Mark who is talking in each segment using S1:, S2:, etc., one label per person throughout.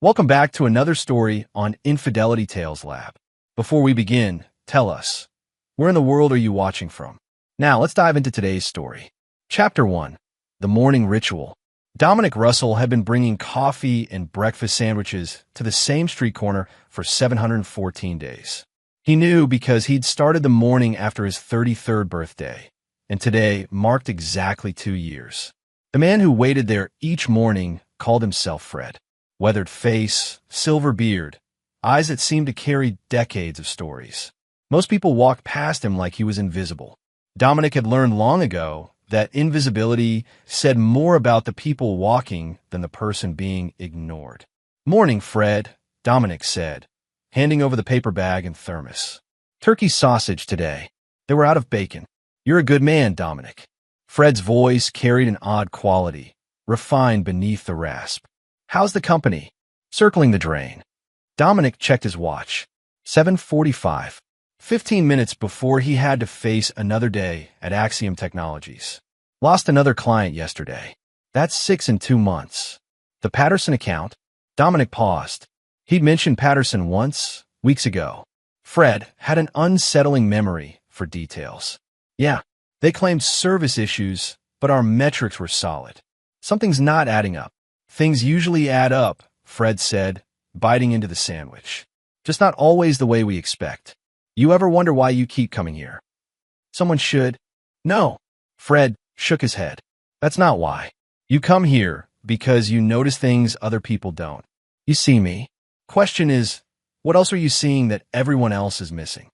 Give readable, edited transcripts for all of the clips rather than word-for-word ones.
S1: Welcome back to another story on Infidelity Tales Lab. Before we begin, tell us, where in the world are you watching from? Now, let's dive into today's story. Chapter 1. The Morning Ritual. Dominic Russell had been bringing coffee and breakfast sandwiches to the same street corner for 714 days. He knew because he'd started the morning after his 33rd birthday, and today marked exactly 2 years. The man who waited there each morning called himself Fred. Weathered face, silver beard, eyes that seemed to carry decades of stories. Most people walked past him like he was invisible. Dominic had learned long ago that invisibility said more about the people walking than the person being ignored. "Morning, Fred," Dominic said, handing over the paper bag and thermos. "Turkey sausage today. They were out of bacon." "You're a good man, Dominic." Fred's voice carried an odd quality, refined beneath the rasp. "How's the company?" "Circling the drain." Dominic checked his watch. 7:45. 15 minutes before he had to face another day at Axiom Technologies. Lost another client yesterday. That's 6 in 2 months. The Patterson account? Dominic paused. He'd mentioned Patterson once, weeks ago. Fred had an unsettling memory for details. "Yeah, they claimed service issues, but our metrics were solid. Something's not adding up." "Things usually add up," Fred said, biting into the sandwich. "Just not always the way we expect. You ever wonder why you keep coming here?" "Someone should." "No." Fred shook his head. "That's not why. You come here because you notice things other people don't. You see me. Question is, what else are you seeing that everyone else is missing?"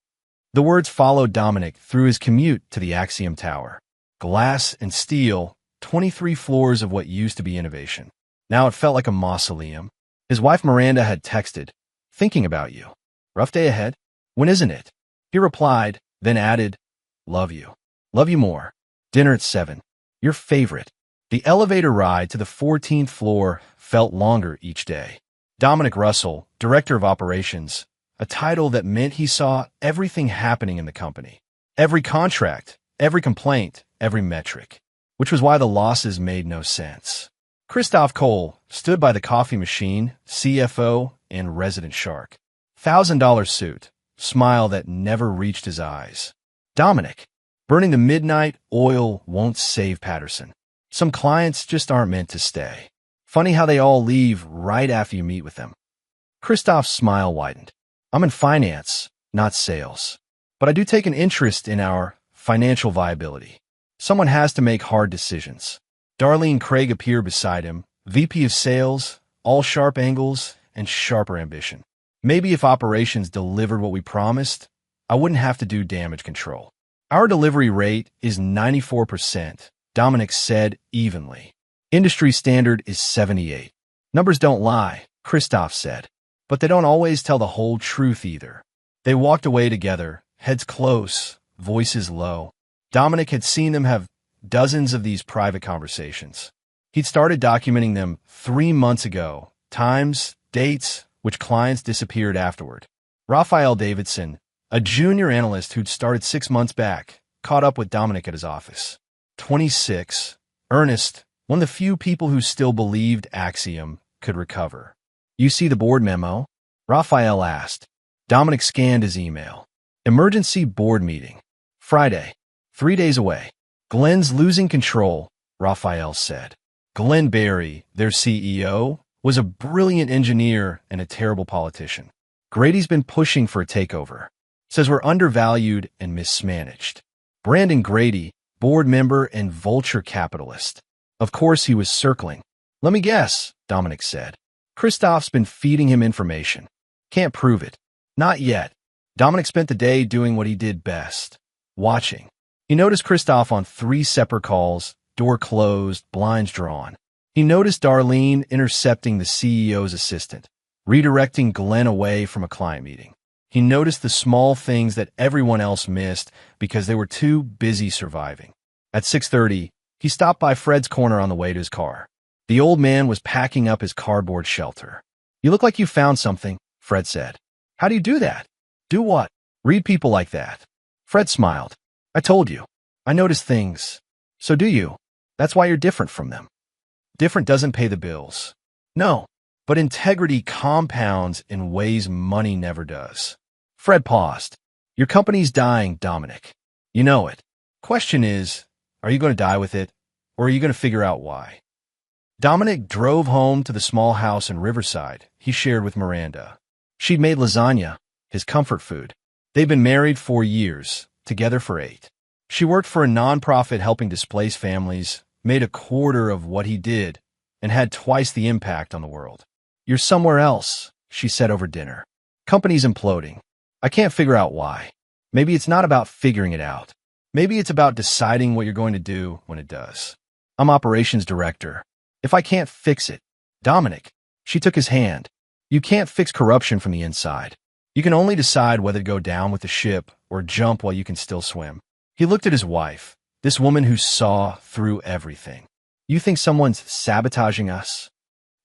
S1: The words followed Dominic through his commute to the Axiom Tower. Glass and steel, 23 floors of what used to be innovation. Now it felt like a mausoleum. His wife Miranda had texted, "Thinking about you. Rough day ahead? When isn't it?" He replied, then added, "Love you. Love you more. Dinner at 7. Your favorite." The elevator ride to the 14th floor felt longer each day. Dominic Russell, Director of Operations, a title that meant he saw everything happening in the company. Every contract, every complaint, every metric. Which was why the losses made no sense. Christoph Cole stood by the coffee machine, CFO and resident shark. $1,000 suit, smile that never reached his eyes. "Dominic, burning the midnight oil won't save Patterson. Some clients just aren't meant to stay. Funny how they all leave right after you meet with them." Christoph's smile widened. "I'm in finance, not sales. But I do take an interest in our financial viability. Someone has to make hard decisions." Darlene Craig appeared beside him, VP of Sales, all sharp angles and sharper ambition. "Maybe if operations delivered what we promised, I wouldn't have to do damage control." "Our delivery rate is 94%, Dominic said evenly. "Industry standard is 78. "Numbers don't lie," Christoph said. "But they don't always tell the whole truth either." They walked away together, heads close, voices low. Dominic had seen them have dozens of these private conversations. He'd started documenting them 3 months ago, times, dates, which clients disappeared afterward. Raphael Davidson, a junior analyst who'd started 6 months back, caught up with Dominic at his office. 26. Ernest, one of the few people who still believed Axiom could recover. "You see the board memo?" Raphael asked. Dominic scanned his email. "Emergency board meeting. Friday. 3 days away." "Glenn's losing control," Raphael said. Glenn Berry, their CEO, was a brilliant engineer and a terrible politician. "Grady's been pushing for a takeover. Says we're undervalued and mismanaged." Brandon Grady, board member and vulture capitalist. Of course he was circling. "Let me guess," Dominic said. "Christoph's been feeding him information. Can't prove it." "Not yet." Dominic spent the day doing what he did best, watching. He noticed Christoph on 3 separate calls, door closed, blinds drawn. He noticed Darlene intercepting the CEO's assistant, redirecting Glenn away from a client meeting. He noticed the small things that everyone else missed because they were too busy surviving. At 6:30, he stopped by Fred's corner on the way to his car. The old man was packing up his cardboard shelter. "You look like you found something," Fred said. "How do you do that?" "Do what?" "Read people like that." Fred smiled. "I told you. I notice things. So do you. That's why you're different from them." "Different doesn't pay the bills." "No, but integrity compounds in ways money never does. Fred paused. Your company's dying, Dominic. You know it. Question is, are you going to die with it, or are you going to figure out why? Dominic drove home to the small house in Riverside he shared with Miranda. She'd made lasagna, his comfort food. They'd been married 4 years, together for 8. She worked for a nonprofit helping displaced families, made a quarter of what he did, and had twice the impact on the world. You're somewhere else, she said over dinner. Company's imploding. I can't figure out why. Maybe it's not about figuring it out. Maybe it's about deciding what you're going to do when it does. I'm operations director. If I can't fix it, Dominic, she took his hand. You can't fix corruption from the inside. You can only decide whether to go down with the ship or jump while you can still swim. He looked at his wife, this woman who saw through everything. You think someone's sabotaging us?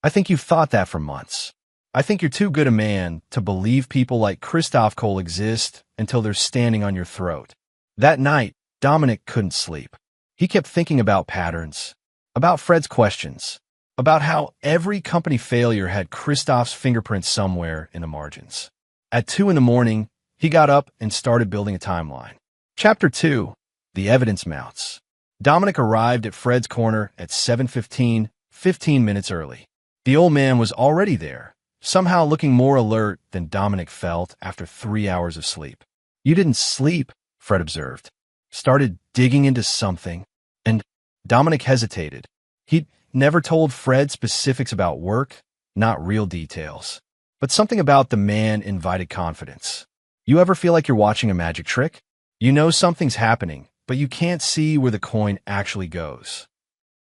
S1: I think you've thought that for months. I think you're too good a man to believe people like Christoph Cole exist until they're standing on your throat. That night, Dominic couldn't sleep. He kept thinking about patterns, about Fred's questions, about how every company failure had Christoph's fingerprints somewhere in the margins. At 2 a.m, he got up and started building a timeline. Chapter 2, The Evidence Mounts. Dominic arrived at Fred's corner at 7:15, 15 minutes early. The old man was already there, somehow looking more alert than Dominic felt after 3 hours of sleep. You didn't sleep, Fred observed. Started digging into something, and Dominic hesitated. He'd never told Fred specifics about work, not real details. But something about the man invited confidence. You ever feel like you're watching a magic trick? You know something's happening, but you can't see where the coin actually goes.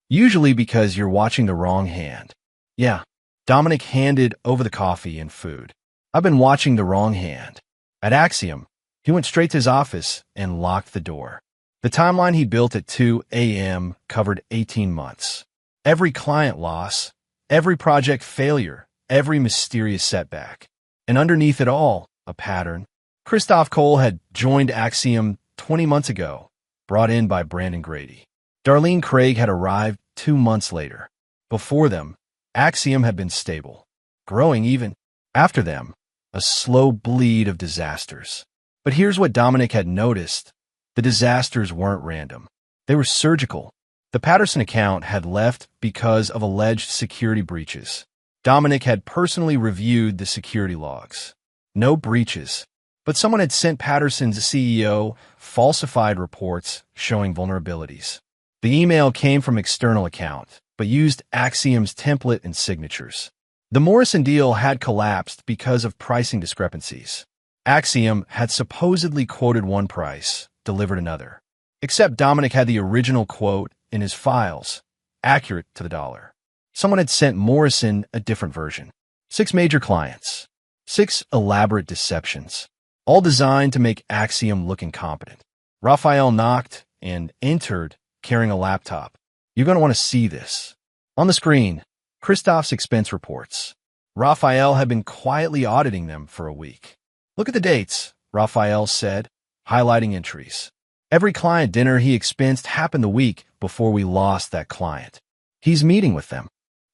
S1: Usually because you're watching the wrong hand. Yeah, Dominic handed over the coffee and food. I've been watching the wrong hand. At Axiom, he went straight to his office and locked the door. The timeline he built at 2 a.m. covered 18 months. Every client loss, every project failure, every mysterious setback. And underneath it all, a pattern. Christoph Cole had joined Axiom 20 months ago, brought in by Brandon Grady. Darlene Craig had arrived 2 months later. Before them, Axiom had been stable, growing even. After them, a slow bleed of disasters. But here's what Dominic had noticed. The disasters weren't random. They were surgical. The Patterson account had left because of alleged security breaches. Dominic had personally reviewed the security logs. No breaches. But someone had sent Patterson's CEO falsified reports showing vulnerabilities. The email came from external account, but used Axiom's template and signatures. The Morrison deal had collapsed because of pricing discrepancies. Axiom had supposedly quoted one price, delivered another. Except Dominic had the original quote in his files, accurate to the dollar. Someone had sent Morrison a different version. 6 major clients. 6 elaborate deceptions. All designed to make Axiom look incompetent. Raphael knocked and entered carrying a laptop. You're going to want to see this. On the screen, Christoph's expense reports. Raphael had been quietly auditing them for a week. Look at the dates, Raphael said, highlighting entries. Every client dinner he expensed happened the week before we lost that client. He's meeting with them.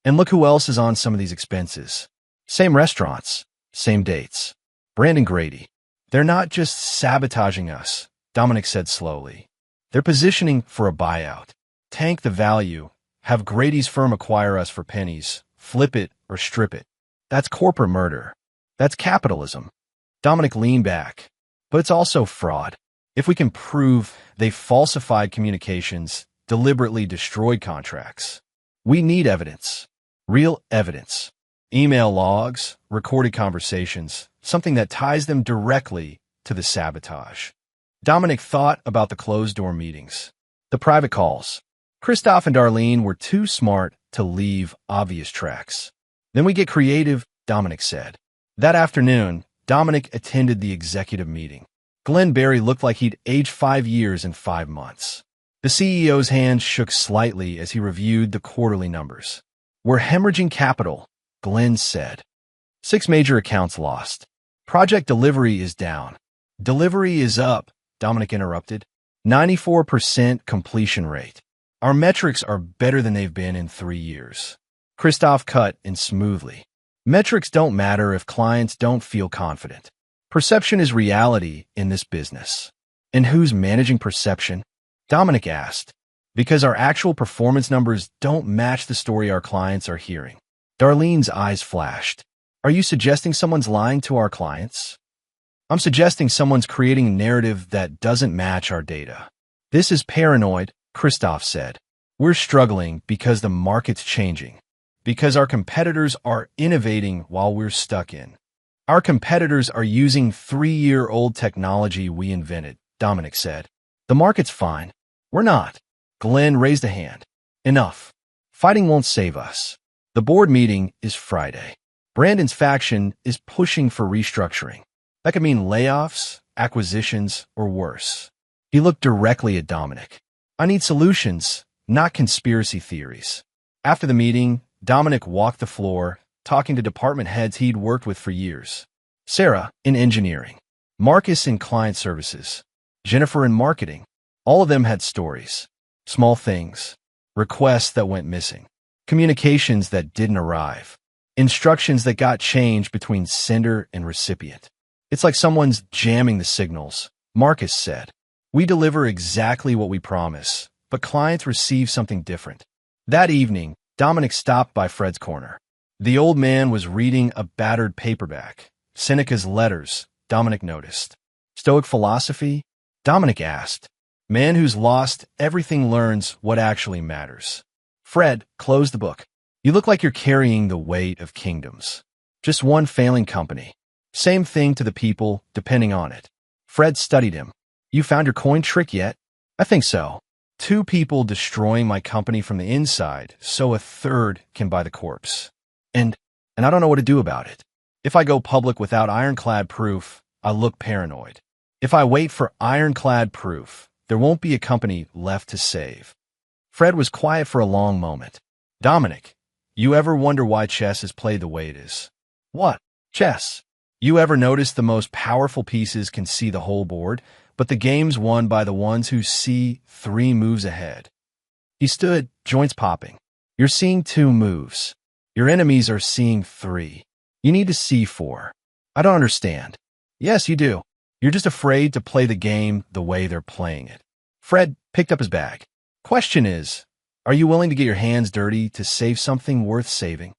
S1: And look who else is on some of these expenses. Same restaurants, same dates. Brandon Grady. They're not just sabotaging us, Dominic said slowly. They're positioning for a buyout. Tank the value, have Grady's firm acquire us for pennies, flip it or strip it. That's corporate murder. That's capitalism. Dominic leaned back. But it's also fraud. If we can prove they falsified communications, deliberately destroyed contracts. We need evidence. Real evidence. Email logs, recorded conversations, something that ties them directly to the sabotage. Dominic thought about the closed-door meetings, the private calls. Christoph and Darlene were too smart to leave obvious tracks. Then we get creative, Dominic said. That afternoon, Dominic attended the executive meeting. Glenn Berry looked like he'd aged 5 years in 5 months. The CEO's hand shook slightly as he reviewed the quarterly numbers. We're hemorrhaging capital, Glenn said. 6 major accounts lost. Project delivery is down. Delivery is up, Dominic interrupted. 94% completion rate. Our metrics are better than they've been in 3 years. Christoph cut in smoothly. Metrics don't matter if clients don't feel confident. Perception is reality in this business. And who's managing perception? Dominic asked. Because our actual performance numbers don't match the story our clients are hearing. Darlene's eyes flashed. Are you suggesting someone's lying to our clients? I'm suggesting someone's creating a narrative that doesn't match our data. This is paranoid, Christoph said. We're struggling because the market's changing. Because our competitors are innovating while we're stuck in. Our competitors are using 3-year-old technology we invented, Dominic said. The market's fine. We're not. Glenn raised a hand. Enough. Fighting won't save us. The board meeting is Friday. Brandon's faction is pushing for restructuring. That could mean layoffs, acquisitions, or worse. He looked directly at Dominic. I need solutions, not conspiracy theories. After the meeting, Dominic walked the floor, talking to department heads he'd worked with for years. Sarah in engineering, Marcus in client services, Jennifer in marketing. All of them had stories. Small things. Requests that went missing. Communications that didn't arrive. Instructions that got changed between sender and recipient. It's like someone's jamming the signals, Marcus said. We deliver exactly what we promise, but clients receive something different. That evening, Dominic stopped by Fred's corner. The old man was reading a battered paperback. Seneca's Letters, Dominic noticed. Stoic philosophy? Dominic asked. Man who's lost everything learns what actually matters. Fred closed the book. You look like you're carrying the weight of kingdoms. Just one failing company. Same thing to the people depending on it. Fred studied him. You found your coin trick yet? I think so. 2 people destroying my company from the inside, so a third can buy the corpse. And I don't know what to do about it. If I go public without ironclad proof, I look paranoid. If I wait for ironclad proof, there won't be a company left to save. Fred was quiet for a long moment. Dominic, you ever wonder why chess is played the way it is? What? Chess. You ever notice the most powerful pieces can see the whole board, but the game's won by the ones who see 3 moves ahead? He stood, joints popping. You're seeing 2 moves. Your enemies are seeing 3. You need to see 4. I don't understand. Yes, you do. You're just afraid to play the game the way they're playing it. Fred picked up his bag. Question is, are you willing to get your hands dirty to save something worth saving?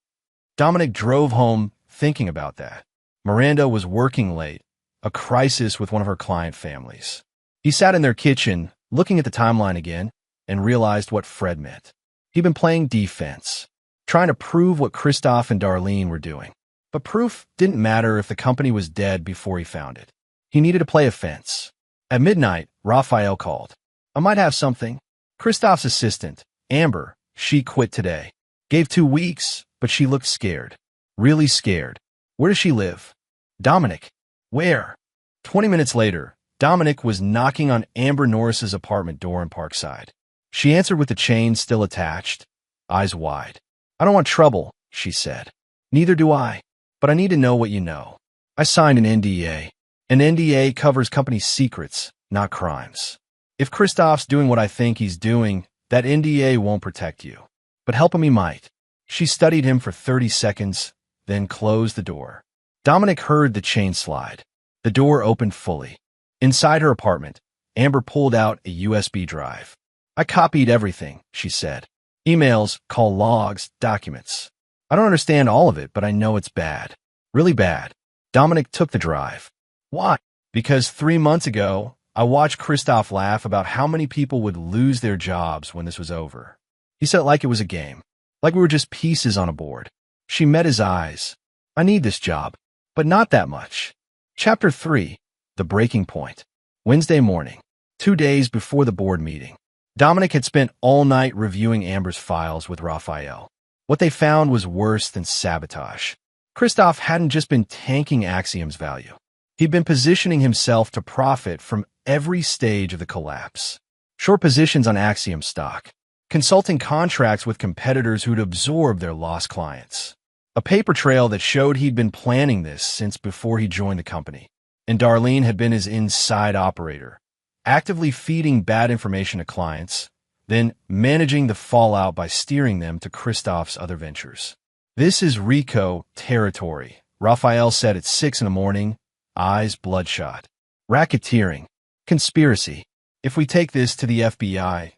S1: Dominic drove home thinking about that. Miranda was working late, a crisis with one of her client families. He sat in their kitchen, looking at the timeline again, and realized what Fred meant. He'd been playing defense, trying to prove what Christoph and Darlene were doing. But proof didn't matter if the company was dead before he found it. He needed to play offense. At midnight, Raphael called. I might have something. Christoph's assistant, Amber, she quit today. Gave 2 weeks, but she looked scared. Really scared. Where does she live? Dominic. Where? 20 minutes later, Dominic was knocking on Amber Norris's apartment door in Parkside. She answered with the chain still attached, eyes wide. I don't want trouble, she said. Neither do I, but I need to know what you know. I signed an NDA. An NDA covers company secrets, not crimes. If Christoph's doing what I think he's doing, that NDA won't protect you. But help him he might. She studied him for 30 seconds, then closed the door. Dominic heard the chain slide. The door opened fully. Inside her apartment, Amber pulled out a USB drive. I copied everything, she said. Emails, call logs, documents. I don't understand all of it, but I know it's bad. Really bad. Dominic took the drive. Why? Because 3 months ago, I watched Christoph laugh about how many people would lose their jobs when this was over. He said it like it was a game, like we were just pieces on a board. She met his eyes. I need this job, but not that much. Chapter 3, The Breaking Point. Wednesday morning, 2 days before the board meeting. Dominic had spent all night reviewing Amber's files with Raphael. What they found was worse than sabotage. Christoph hadn't just been tanking Axiom's value. He'd been positioning himself to profit from every stage of the collapse. Short positions on Axiom stock, consulting contracts with competitors who'd absorbed their lost clients. A paper trail that showed he'd been planning this since before he joined the company. And Darlene had been his inside operator, actively feeding bad information to clients, then managing the fallout by steering them to Christoph's other ventures. This is Rico territory, Raphael said at 6 in the morning, eyes bloodshot. Racketeering. Conspiracy. If we take this to the FBI,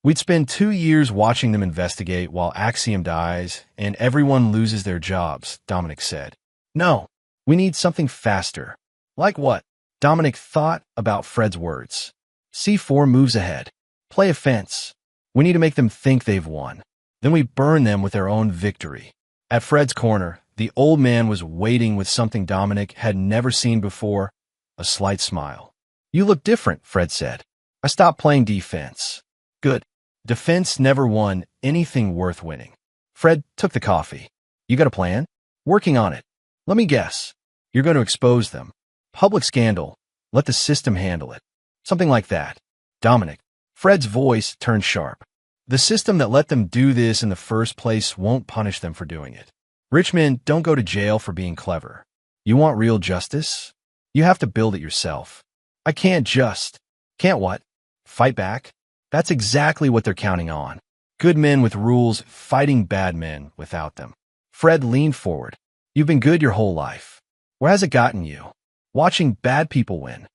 S1: we'd spend 2 years watching them investigate while Axiom dies and everyone loses their jobs, Dominic said. No, we need something faster. Like what? Dominic thought about Fred's words. C4 moves ahead. Play offense. We need to make them think they've won. Then we burn them with their own victory. At Fred's corner, the old man was waiting with something Dominic had never seen before, a slight smile. You look different, Fred said. I stopped playing defense. Good. Defense never won anything worth winning. Fred took the coffee. You got a plan? Working on it. Let me guess. You're going to expose them. Public scandal. Let the system handle it. Something like that. Dominic. Fred's voice turned sharp. The system that let them do this in the first place won't punish them for doing it. Rich men don't go to jail for being clever. You want real justice? You have to build it yourself. I can't just. Can't what? Fight back? That's exactly what they're counting on. Good men with rules fighting bad men without them. Fred leaned forward. You've been good your whole life. Where has it gotten you? Watching bad people win.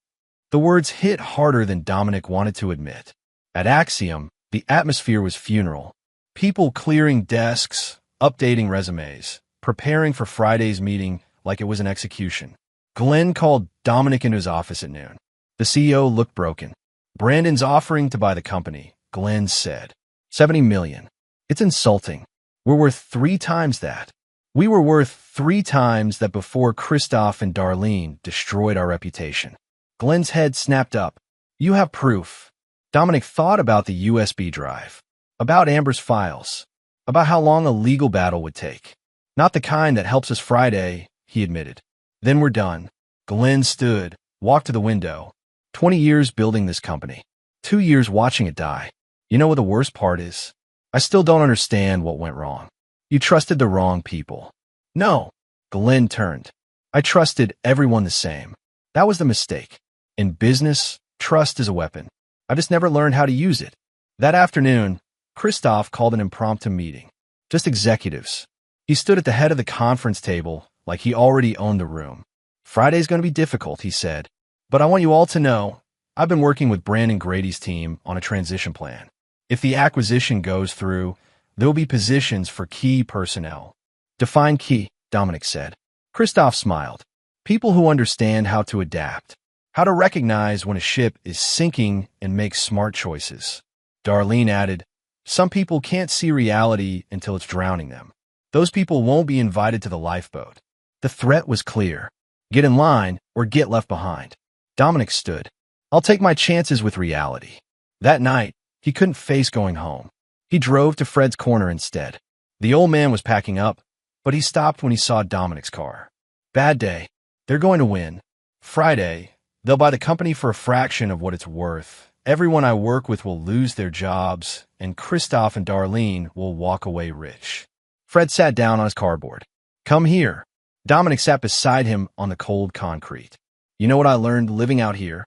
S1: The words hit harder than Dominic wanted to admit. At Axiom, the atmosphere was funeral. People clearing desks, updating resumes, preparing for Friday's meeting like it was an execution. Glenn called Dominic into his office at noon. The CEO looked broken. Brandon's offering to buy the company, Glenn said. $70 million. It's insulting. We're worth 3 times that. We were worth 3 times that before Christoph and Darlene destroyed our reputation. Glenn's head snapped up. You have proof. Dominic thought about the USB drive, about Amber's files, about how long a legal battle would take. Not the kind that helps us Friday, he admitted. Then we're done. Glenn stood, walked to the window. 20 years building this company. 2 years watching it die. You know what the worst part is? I still don't understand what went wrong. You trusted the wrong people. No. Glenn turned. I trusted everyone the same. That was the mistake. In business, trust is a weapon. I just never learned how to use it. That afternoon, Christoph called an impromptu meeting. Just executives. He stood at the head of the conference table like he already owned the room. Friday's going to be difficult, he said. But I want you all to know, I've been working with Brandon Grady's team on a transition plan. If the acquisition goes through, there will be positions for key personnel. Define key, Dominic said. Christoph smiled. People who understand how to adapt, how to recognize when a ship is sinking and make smart choices. Darlene added, some people can't see reality until it's drowning them. Those people won't be invited to the lifeboat. The threat was clear. Get in line or get left behind. Dominic stood. I'll take my chances with reality. That night, he couldn't face going home. He drove to Fred's corner instead. The old man was packing up, but he stopped when he saw Dominic's car. Bad day. They're going to win. Friday, they'll buy the company for a fraction of what it's worth. Everyone I work with will lose their jobs, and Christoph and Darlene will walk away rich. Fred sat down on his cardboard. Come here. Dominic sat beside him on the cold concrete. You know what I learned living out here?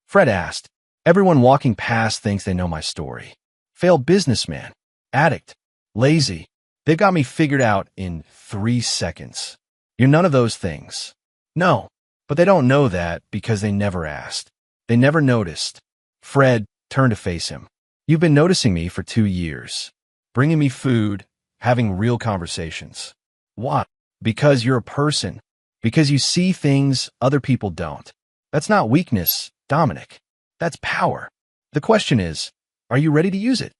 S1: Fred asked. Everyone walking past thinks they know my story. Failed businessman. Addict. Lazy. They've got me figured out in 3 seconds. You're none of those things. No, but they don't know that because they never asked. They never noticed. Fred turned to face him. You've been noticing me for 2 years. Bringing me food, having real conversations. Why? Because you're a person. Because you see things other people don't. That's not weakness, Dominic. That's power. The question is, are you ready to use it?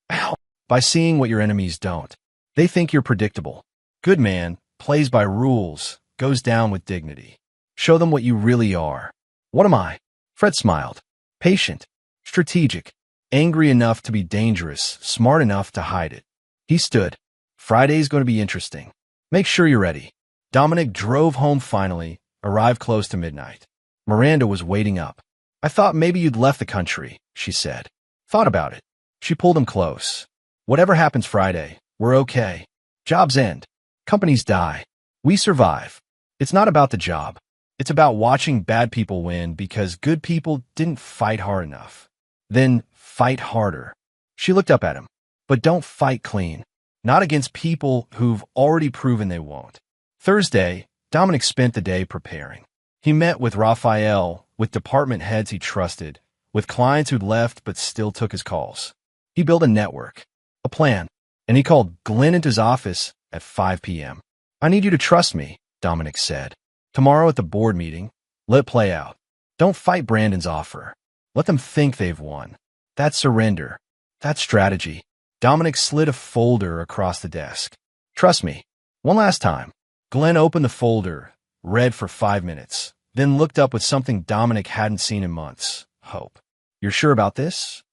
S1: How? By seeing what your enemies don't. They think you're predictable. Good man plays by rules, goes down with dignity. Show them what you really are. What am I? Fred smiled. Patient, strategic, angry enough to be dangerous, smart enough to hide it. He stood. Friday's going to be interesting. Make sure you're ready. Dominic drove home finally, arrived close to midnight. Miranda was waiting up. I thought maybe you'd left the country, she said. Thought about it. She pulled him close. Whatever happens Friday, we're okay. Jobs end. Companies die. We survive. It's not about the job. It's about watching bad people win because good people didn't fight hard enough. Then fight harder. She looked up at him. But don't fight clean. not against people who've already proven they won't. Thursday, Dominic spent the day preparing. He met with Raphael, with department heads he trusted, with clients who'd left but still took his calls. He built a network, a plan, and he called Glenn into his office at 5 p.m. "I need you to trust me," Dominic said. "Tomorrow at the board meeting, let it play out. Don't fight Brandon's offer. Let them think they've won. That's surrender. That's strategy." Dominic slid a folder across the desk. "Trust me." One last time. Glenn opened the folder, read for 5 minutes, then looked up with something Dominic hadn't seen in months: hope. "You're sure about this?"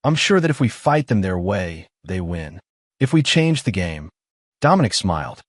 S1: "I'm sure that if we fight them their way, they win. If we change the game." Dominic smiled.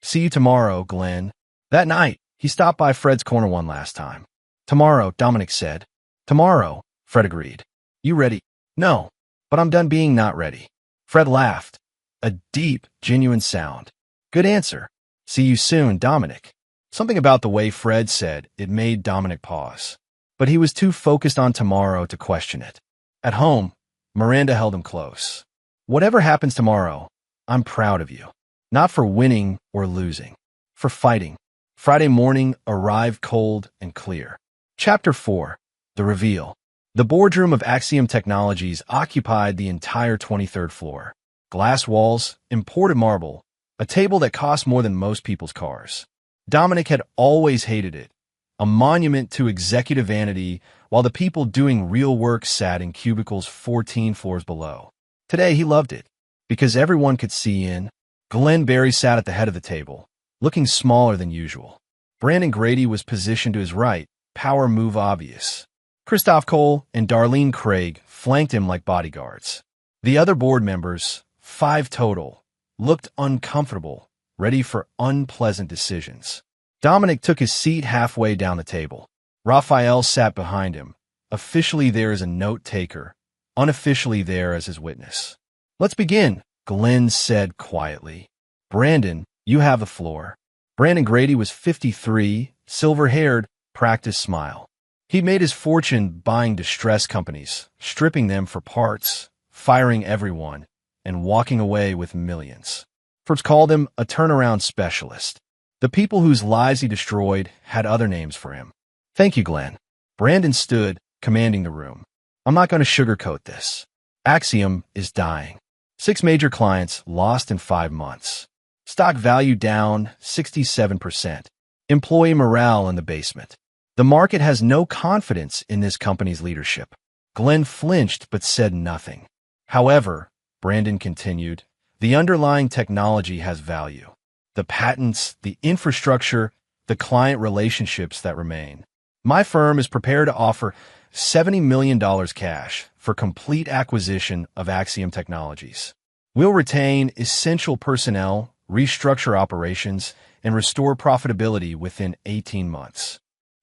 S1: "See you tomorrow, Glenn." That night, he stopped by Fred's corner one last time. "Tomorrow," Dominic said. "Tomorrow," Fred agreed. "You ready?" "No, but I'm done being not ready." Fred laughed. A deep, genuine sound. "Good answer. See you soon, Dominic." Something about the way Fred said it made Dominic pause. But he was too focused on tomorrow to question it. At home, Miranda held him close. "Whatever happens tomorrow, I'm proud of you. Not for winning or losing, for fighting." Friday morning arrived cold and clear. Chapter 4. The Reveal. The boardroom of Axiom Technologies occupied the entire 23rd floor. Glass walls, imported marble, a table that cost more than most people's cars. Dominic had always hated it, a monument to executive vanity, while the people doing real work sat in cubicles 14 floors below. Today he loved it, because everyone could see in. Glenn Barry sat at the head of the table, looking smaller than usual. Brandon Grady was positioned to his right, power move obvious. Christoph Cole and Darlene Craig flanked him like bodyguards. The other board members, 5 total, looked uncomfortable, ready for unpleasant decisions. Dominic took his seat halfway down the table. Raphael sat behind him, officially there as a note-taker, unofficially there as his witness. "Let's begin," Glenn said quietly. "Brandon, you have the floor." Brandon Grady was 53, silver-haired, practiced smile. He'd made his fortune buying distress companies, stripping them for parts, firing everyone, and walking away with millions. Forbes called him a turnaround specialist. The people whose lives he destroyed had other names for him. "Thank you, Glenn." Brandon stood, commanding the room. "I'm not going to sugarcoat this. Axiom is dying. 6 major clients lost in 5 months. Stock value down 67%. Employee morale in the basement. The market has no confidence in this company's leadership." Glenn flinched but said nothing. "However," Brandon continued, "the underlying technology has value. The patents, the infrastructure, the client relationships that remain. My firm is prepared to offer $70 million cash for complete acquisition of Axiom Technologies. We'll retain essential personnel, restructure operations, and restore profitability within 18 months.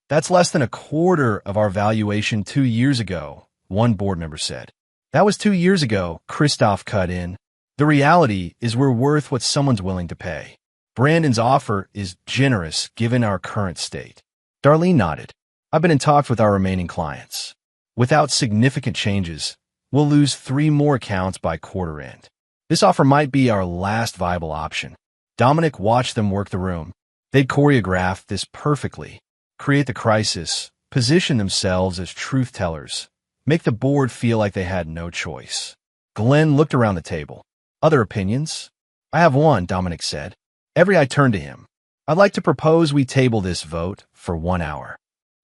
S1: That's less than a quarter of our valuation 2 years ago," one board member said. "That was 2 years ago," Christoph cut in. "The reality is we're worth what someone's willing to pay. Brandon's offer is generous given our current state." Darlene nodded. "I've been in talks with our remaining clients. Without significant changes, we'll lose 3 more accounts by quarter end. This offer might be our last viable option." Dominic watched them work the room. They'd choreographed this perfectly. Create the crisis, position themselves as truth-tellers, make the board feel like they had no choice. Glenn looked around the table. "Other opinions?" "I have one," Dominic said. Every eye turned to him. "I'd like to propose we table this vote for 1 hour."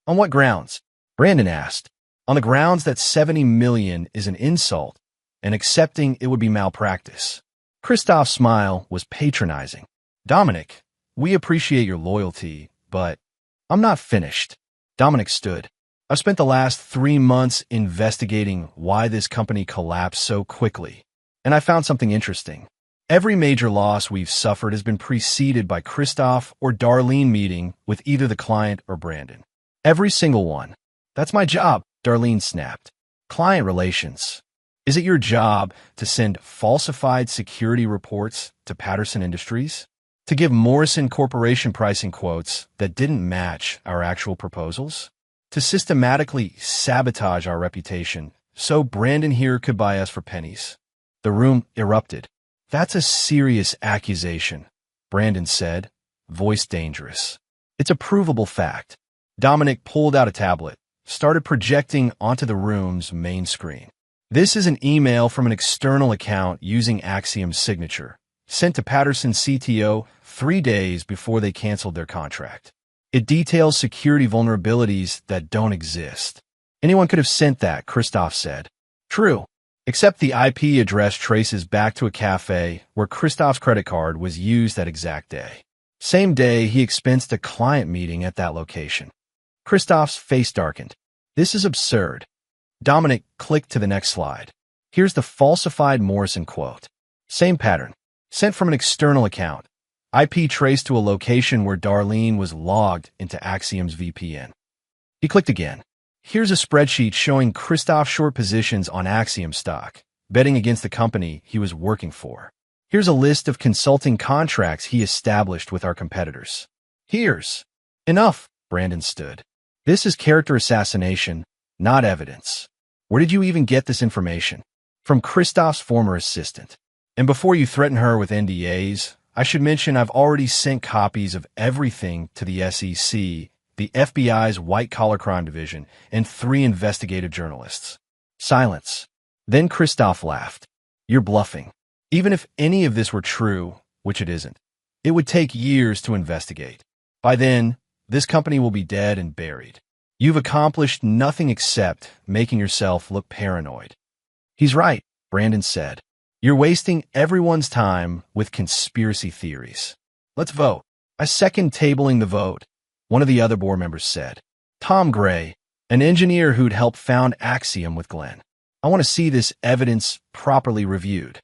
S1: "On what grounds?" Brandon asked. "On the grounds that 70 million is an insult, and accepting it would be malpractice." Christoph's smile was patronizing. "Dominic, we appreciate your loyalty, but I'm not finished." Dominic stood. "I've spent the last 3 months investigating why this company collapsed so quickly, and I found something interesting. Every major loss we've suffered has been preceded by Christoph or Darlene meeting with either the client or Brandon. Every single one." "That's my job," Darlene snapped. "Client relations. Is it your job to send falsified security reports to Patterson Industries? To give Morrison Corporation pricing quotes that didn't match our actual proposals? To systematically sabotage our reputation so Brandon here could buy us for pennies?" The room erupted. That's a serious accusation, Brandon said, voice dangerous. It's a provable fact. Dominic pulled out a tablet, started projecting onto the room's main screen. This is an email from an external account using Axiom's signature, sent to Patterson's CTO 3 days before they canceled their contract. It details security vulnerabilities that don't exist. Anyone could have sent that, Christoph said. True, except the IP address traces back to a cafe where Christoph's credit card was used that exact day. Same day, he expensed a client meeting at that location. Christoph's face darkened. This is absurd. Dominic clicked to the next slide. Here's the falsified Morrison quote. Same pattern. Sent from an external account. IP traced to a location where Darlene was logged into Axiom's VPN. He clicked again. Here's a spreadsheet showing Christoph's short positions on Axiom stock, betting against the company he was working for. Here's a list of consulting contracts he established with our competitors. Here's enough, Brandon stood. This is character assassination, not evidence. Where did you even get this information? From Christoph's former assistant. And before you threaten her with NDAs, I should mention I've already sent copies of everything to the SEC, the FBI's white-collar crime division, and 3 investigative journalists. Silence. Then Christoph laughed. You're bluffing. Even if any of this were true, which it isn't, it would take years to investigate. By then, this company will be dead and buried. You've accomplished nothing except making yourself look paranoid. He's right, Brandon said. You're wasting everyone's time with conspiracy theories. Let's vote. I second tabling the vote, one of the other board members said. Tom Gray, an engineer who'd helped found Axiom with Glenn. I want to see this evidence properly reviewed.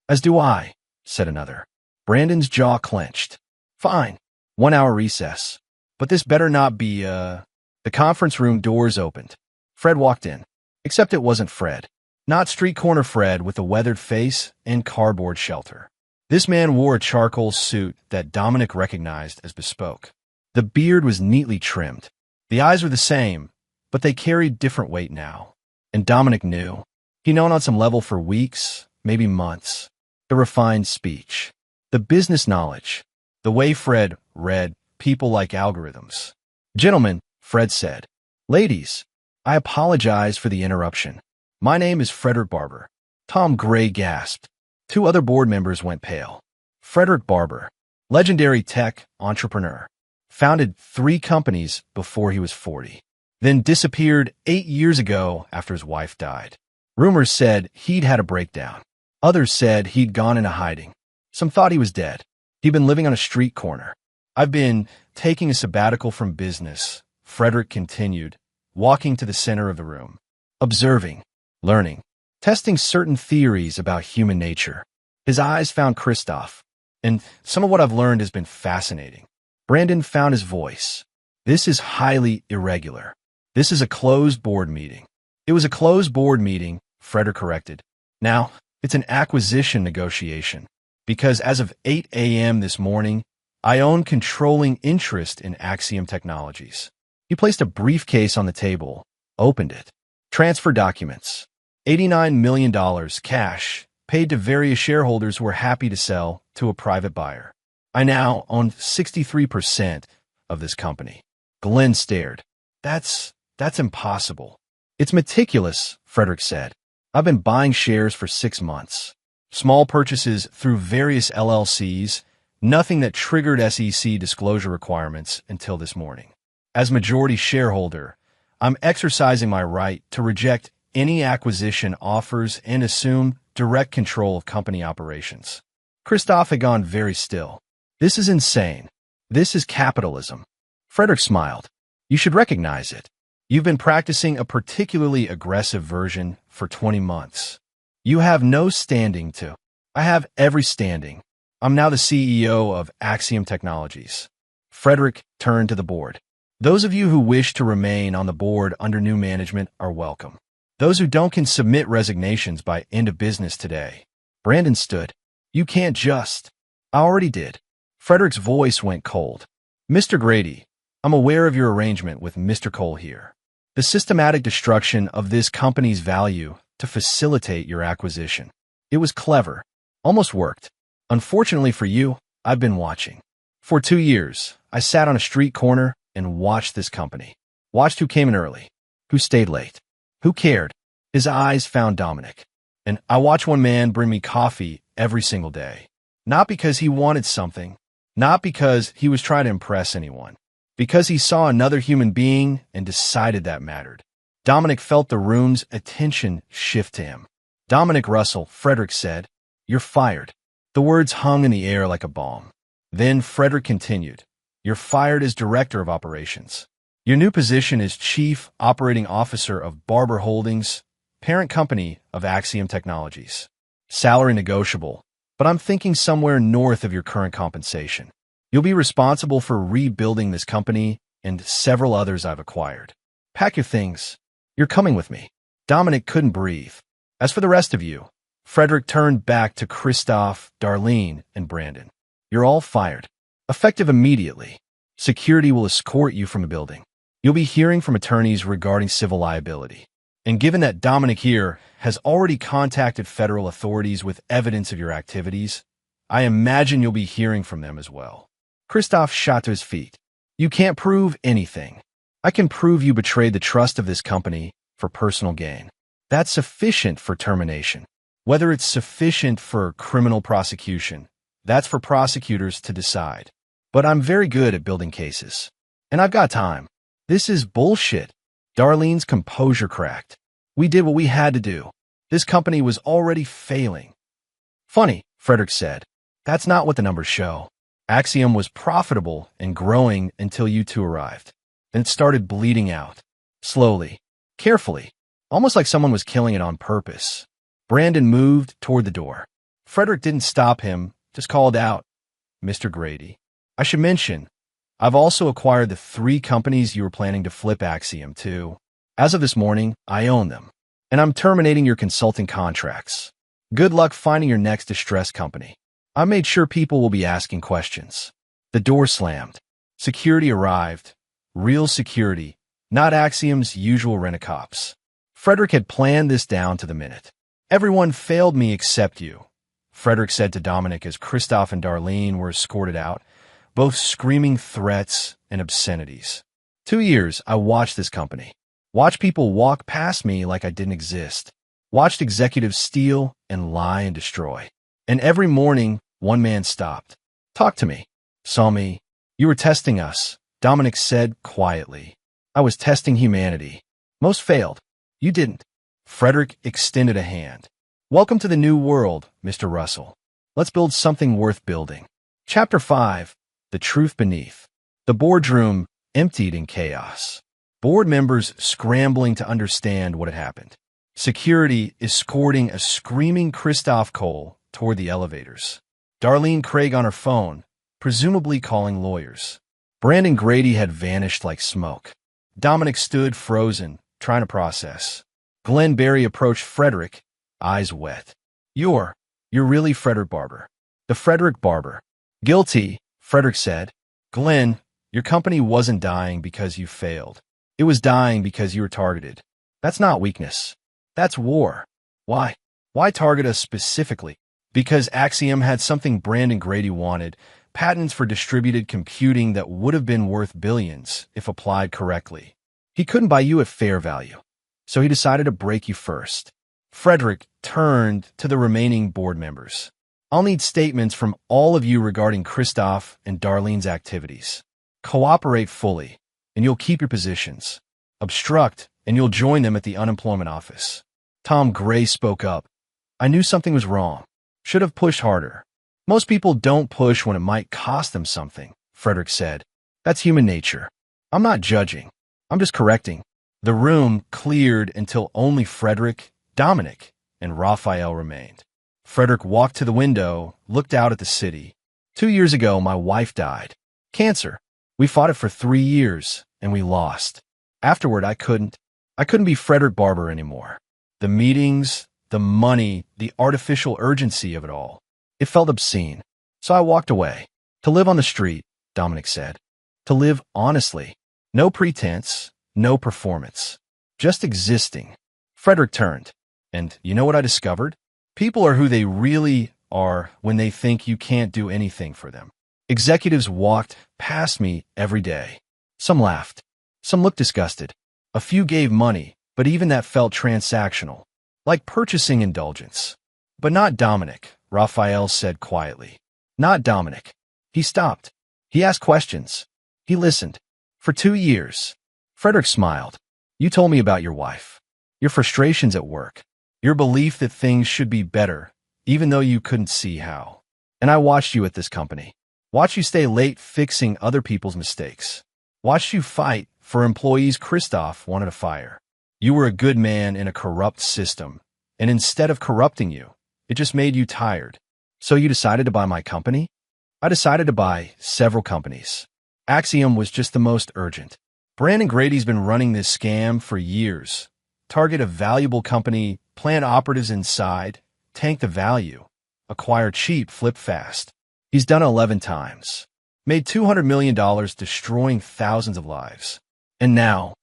S1: As do I, said another. Brandon's jaw clenched. Fine. 1 hour recess. But this better not be, The conference room doors opened. Fred walked in. Except it wasn't Fred. Not street corner Fred with a weathered face and cardboard shelter. This man wore a charcoal suit that Dominic recognized as bespoke. The beard was neatly trimmed. The eyes were the same, but they carried different weight now. And Dominic knew. He'd known on some level for weeks, maybe months. The refined speech. The business knowledge. The way Fred read people like algorithms. Gentlemen, Fred said. Ladies, I apologize for the interruption. My name is Frederick Barber. Tom Gray gasped. 2 other board members went pale. Frederick Barber, legendary tech entrepreneur, founded 3 companies before he was 40, then disappeared 8 years ago after his wife died. Rumors said he'd had a breakdown. Others said he'd gone into hiding. Some thought he was dead. He'd been living on a street corner. I've been taking a sabbatical from business, Frederick continued, walking to the center of the room. Observing, learning, testing certain theories about human nature. His eyes found Christoph, and some of what I've learned has been fascinating. Brandon found his voice. This is highly irregular. This is a closed board meeting. It was a closed board meeting, Frederick corrected. Now, it's an acquisition negotiation, because as of 8 a.m. this morning, I own controlling interest in Axiom Technologies. He placed a briefcase on the table, opened it. Transfer documents. $89 million cash, paid to various shareholders who were happy to sell to a private buyer. I now own 63% of this company. Glenn stared. That's impossible. It's meticulous, Frederick said. I've been buying shares for 6 months. Small purchases through various LLCs, nothing that triggered SEC disclosure requirements until this morning. As majority shareholder, I'm exercising my right to reject any acquisition offers and assume direct control of company operations. Christoph had gone very still. This is insane. This is capitalism. Frederick smiled. You should recognize it. You've been practicing a particularly aggressive version for 20 months. You have no standing to. I have every standing. I'm now the CEO of Axiom Technologies. Frederick turned to the board. Those of you who wish to remain on the board under new management are welcome. Those who don't can submit resignations by end of business today. Brandon stood. You can't just. I already did. Frederick's voice went cold. Mr. Grady, I'm aware of your arrangement with Mr. Cole here. The systematic destruction of this company's value to facilitate your acquisition. It was clever. Almost worked. Unfortunately for you, I've been watching. For 2 years, I sat on a street corner and watched this company. Watched who came in early, who stayed late, who cared. His eyes found Dominic. And I watched one man bring me coffee every single day. Not because he wanted something, not because he was trying to impress anyone, because he saw another human being and decided that mattered. Dominic felt the room's attention shift to him. "Dominic Russell," Frederick said, "you're fired." The words hung in the air like a bomb. Then Frederick continued, "You're fired as Director of Operations. Your new position is Chief Operating Officer of Barber Holdings, parent company of Axiom Technologies. Salary negotiable, but I'm thinking somewhere north of your current compensation. You'll be responsible for rebuilding this company and several others I've acquired. Pack your things. You're coming with me." Dominic couldn't breathe. "As for the rest of you," Frederick turned back to Christoph, Darlene, and Brandon. "You're all fired. Effective immediately. Security will escort you from the building. You'll be hearing from attorneys regarding civil liability. And given that Dominic here has already contacted federal authorities with evidence of your activities, I imagine you'll be hearing from them as well." Christoph shot to his feet. "You can't prove anything. I can prove you betrayed the trust of this company for personal gain. That's sufficient for termination. Whether it's sufficient for criminal prosecution, that's for prosecutors to decide. But I'm very good at building cases. And I've got time. This is bullshit." Darlene's composure cracked. "We did what we had to do. This company was already failing." "Funny," Frederick said. "That's not what the numbers show. Axiom was profitable and growing until you two arrived. Then it started bleeding out. Slowly, carefully, almost like someone was killing it on purpose." Brandon moved toward the door. Frederick didn't stop him, just called out, "Mr. Grady, I should mention, I've also acquired the 3 companies you were planning to flip Axiom to. As of this morning, I own them, and I'm terminating your consulting contracts. Good luck finding your next distressed company. I made sure people will be asking questions." The door slammed. Security arrived. Real security, not Axiom's usual rent-a-cops. Frederick had planned this down to the minute. "Everyone failed me except you," Frederick said to Dominic as Christoph and Darlene were escorted out, both screaming threats and obscenities. 2 years I watched this company. Watched people walk past me like I didn't exist. Watched executives steal and lie and destroy. And every morning, one man stopped. Talked to me. Saw me. "You were testing us," Dominic said quietly. "I was testing humanity. Most failed. You didn't." Frederick extended a hand. "Welcome to the new world, Mr. Russell. Let's build something worth building." Chapter 5. The Truth Beneath. The boardroom emptied in chaos. Board members scrambling to understand what had happened. Security escorting a screaming Christoph Cole toward the elevators. Darlene Craig on her phone, presumably calling lawyers. Brandon Grady had vanished like smoke. Dominic stood frozen, trying to process. Glenn Barry approached Frederick, eyes wet. You're really Frederick Barber." "The Frederick Barber." "Guilty," Frederick said. "Glenn, your company wasn't dying because you failed. It was dying because you were targeted. That's not weakness. That's war. Why? Why target us specifically? Because Axiom had something Brandon Grady wanted, patents for distributed computing that would have been worth billions if applied correctly. He couldn't buy you at fair value, so he decided to break you first." Frederick turned to the remaining board members. "I'll need statements from all of you regarding Christoph and Darlene's activities. Cooperate fully, and you'll keep your positions. Obstruct, and you'll join them at the unemployment office." Tom Gray spoke up. "I knew something was wrong. Should have pushed harder." "Most people don't push when it might cost them something," Frederick said. "That's human nature. I'm not judging. I'm just correcting." The room cleared until only Frederick, Dominic, and Raphael remained. Frederick walked to the window, looked out at the city. 2 years ago, my wife died. Cancer. We fought it for 3 years, and we lost. Afterward, I couldn't be Frederick Barber anymore. The meetings, the money, the artificial urgency of it all. It felt obscene. So I walked away. To live on the street, Dominic said. To live honestly. No pretense, no performance. Just existing. Frederick turned. And you know what I discovered? People are who they really, are when they think you can't do anything for them. Executives walked past me every day. Some laughed. Some looked disgusted. A few gave money, but even that felt transactional, like purchasing indulgence. But not Dominic, Raphael said quietly. Not Dominic. He stopped. He asked questions. He listened. For 2 years. Frederick smiled. You told me about your wife. Your frustrations at work. Your belief that things should be better, even though you couldn't see how. And I watched you at this company. Watched you stay late fixing other people's mistakes. Watched you fight for employees Christoph wanted to fire. You were a good man in a corrupt system, and instead of corrupting you, it just made you tired. So you decided to buy my company? I decided to buy several companies. Axiom was just the most urgent. Brandon Grady's been running this scam for years. Target a valuable company, plant operatives inside, tank the value, acquire cheap, flip fast. He's done it 11 times. Made $200 million destroying thousands of lives. And now?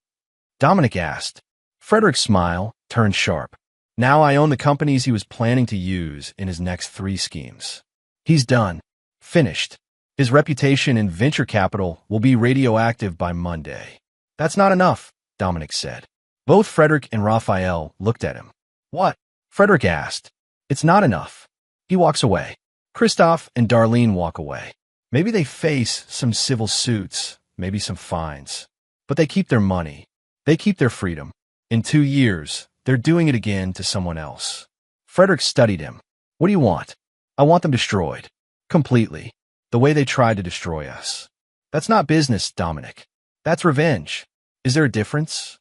S1: Dominic asked. Frederick's smile turned sharp. Now I own the companies he was planning to use in his next 3 schemes. He's done. Finished. His reputation in venture capital will be radioactive by Monday. That's not enough, Dominic said. Both Frederick and Raphael looked at him. What? Frederick asked. It's not enough. He walks away. Christoph and Darlene walk away. Maybe they face some civil suits, maybe some fines. But they keep their money. They keep their freedom. In 2 years, they're doing it again to someone else. Frederick studied him. What do you want? I want them destroyed. Completely. The way they tried to destroy us. That's not business, Dominic. That's revenge. Is there a difference?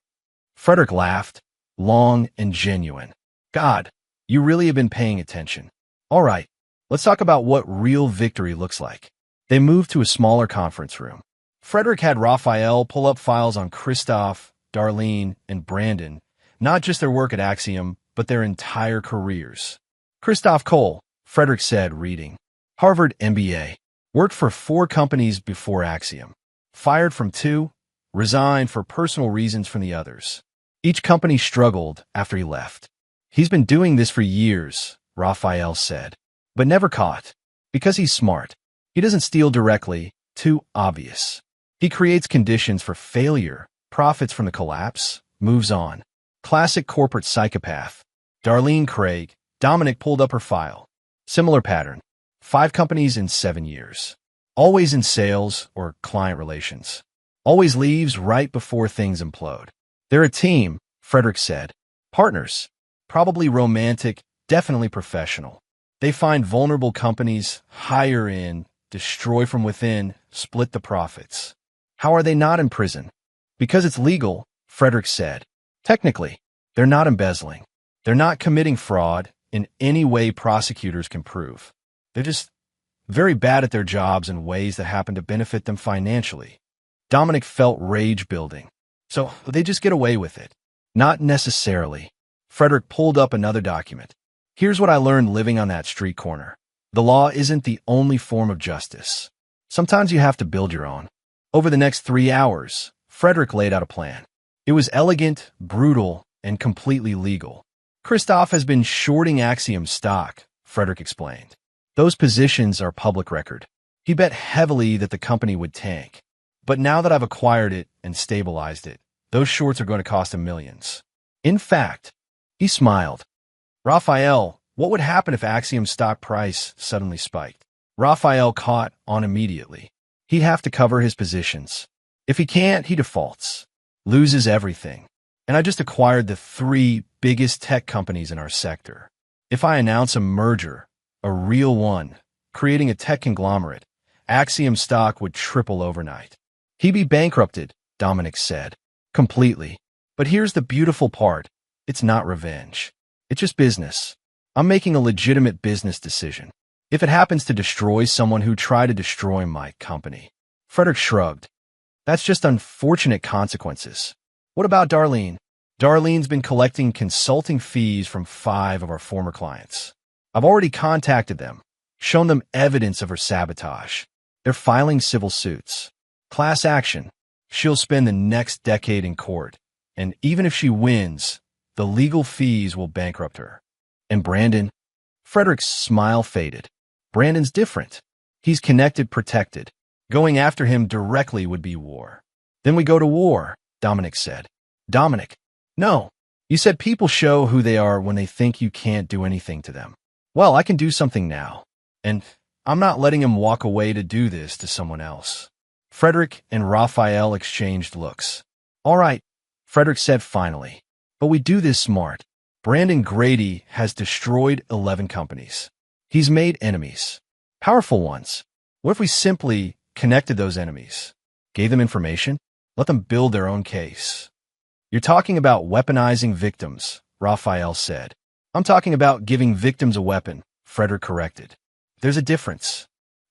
S1: Frederick laughed, long and genuine. God, you really have been paying attention. All right, let's talk about what real victory looks like. They moved to a smaller conference room. Frederick had Raphael pull up files on Christoph, Darlene, and Brandon, not just their work at Axiom, but their entire careers. Christoph Cole, Frederick said, reading. Harvard MBA. Worked for 4 companies before Axiom. Fired from 2, resigned for personal reasons from the others. Each company struggled after he left. He's been doing this for years, Raphael said, but never caught. Because he's smart. He doesn't steal directly, too obvious. He creates conditions for failure, profits from the collapse, moves on. Classic corporate psychopath. Darlene Craig, Dominic pulled up her file. Similar pattern. 5 companies in 7 years. Always in sales or client relations. Always leaves right before things implode. They're a team, Frederick said. Partners. Probably romantic, definitely professional. They find vulnerable companies, hire in, destroy from within, split the profits. How are they not in prison? Because it's legal, Frederick said. Technically, they're not embezzling. They're not committing fraud in any way prosecutors can prove. They're just very bad at their jobs in ways that happen to benefit them financially. Dominic felt rage building. So they just get away with it. Not necessarily. Frederick pulled up another document. Here's what I learned living on that street corner. The law isn't the only form of justice. Sometimes you have to build your own. Over the next 3 hours, Frederick laid out a plan. It was elegant, brutal, and completely legal. Christoph has been shorting Axiom stock, Frederick explained. Those positions are public record. He bet heavily that the company would tank. But now that I've acquired it and stabilized it, those shorts are going to cost him millions. In fact, he smiled. Raphael, what would happen if Axiom's stock price suddenly spiked? Raphael caught on immediately. He'd have to cover his positions. If he can't, he defaults. Loses everything. And I just acquired the 3 biggest tech companies in our sector. If I announce a merger, a real one, creating a tech conglomerate, Axiom stock would triple overnight. He'd be bankrupted, Dominic said. Completely. But here's the beautiful part. It's not revenge. It's just business. I'm making a legitimate business decision. If it happens to destroy someone who tried to destroy my company. Frederick shrugged. That's just unfortunate consequences. What about Darlene? Darlene's been collecting consulting fees from 5 of our former clients. I've already contacted them, shown them evidence of her sabotage. They're filing civil suits. Class action. She'll spend the next decade in court. And even if she wins, the legal fees will bankrupt her. And Brandon? Frederick's smile faded. Brandon's different. He's connected, protected. Going after him directly would be war. Then we go to war, Dominic said. Dominic, no. You said people show who they are when they think you can't do anything to them. Well, I can do something now. And I'm not letting him walk away to do this to someone else. Frederick and Raphael exchanged looks. All right, Frederick said finally. But we do this smart. Brandon Grady has destroyed 11 companies. He's made enemies. Powerful ones. What if we simply connected those enemies? Gave them information? Let them build their own case. You're talking about weaponizing victims, Raphael said. I'm talking about giving victims a weapon, Frederick corrected. There's a difference.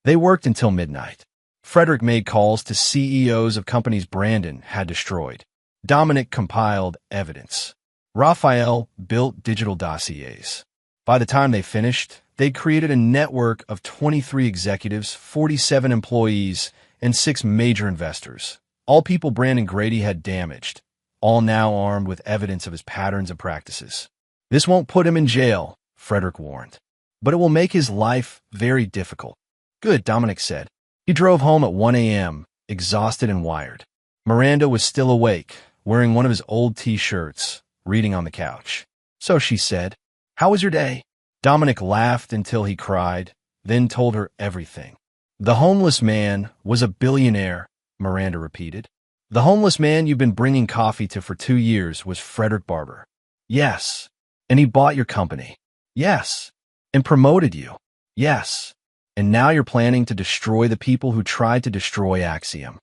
S1: They worked until midnight. Frederick made calls to CEOs of companies Brandon had destroyed. Dominic compiled evidence. Raphael built digital dossiers. By the time they finished, they'd created a network of 23 executives, 47 employees, and 6 major investors, all people Brandon Grady had damaged, all now armed with evidence of his patterns and practices. This won't put him in jail, Frederick warned, but it will make his life very difficult. Good, Dominic said. He drove home at 1 a.m., exhausted and wired. Miranda was still awake, wearing one of his old T-shirts, reading on the couch. So she said, "How was your day?" Dominic laughed until he cried, then told her everything. The homeless man was a billionaire, Miranda repeated. The homeless man you've been bringing coffee to for 2 years was Frederick Barber. Yes. And he bought your company. Yes. And promoted you. Yes. And now you're planning to destroy the people who tried to destroy Axiom.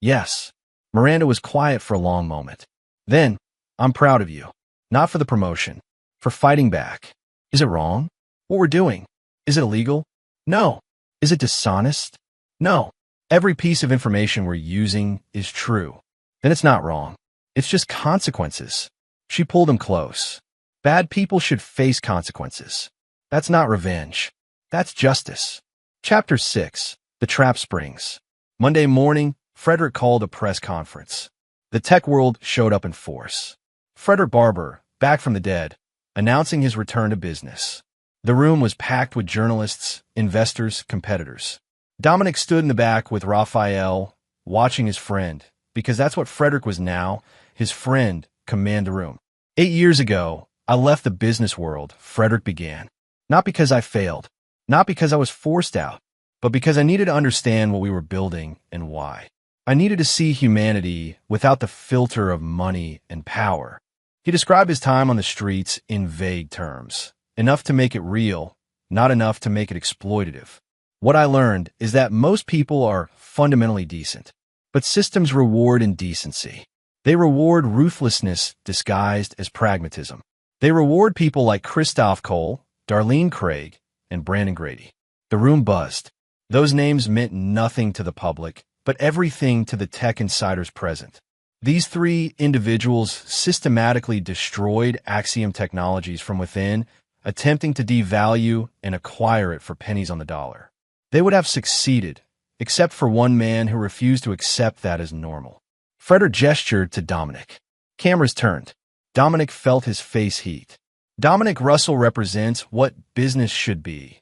S1: Yes. Miranda was quiet for a long moment. Then, I'm proud of you. Not for the promotion. For fighting back. Is it wrong? What we're doing? Is it illegal? No. Is it dishonest? No. Every piece of information we're using is true. Then it's not wrong. It's just consequences. She pulled him close. Bad people should face consequences. That's not revenge. That's justice. Chapter 6. The Trap Springs. Monday morning, Frederick called a press conference. The tech world showed up in force. Frederick Barber, back from the dead, announcing his return to business. The room was packed with journalists, investors, competitors. Dominic stood in the back with Raphael, watching his friend, because that's what Frederick was now, his friend, command the room. 8 years ago, I left the business world, Frederick began. Not because I failed, not because I was forced out, but because I needed to understand what we were building and why. I needed to see humanity without the filter of money and power. He described his time on the streets in vague terms, enough to make it real, not enough to make it exploitative. What I learned is that most people are fundamentally decent, but systems reward indecency. They reward ruthlessness disguised as pragmatism. They reward people like Christoph Cole, Darlene Craig, and Brandon Grady. The room buzzed. Those names meant nothing to the public, but everything to the tech insiders present. These 3 individuals systematically destroyed Axiom Technologies from within, attempting to devalue and acquire it for pennies on the dollar. They would have succeeded, except for one man who refused to accept that as normal. Frederick gestured to Dominic. Cameras turned. Dominic felt his face heat. Dominic Russell represents what business should be.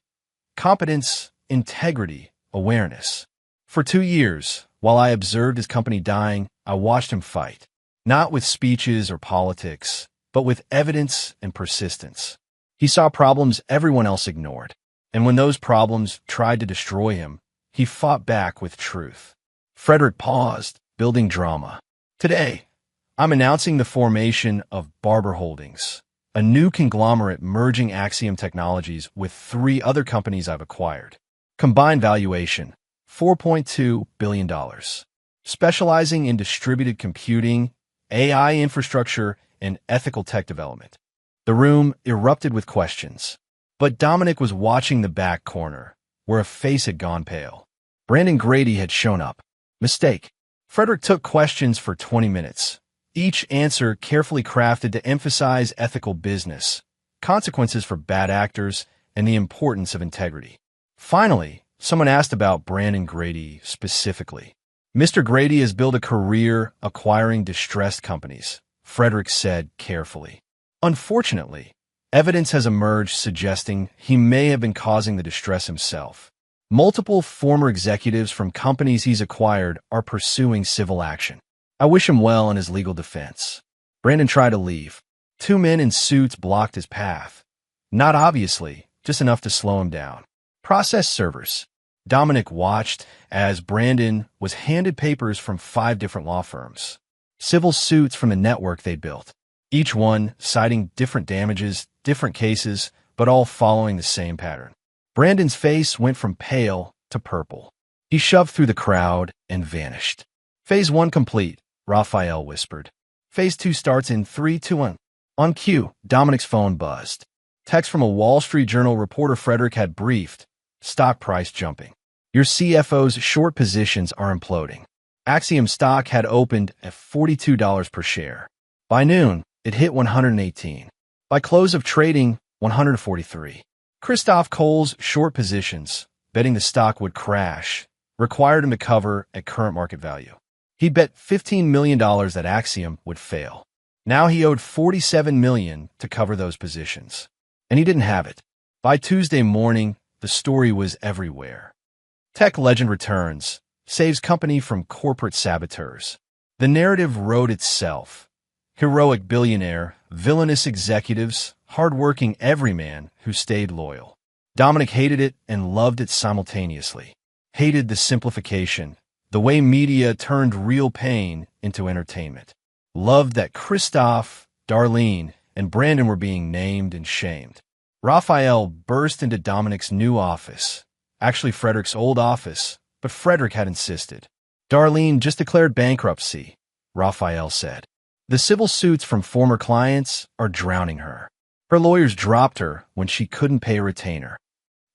S1: Competence, integrity, awareness. For 2 years, while I observed his company dying, I watched him fight. Not with speeches or politics, but with evidence and persistence. He saw problems everyone else ignored. And when those problems tried to destroy him, he fought back with truth. Frederick paused, building drama. Today, I'm announcing the formation of Barber Holdings, a new conglomerate merging Axiom Technologies with 3 other companies I've acquired. Combined valuation, $4.2 billion. Specializing in distributed computing, AI infrastructure, and ethical tech development. The room erupted with questions. But Dominic was watching the back corner, where a face had gone pale. Brandon Grady had shown up. Mistake. Frederick took questions for 20 minutes, each answer carefully crafted to emphasize ethical business, consequences for bad actors, and the importance of integrity. Finally, someone asked about Brandon Grady specifically. Mr. Grady has built a career acquiring distressed companies, Frederick said carefully. Unfortunately, Evidence has emerged suggesting he may have been causing the distress himself. Multiple former executives from companies he's acquired are pursuing civil action. I wish him well in his legal defense. Brandon tried to leave. Two men in suits blocked his path. Not obviously, just enough to slow him down. Process servers. Dominic watched as Brandon was handed papers from 5 different law firms. Civil suits from the network they'd built. Each one citing different damages, different cases, but all following the same pattern. Brandon's face went from pale to purple. He shoved through the crowd and vanished. Phase 1 complete, Raphael whispered. Phase 2 starts in 3, 2, 1. On cue, Dominic's phone buzzed. Text from a Wall Street Journal reporter Frederick had briefed. Stock price jumping. Your CFO's short positions are imploding. Axiom stock had opened at $42 per share. By noon, it hit 118. By close of trading, 143. Christoph Cole's short positions, betting the stock would crash, required him to cover at current market value. He bet $15 million that Axiom would fail. Now he owed $47 million to cover those positions. And he didn't have it. By Tuesday morning, the story was everywhere. Tech legend returns, saves company from corporate saboteurs. The narrative wrote itself. Heroic billionaire, villainous executives, hard-working everyman who stayed loyal. Dominic hated it and loved it simultaneously. Hated the simplification, the way media turned real pain into entertainment. Loved that Christoph, Darlene, and Brandon were being named and shamed. Raphael burst into Dominic's new office. Actually Frederick's old office, but Frederick had insisted. Darlene just declared bankruptcy, Raphael said. The civil suits from former clients are drowning her. Her lawyers dropped her when she couldn't pay a retainer.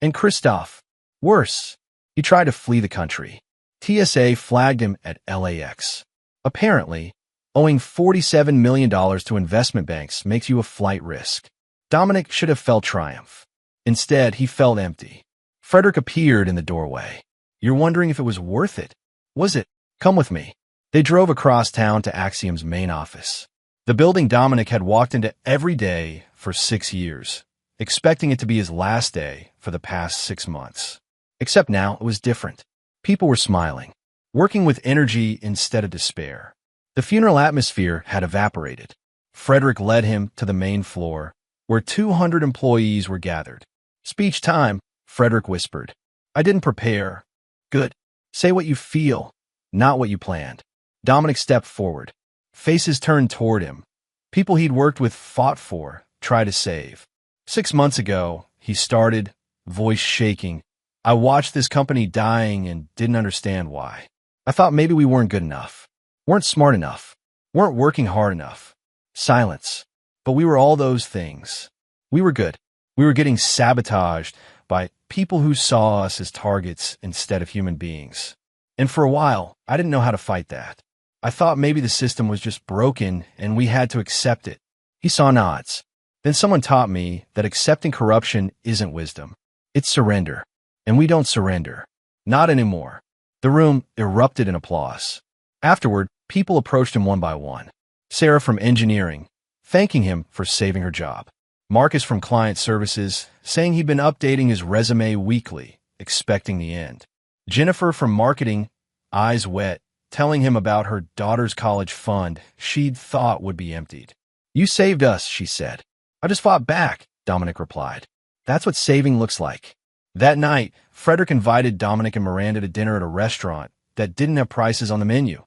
S1: And Christoph, worse, he tried to flee the country. TSA flagged him at LAX. Apparently, owing $47 million to investment banks makes you a flight risk. Dominic should have felt triumph. Instead, he felt empty. Frederick appeared in the doorway. You're wondering if it was worth it? Was it? Come with me. They drove across town to Axiom's main office. The building Dominic had walked into every day for 6 years, expecting it to be his last day for the past 6 months. Except now it was different. People were smiling, working with energy instead of despair. The funeral atmosphere had evaporated. Frederick led him to the main floor, where 200 employees were gathered. Speech time, Frederick whispered. I didn't prepare. Good. Say what you feel, not what you planned. Dominic stepped forward. Faces turned toward him. People he'd worked with, fought for, tried to save. 6 months ago, he started, voice shaking. I watched this company dying and didn't understand why. I thought maybe we weren't good enough, weren't smart enough, weren't working hard enough. Silence. But we were all those things. We were good. We were getting sabotaged by people who saw us as targets instead of human beings. And for a while, I didn't know how to fight that. I thought maybe the system was just broken and we had to accept it. He saw nods. Then someone taught me that accepting corruption isn't wisdom. It's surrender. And we don't surrender. Not anymore. The room erupted in applause. Afterward, people approached him one by one. Sarah from engineering, thanking him for saving her job. Marcus from client services, saying he'd been updating his resume weekly, expecting the end. Jennifer from marketing, eyes wet, telling him about her daughter's college fund she'd thought would be emptied. You saved us, she said. I just fought back, Dominic replied. That's what saving looks like. That night, Frederick invited Dominic and Miranda to dinner at a restaurant that didn't have prices on the menu.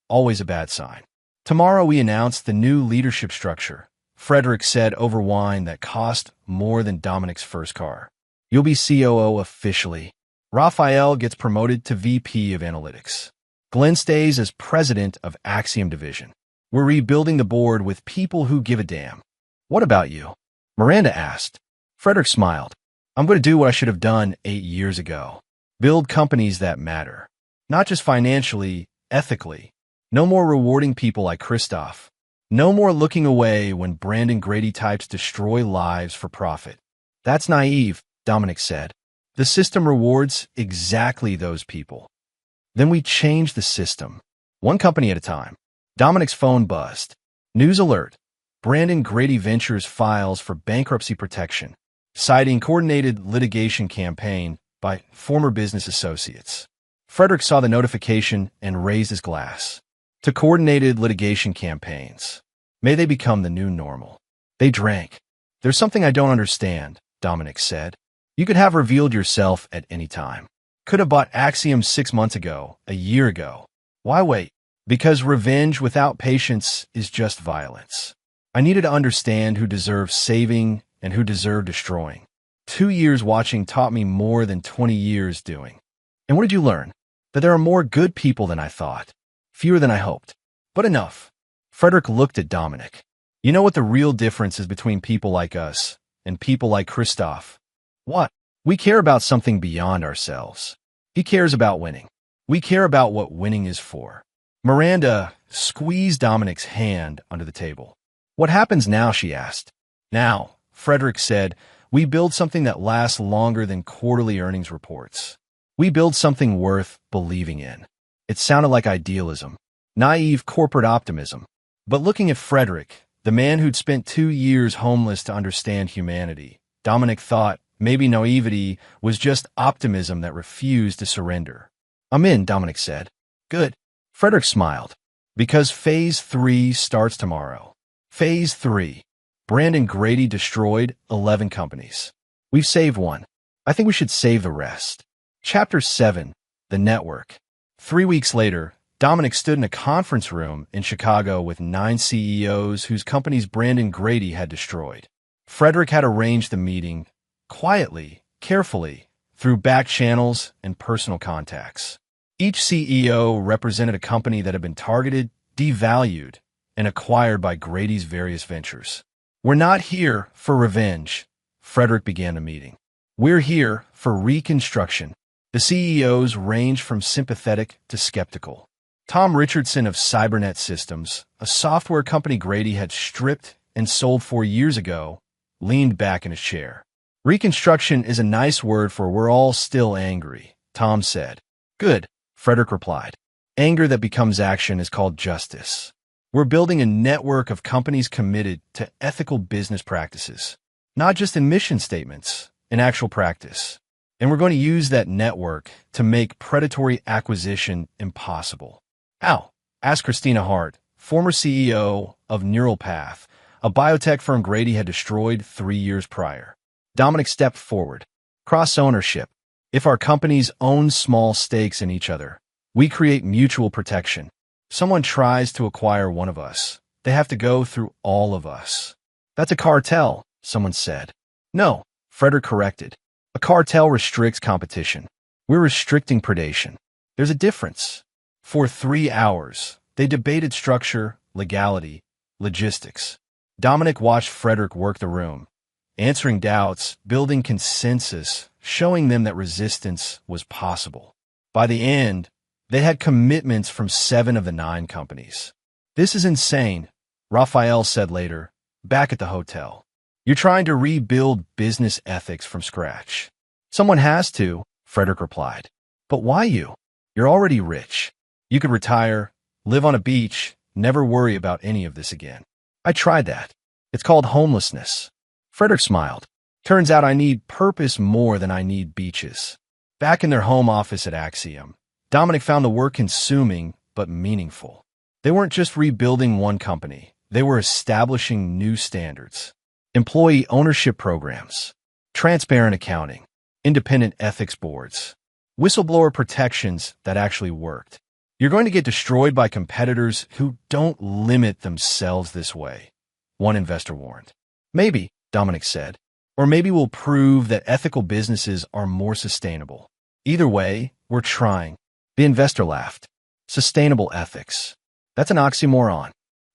S1: Always a bad sign. Tomorrow we announce the new leadership structure, Frederick said over wine that cost more than Dominic's first car. You'll be COO officially. Raphael gets promoted to VP of Analytics. Glenn stays as president of Axiom Division. We're rebuilding the board with people who give a damn. What about you? Miranda asked. Frederick smiled. I'm going to do what I should have done 8 years ago. Build companies that matter. Not just financially, ethically. No more rewarding people like Christoph. No more looking away when Brandon Grady types destroy lives for profit. That's naive, Dominic said. The system rewards exactly those people. Then we change the system, one company at a time. Dominic's phone buzzed. News alert. Brandon Grady Ventures files for bankruptcy protection, citing coordinated litigation campaign by former business associates. Frederick saw the notification and raised his glass. To coordinated litigation campaigns. May they become the new normal. They drank. There's something I don't understand, Dominic said. You could have revealed yourself at any time. Could have bought Axiom 6 months ago, a year ago. Why wait? Because revenge without patience is just violence. I needed to understand who deserved saving and who deserved destroying. 2 years watching taught me more than 20 years doing. And what did you learn? That there are more good people than I thought. Fewer than I hoped. But enough. Frederick looked at Dominic. You know what the real difference is between people like us and people like Christoph? What? We care about something beyond ourselves. He cares about winning. We care about what winning is for. Miranda squeezed Dominic's hand under the table. What happens now, she asked. Now, Frederick said, we build something that lasts longer than quarterly earnings reports. We build something worth believing in. It sounded like idealism, naive corporate optimism. But looking at Frederick, the man who'd spent 2 years homeless to understand humanity, Dominic thought maybe naivety was just optimism that refused to surrender. I'm in, Dominic said. Good. Frederick smiled. Because Phase 3 starts tomorrow. Phase 3. Brandon Grady destroyed 11 companies. We've saved one. I think we should save the rest. Chapter 7. The Network. 3 weeks later, Dominic stood in a conference room in Chicago with 9 CEOs whose companies Brandon Grady had destroyed. Frederick had arranged the meeting quietly, carefully, through back channels and personal contacts. Each CEO represented a company that had been targeted, devalued, and acquired by Grady's various ventures. We're not here for revenge, Frederick began the meeting. We're here for reconstruction. The CEOs ranged from sympathetic to skeptical. Tom Richardson of Cybernet Systems, a software company Grady had stripped and sold 4 years ago, leaned back in his chair. Reconstruction is a nice word for we're all still angry, Tom said. Good, Frederick replied. Anger that becomes action is called justice. We're building a network of companies committed to ethical business practices, not just in mission statements, in actual practice. And we're going to use that network to make predatory acquisition impossible. How? Asked Christina Hart, former CEO of Neural Path, a biotech firm Grady had destroyed 3 years prior. Dominic stepped forward. Cross-ownership. If our companies own small stakes in each other, we create mutual protection. Someone tries to acquire one of us, they have to go through all of us. That's a cartel, someone said. No, Frederick corrected. A cartel restricts competition. We're restricting predation. There's a difference. For 3 hours, they debated structure, legality, logistics. Dominic watched Frederick work the room, answering doubts, building consensus, showing them that resistance was possible. By the end, they had commitments from 7 of the 9 companies. This is insane, Raphael said later, back at the hotel. You're trying to rebuild business ethics from scratch. Someone has to, Frederick replied. But why you? You're already rich. You could retire, live on a beach, never worry about any of this again. I tried that. It's called homelessness. Frederick smiled. Turns out I need purpose more than I need beaches. Back in their home office at Axiom, Dominic found the work consuming but meaningful. They weren't just rebuilding one company. They were establishing new standards. Employee ownership programs, transparent accounting, independent ethics boards, whistleblower protections that actually worked. You're going to get destroyed by competitors who don't limit themselves this way, one investor warned. Maybe, Dominic said, or maybe we'll prove that ethical businesses are more sustainable. Either way, we're trying. The investor laughed. Sustainable ethics. That's an oxymoron.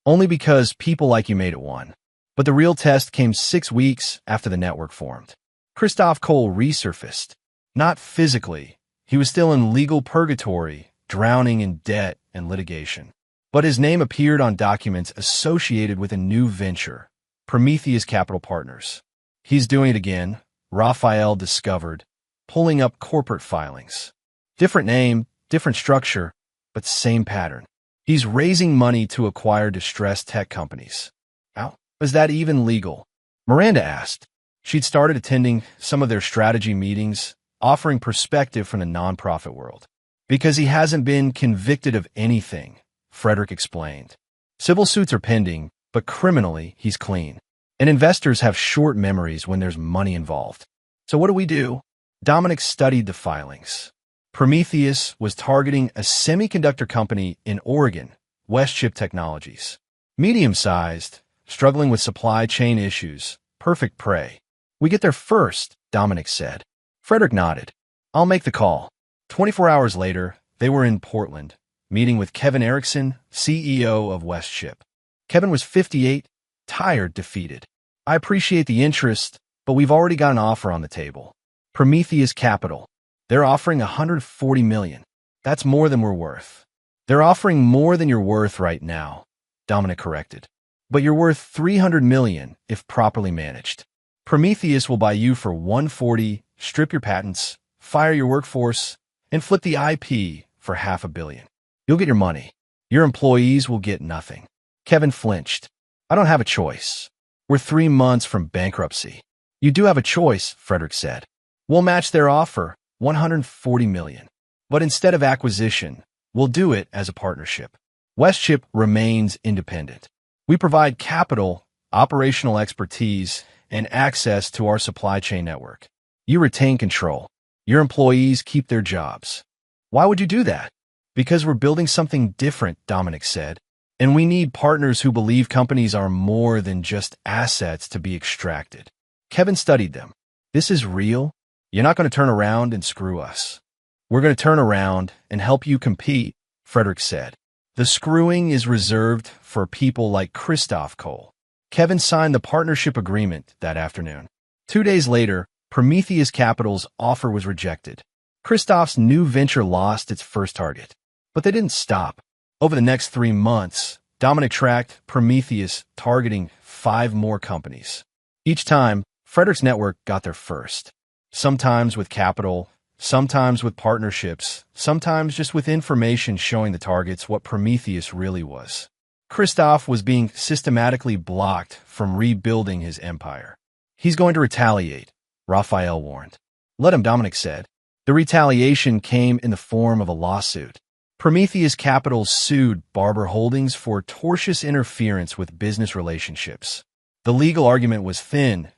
S1: Only because people like you made it one. But the real test came 6 weeks after the network formed. Christoph Cole resurfaced. Not physically. He was still in legal purgatory, drowning in debt and litigation. But his name appeared on documents associated with a new venture, Prometheus Capital Partners. He's doing it again, Raphael discovered, pulling up corporate filings. Different name, different structure, but same pattern. He's raising money to acquire distressed tech companies. How? Is that even legal? Miranda asked. She'd started attending some of their strategy meetings, offering perspective from the nonprofit world. Because he hasn't been convicted of anything, Frederick explained. Civil suits are pending, but criminally, he's clean. And investors have short memories when there's money involved. So what do we do? Dominic studied the filings. Prometheus was targeting a semiconductor company in Oregon, Westchip Technologies. Medium-sized, struggling with supply chain issues, perfect prey. We get there first, Dominic said. Frederick nodded. I'll make the call. 24 hours later, they were in Portland, meeting with Kevin Erickson, CEO of Westchip. Kevin was 58, tired, defeated. I appreciate the interest, but we've already got an offer on the table. Prometheus Capital. They're offering $140 million. That's more than we're worth. They're offering more than you're worth right now, Dominic corrected. But you're worth $300 million if properly managed. Prometheus will buy you for $140, strip your patents, fire your workforce, and flip the IP for $500 million. You'll get your money. Your employees will get nothing. Kevin flinched. I don't have a choice. We're 3 months from bankruptcy. You do have a choice, Frederick said. We'll match their offer, $140 million. But instead of acquisition, we'll do it as a partnership. Westchip remains independent. We provide capital, operational expertise, and access to our supply chain network. You retain control. Your employees keep their jobs. Why would you do that? Because we're building something different, Dominic said. And we need partners who believe companies are more than just assets to be extracted. Kevin studied them. This is real. You're not going to turn around and screw us. We're going to turn around and help you compete, Frederick said. The screwing is reserved for people like Christoph Cole. Kevin signed the partnership agreement that afternoon. 2 days later, Prometheus Capital's offer was rejected. Christoph's new venture lost its first target. But they didn't stop. Over the next 3 months, Dominic tracked Prometheus targeting 5 more companies. Each time, Frederick's network got there first. Sometimes with capital, sometimes with partnerships, sometimes just with information showing the targets what Prometheus really was. Christoph was being systematically blocked from rebuilding his empire. He's going to retaliate, Raphael warned. Let him, Dominic said. The retaliation came in the form of a lawsuit. Prometheus Capital sued Barber Holdings for tortious interference with business relationships. The legal argument was thin.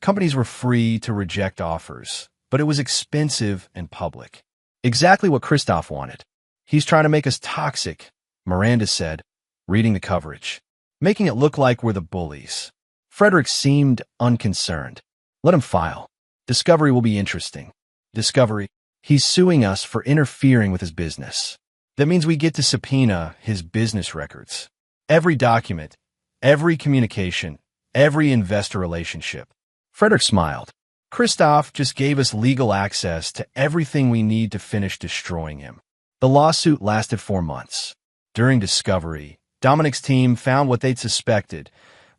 S1: Companies were free to reject offers, but it was expensive and public. Exactly what Christoph wanted. He's trying to make us toxic, Miranda said, reading the coverage, making it look like we're the bullies. Frederick seemed unconcerned. Let him file. Discovery will be interesting. Discovery? He's suing us for interfering with his business. That means we get to subpoena his business records. Every document, every communication, every investor relationship. Frederick smiled. Christoph just gave us legal access to everything we need to finish destroying him. The lawsuit lasted 4 months. During discovery, Dominic's team found what they'd suspected.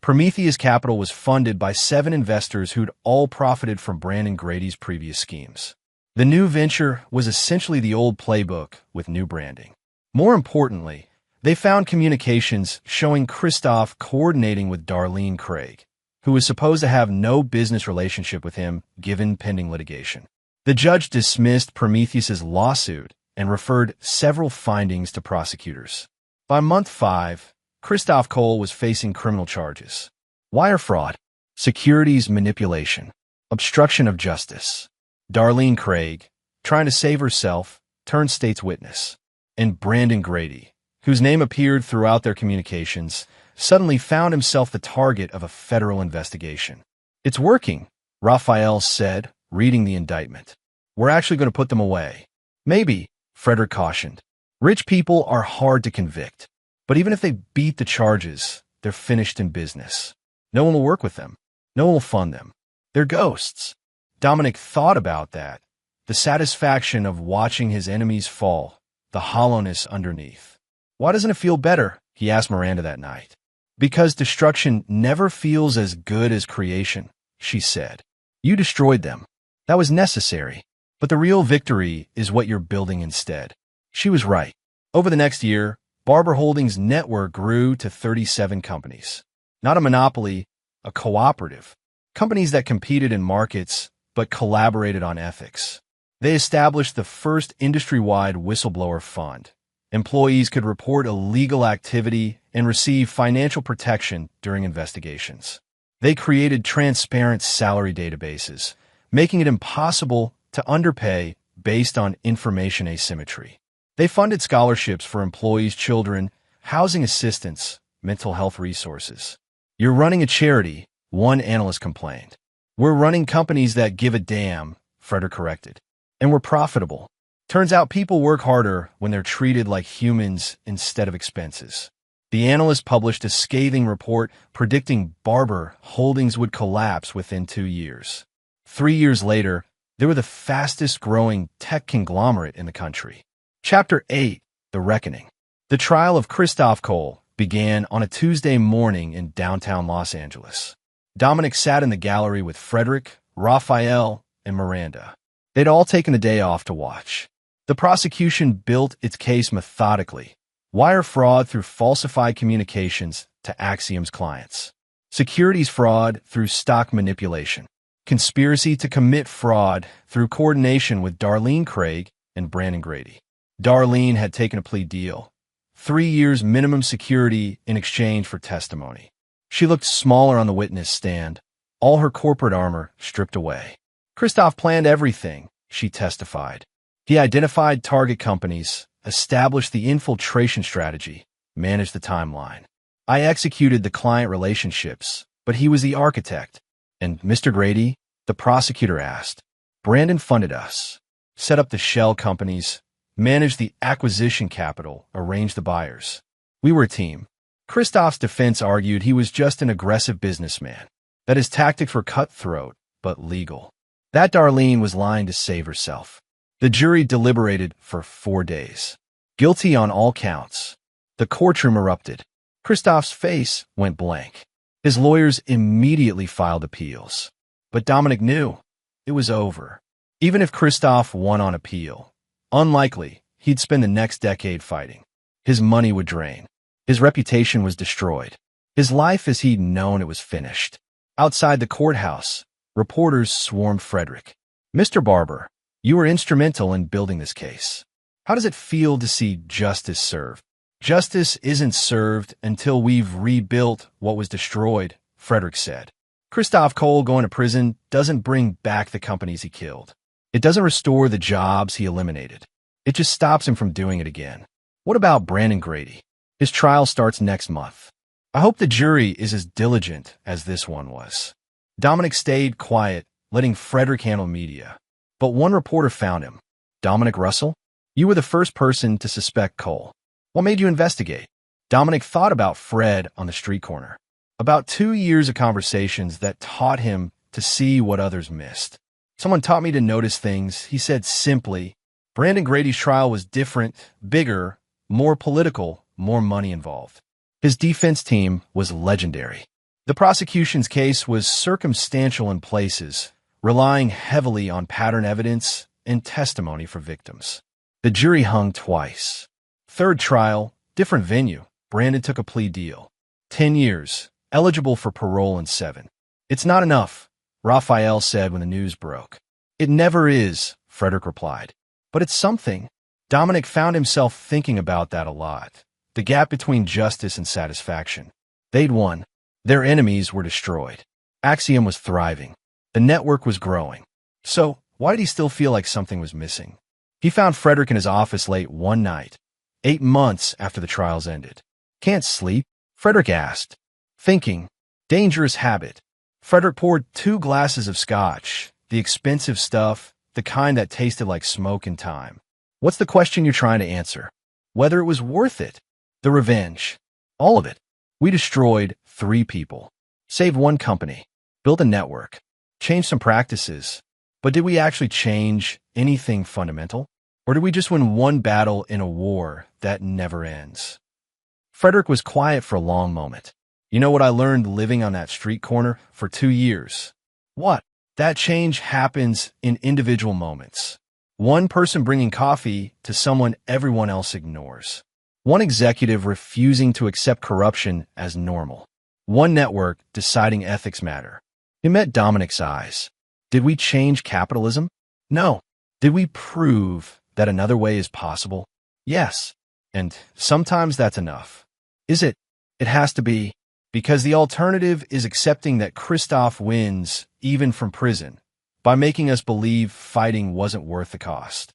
S1: Prometheus Capital was funded by 7 investors who'd all profited from Brandon Grady's previous schemes. The new venture was essentially the old playbook with new branding. More importantly, they found communications showing Christoph coordinating with Darlene Craig, who was supposed to have no business relationship with him given pending litigation. The judge dismissed Prometheus's lawsuit and referred several findings to prosecutors. By month 5, Christoph Cole was facing criminal charges: wire fraud, securities manipulation, obstruction of justice. Darlene Craig, trying to save herself, turned state's witness. And Brandon Grady, whose name appeared throughout their communications, suddenly found himself the target of a federal investigation. It's working, Raphael said, reading the indictment. We're actually going to put them away. Maybe, Frederick cautioned. Rich people are hard to convict. But even if they beat the charges, they're finished in business. No one will work with them. No one will fund them. They're ghosts. Dominic thought about that. The satisfaction of watching his enemies fall. The hollowness underneath. Why doesn't it feel better? He asked Miranda that night. Because destruction never feels as good as creation, she said. You destroyed them. That was necessary. But the real victory is what you're building instead. She was right. Over the next year, Barber Holdings' network grew to 37 companies. Not a monopoly, a cooperative. Companies that competed in markets but collaborated on ethics. They established the first industry-wide whistleblower fund. Employees could report illegal activity and receive financial protection during investigations. They created transparent salary databases, making it impossible to underpay based on information asymmetry. They funded scholarships for employees' children, housing assistance, mental health resources. "You're running a charity," one analyst complained. "We're running companies that give a damn," Frederick corrected. "And we're profitable." Turns out people work harder when they're treated like humans instead of expenses. The analyst published a scathing report predicting Barber Holdings would collapse within 2 years. 3 years later, they were the fastest-growing tech conglomerate in the country. Chapter 8, The Reckoning. The trial of Christoph Cole began on a Tuesday morning in downtown Los Angeles. Dominic sat in the gallery with Frederick, Raphael, and Miranda. They'd all taken the day off to watch. The prosecution built its case methodically. Wire fraud through falsified communications to Axiom's clients. Securities fraud through stock manipulation. Conspiracy to commit fraud through coordination with Darlene Craig and Brandon Grady. Darlene had taken a plea deal. 3 years minimum security in exchange for testimony. She looked smaller on the witness stand, all her corporate armor stripped away. Christoph planned everything, she testified. He identified target companies, established the infiltration strategy, managed the timeline. "I executed the client relationships, but he was the architect." "And Mr. Grady?" the prosecutor asked. "Brandon funded us, set up the shell companies, managed the acquisition capital, arranged the buyers. We were a team." Christoph's defense argued he was just an aggressive businessman, that his tactics were cutthroat but legal. That Darlene was lying to save herself. The jury deliberated for 4 days. Guilty on all counts. The courtroom erupted. Christoph's face went blank. His lawyers immediately filed appeals. But Dominic knew it was over. Even if Christoph won on appeal, unlikely he'd spend the next decade fighting. His money would drain. His reputation was destroyed. His life as he'd known it was finished. Outside the courthouse, reporters swarmed Frederick. "Mr. Barber, you were instrumental in building this case. How does it feel to see justice served?" "Justice isn't served until we've rebuilt what was destroyed," Frederick said. "Christoph Cole going to prison doesn't bring back the companies he killed. It doesn't restore the jobs he eliminated. It just stops him from doing it again." "What about Brandon Grady? His trial starts next month. I hope the jury is as diligent as this one was." Dominic stayed quiet, letting Frederick handle media. But one reporter found him. "Dominic Russell? You were the first person to suspect Cole. What made you investigate?" Dominic thought about Fred on the street corner. About 2 years of conversations that taught him to see what others missed. "Someone taught me to notice things," he said simply. Brandon Grady's trial was different, bigger, more political, more money involved. His defense team was legendary. The prosecution's case was circumstantial in places, relying heavily on pattern evidence and testimony for victims. The jury hung twice. Third trial, different venue. Brandon took a plea deal. 10 years, eligible for parole in 7. "It's not enough," Raphael said when the news broke. "It never is," Frederick replied. "But it's something." Dominic found himself thinking about that a lot. The gap between justice and satisfaction. They'd won. Their enemies were destroyed. Axiom was thriving. The network was growing. So, why did he still feel like something was missing? He found Frederick in his office late one night, 8 months after the trials ended. "Can't sleep?" Frederick asked. "Thinking. Dangerous habit." Frederick poured 2 glasses of scotch, the expensive stuff, the kind that tasted like smoke and time. "What's the question you're trying to answer?" "Whether it was worth it." "The revenge." "All of it." "We destroyed 3 people, saved 1 company, built a network, changed some practices. But did we actually change anything fundamental? Or did we just win 1 battle in a war that never ends?" Frederick was quiet for a long moment. "You know what I learned living on that street corner for 2 years?" "What?" "That change happens in individual moments. One person bringing coffee to someone everyone else ignores. One executive refusing to accept corruption as normal. One network deciding ethics matter. He met Dominic's eyes. Did we change capitalism? No. Did we prove that another way is possible? Yes. And sometimes that's enough. Is it? It has to be. Because the alternative is accepting that Christoph wins, even from prison, by making us believe fighting wasn't worth the cost.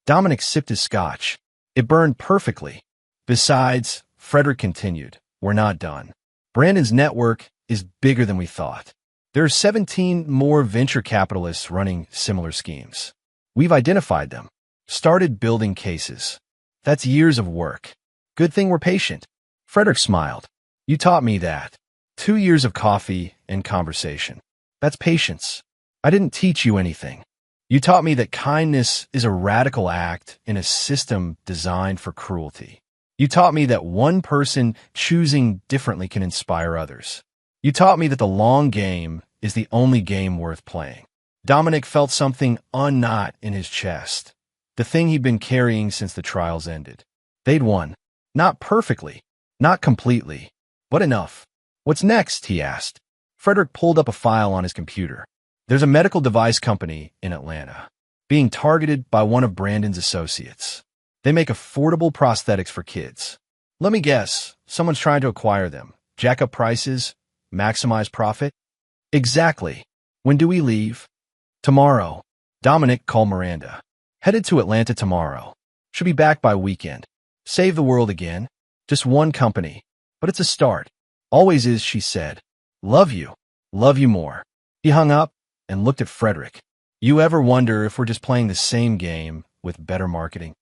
S1: Dominic sipped his scotch. It burned perfectly. Besides, Frederick continued, we're not done. Brandon's network is bigger than we thought. There are 17 more venture capitalists running similar schemes. We've identified them, started building cases. That's years of work. Good thing we're patient. Frederick smiled. You taught me that. 2 years of coffee and conversation. That's patience. I didn't teach you anything. You taught me that kindness is a radical act in a system designed for cruelty. You taught me that one person choosing differently can inspire others. You taught me that the long game is the only game worth playing. Dominic felt something unknot in his chest, the thing he'd been carrying since the trials ended. They'd won. Not perfectly, not completely, but enough. What's next? He asked. Frederick pulled up a file on his computer. There's a medical device company in Atlanta, being targeted by one of Brandon's associates. They make affordable prosthetics for kids. Let me guess, someone's trying to acquire them, jack up prices, maximize profit? Exactly. When do we leave? Tomorrow. Dominic called Miranda. Headed to Atlanta tomorrow. Should be back by weekend. Save the world again. Just one company. But it's a start. Always is, she said. Love you. Love you more. He hung up and looked at Frederick. You ever wonder if we're just playing the same game with better marketing?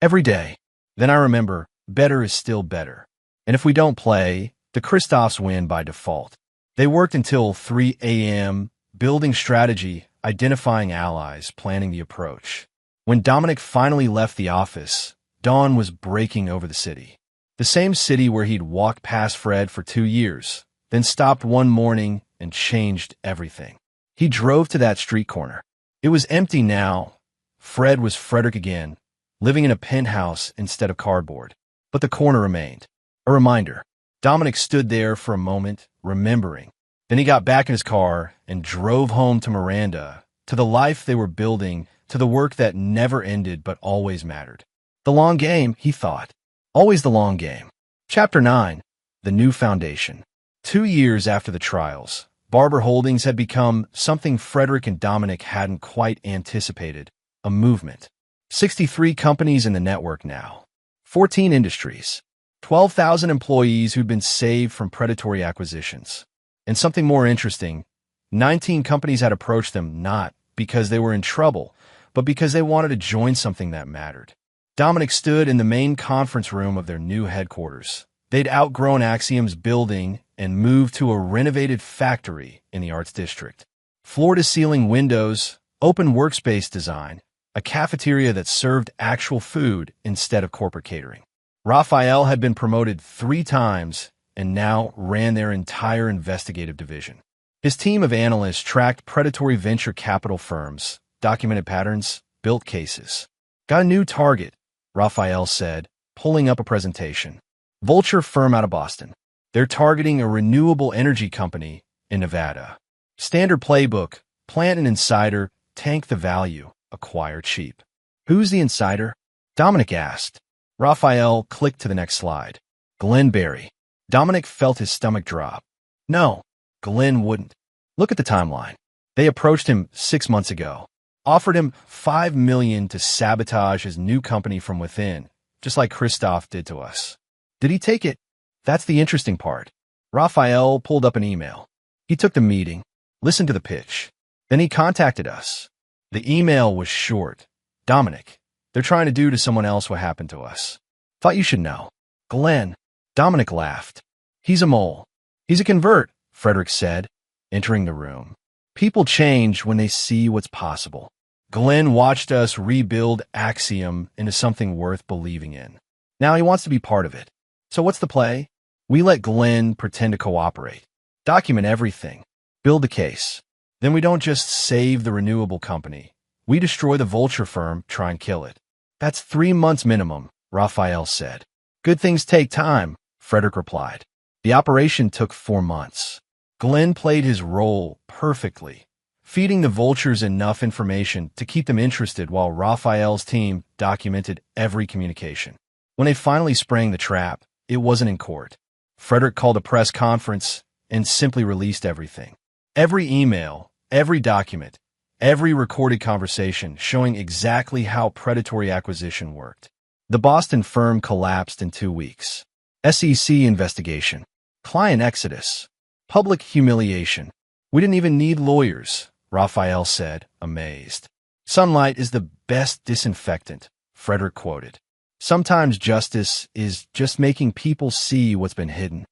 S1: Every day. Then I remember, better is still better. And if we don't play, the Christophs win by default. They worked until 3 a.m., building strategy, identifying allies, planning the approach. When Dominic finally left the office, dawn was breaking over the city. The same city where he'd walked past Fred for 2 years, then stopped one morning and changed everything. He drove to that street corner. It was empty now. Fred was Frederick again, living in a penthouse instead of cardboard. But the corner remained. A reminder. Dominic stood there for a moment, remembering. Then he got back in his car and drove home to Miranda, to the life they were building, to the work that never ended but always mattered. The long game, he thought. Always the long game. Chapter 9. The New Foundation. 2 years after the trials, Barber Holdings had become something Frederick and Dominic hadn't quite anticipated, a movement. 63 companies in the network now. 14 industries. 12,000 employees who'd been saved from predatory acquisitions. And something more interesting, 19 companies had approached them not because they were in trouble, but because they wanted to join something that mattered. Dominic stood in the main conference room of their new headquarters. They'd outgrown Axiom's building and moved to a renovated factory in the Arts District. Floor-to-ceiling windows, open workspace design, a cafeteria that served actual food instead of corporate catering. Raphael had been promoted 3 times and now ran their entire investigative division. His team of analysts tracked predatory venture capital firms, documented patterns, built cases. Got a new target, Raphael said, pulling up a presentation. Vulture firm out of Boston. They're targeting a renewable energy company in Nevada. Standard playbook, plant an insider, tank the value, acquire cheap. Who's the insider? Dominic asked. Raphael clicked to the next slide. Glenn Berry. Dominic felt his stomach drop. No, Glenn wouldn't. Look at the timeline. They approached him 6 months ago, offered him $5 million to sabotage his new company from within, just like Christoph did to us. Did he take it? That's the interesting part. Raphael pulled up an email. He took the meeting, listened to the pitch. Then he contacted us. The email was short. Dominic, they're trying to do to someone else what happened to us. Thought you should know. Glenn. Dominic laughed. He's a mole. He's a convert, Frederick said, entering the room. People change when they see what's possible. Glenn watched us rebuild Axiom into something worth believing in. Now he wants to be part of it. So what's the play? We let Glenn pretend to cooperate. Document everything. Build the case. Then we don't just save the renewable company. We destroy the vulture firm, try and kill it. That's 3 months minimum, Raphael said. Good things take time, Frederick replied. The operation took 4 months. Glenn played his role perfectly, feeding the vultures enough information to keep them interested while Raphael's team documented every communication. When they finally sprang the trap, it wasn't in court. Frederick called a press conference and simply released everything. Every email, every document, every recorded conversation showing exactly how predatory acquisition worked. The Boston firm collapsed in 2 weeks. SEC investigation, client exodus, public humiliation. We didn't even need lawyers, Raphael said, amazed. Sunlight is the best disinfectant, Frederick quoted. Sometimes justice is just making people see what's been hidden.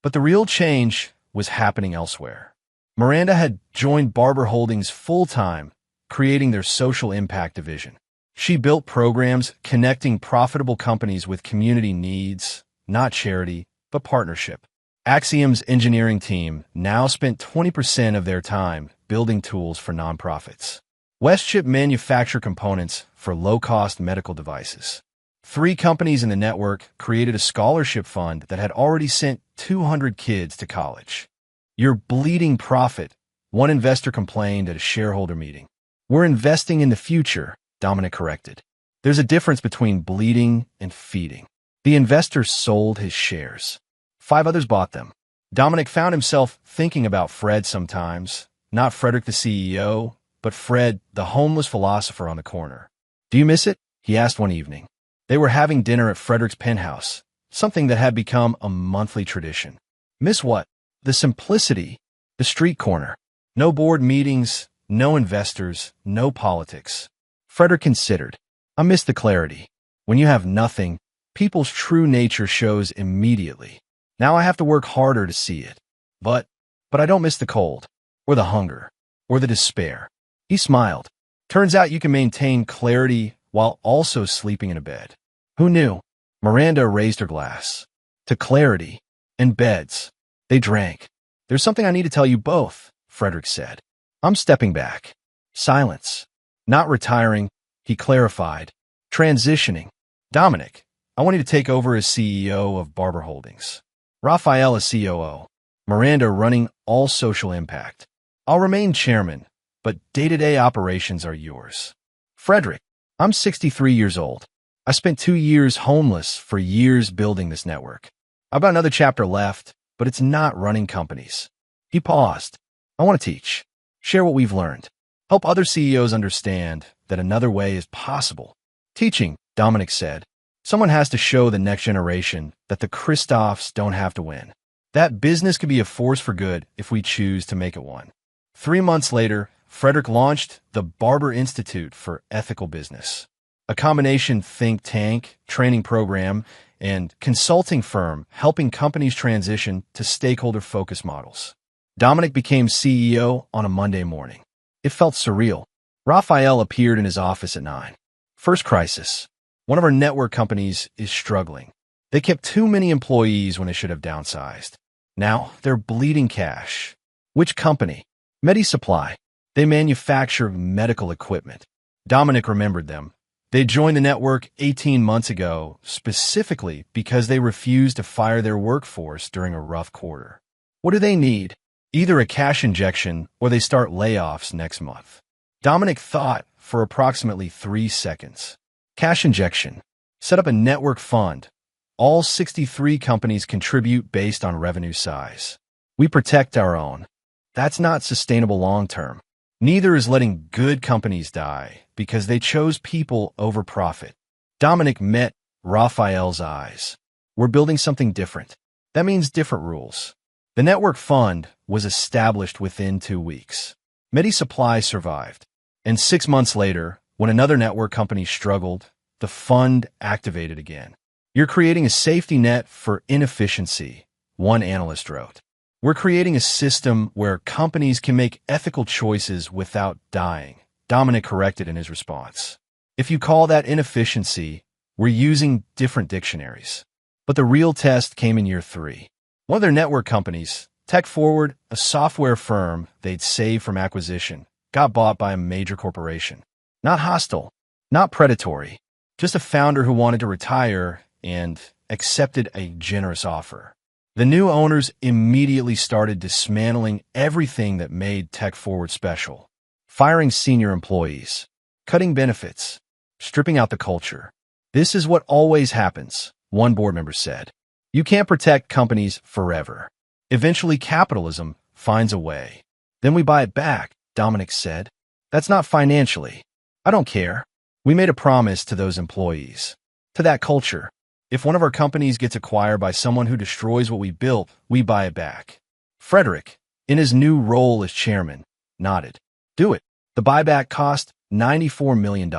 S1: But the real change was happening elsewhere. Miranda had joined Barber Holdings full-time, creating their social impact division. She built programs connecting profitable companies with community needs, not charity, but partnership. Axiom's engineering team now spent 20% of their time building tools for nonprofits. Westchip manufactured components for low-cost medical devices. 3 companies in the network created a scholarship fund that had already sent 200 kids to college. You're bleeding profit, one investor complained at a shareholder meeting. We're investing in the future, Dominic corrected. There's a difference between bleeding and feeding. The investor sold his shares. 5 others bought them. Dominic found himself thinking about Fred sometimes, not Frederick the CEO, but Fred, the homeless philosopher on the corner. Do you miss it? He asked one evening. They were having dinner at Frederick's penthouse, something that had become a monthly tradition. Miss what? The simplicity, the street corner. No board meetings, no investors, no politics. Frederick considered. I miss the clarity. When you have nothing, people's true nature shows immediately. Now I have to work harder to see it. But I don't miss the cold, or the hunger, or the despair. He smiled. Turns out you can maintain clarity while also sleeping in a bed. Who knew? Miranda raised her glass. To clarity and beds. They drank. There's something I need to tell you both, Frederick said. I'm stepping back. Silence. Not retiring, he clarified. Transitioning. Dominic, I want you to take over as CEO of Barber Holdings. Raphael as COO. Miranda running all social impact. I'll remain chairman, but day-to-day operations are yours. Frederick, I'm 63 years old. I spent 2 years homeless for years building this network. I've got another chapter left, but it's not running companies. He paused. I want to teach. Share what we've learned. Help other CEOs understand that another way is possible. Teaching, Dominic said. Someone has to show the next generation that the Christophs don't have to win. That business can be a force for good if we choose to make it one. 3 months later, Frederick launched the Barber Institute for Ethical Business, a combination think tank, training program, and consulting firm helping companies transition to stakeholder-focused models. Dominic became CEO on a Monday morning. It felt surreal. Raphael appeared in his office at 9. First crisis. One of our network companies is struggling. They kept too many employees when they should have downsized. Now they're bleeding cash. Which company? MediSupply. They manufacture medical equipment. Dominic remembered them. They joined the network 18 months ago, specifically because they refused to fire their workforce during a rough quarter. What do they need? Either a cash injection or they start layoffs next month. Dominic thought for approximately 3 seconds. Cash injection. Set up a network fund. All 63 companies contribute based on revenue size. We protect our own. That's not sustainable long-term. Neither is letting good companies die because they chose people over profit. Dominic met Raphael's eyes. We're building something different. That means different rules. The network fund was established within 2 weeks. MediSupply survived. And 6 months later, when another network company struggled, the fund activated again. You're creating a safety net for inefficiency, one analyst wrote. We're creating a system where companies can make ethical choices without dying, Dominic corrected in his response. If you call that inefficiency, we're using different dictionaries. But the real test came in year 3. One of their network companies, Tech Forward, a software firm they'd saved from acquisition, got bought by a major corporation. Not hostile, not predatory, just a founder who wanted to retire and accepted a generous offer. The new owners immediately started dismantling everything that made Tech Forward special, firing senior employees, cutting benefits, stripping out the culture. This is what always happens, one board member said. You can't protect companies forever. Eventually, capitalism finds a way. Then we buy it back, Dominic said. That's not financially. I don't care. We made a promise to those employees, to that culture. If one of our companies gets acquired by someone who destroys what we built, we buy it back. Frederick, in his new role as chairman, nodded. Do it. The buyback cost $94 million.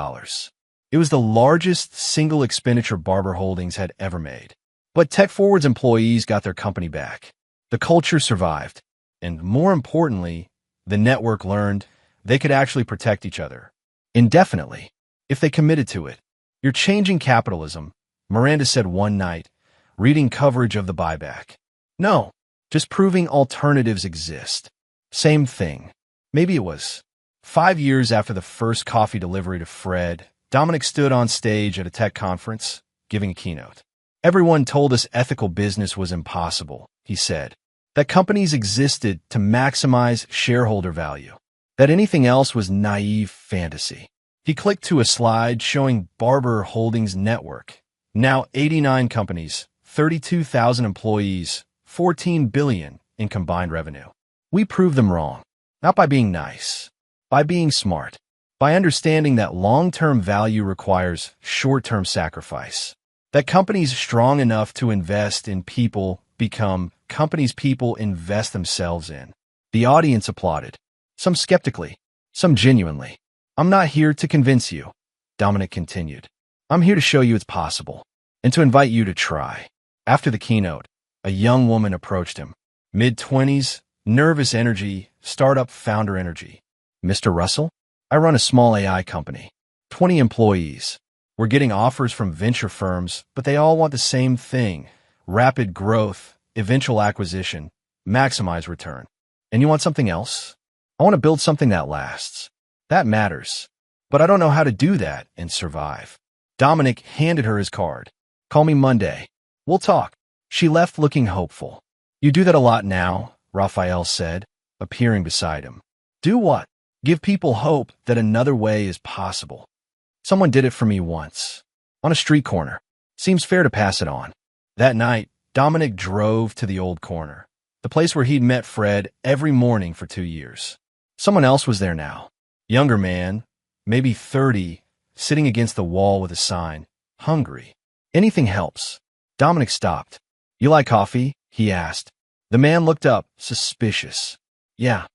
S1: It was the largest single expenditure Barber Holdings had ever made. But Tech Forward's employees got their company back. The culture survived. And more importantly, the network learned they could actually protect each other indefinitely if they committed to it. You're changing capitalism, Miranda said one night, reading coverage of the buyback. No, just proving alternatives exist. Same thing. Maybe it was. 5 years after the first coffee delivery to Fred, Dominic stood on stage at a tech conference, giving a keynote. Everyone told us ethical business was impossible, he said. That companies existed to maximize shareholder value. That anything else was naive fantasy. He clicked to a slide showing Barber Holdings network. Now 89 companies, 32,000 employees, $14 billion in combined revenue. We proved them wrong, not by being nice, by being smart, by understanding that long-term value requires short-term sacrifice. That companies strong enough to invest in people become companies people invest themselves in. The audience applauded, some skeptically, some genuinely. I'm not here to convince you, Dominic continued. I'm here to show you it's possible, and to invite you to try. After the keynote, a young woman approached him. Mid-20s, nervous energy, startup founder energy. Mr. Russell? I run a small AI company. 20 employees. We're getting offers from venture firms, but they all want the same thing. Rapid growth, eventual acquisition, maximize return. And you want something else? I want to build something that lasts. That matters. But I don't know how to do that and survive. Dominic handed her his card. Call me Monday. We'll talk. She left looking hopeful. You do that a lot now, Raphael said, appearing beside him. Do what? Give people hope that another way is possible. Someone did it for me once. On a street corner. Seems fair to pass it on. That night, Dominic drove to the old corner, the place where he'd met Fred every morning for 2 years. Someone else was there now. Younger man, maybe 30, sitting against the wall with a sign, hungry. Anything helps. Dominic stopped. You like coffee? He asked. The man looked up, suspicious. Yeah.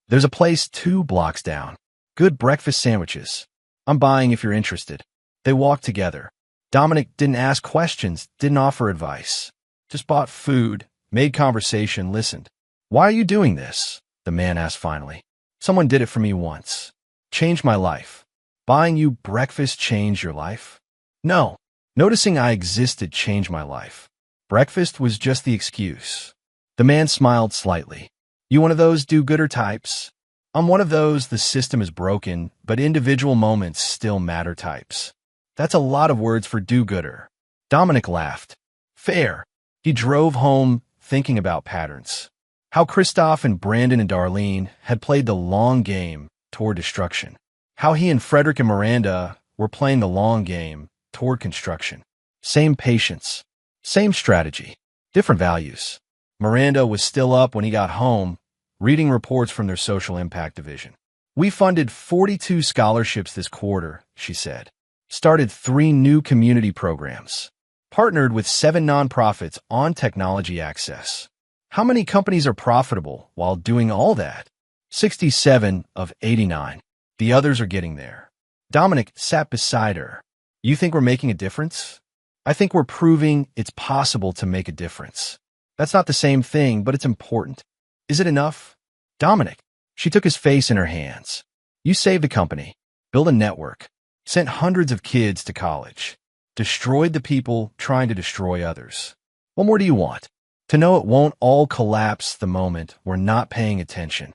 S1: There's a place 2 blocks down. Good breakfast sandwiches. I'm buying if you're interested. They walked together. Dominic didn't ask questions, didn't offer advice. Just bought food, made conversation, listened. Why are you doing this? The man asked finally. Someone did it for me once. Changed my life. Buying you breakfast changed your life? No. Noticing I existed changed my life. Breakfast was just the excuse. The man smiled slightly. You one of those do-gooder types? I'm one of those the system is broken, but individual moments still matter types. That's a lot of words for do-gooder. Dominic laughed. Fair. He drove home thinking about patterns. How Christoph and Brandon and Darlene had played the long game toward destruction. How he and Frederick and Miranda were playing the long game toward construction. Same patience. Same strategy. Different values. Miranda was still up when he got home, reading reports from their social impact division. We funded 42 scholarships this quarter, she said. Started 3 new community programs. Partnered with 7 nonprofits on technology access. How many companies are profitable while doing all that? 67 of 89. The others are getting there. Dominic sat beside her. You think we're making a difference? I think we're proving it's possible to make a difference. That's not the same thing, but it's important. Is it enough? Dominic. She took his face in her hands. You saved a company, built a network, sent hundreds of kids to college, destroyed the people trying to destroy others. What more do you want? To know it won't all collapse the moment we're not paying attention.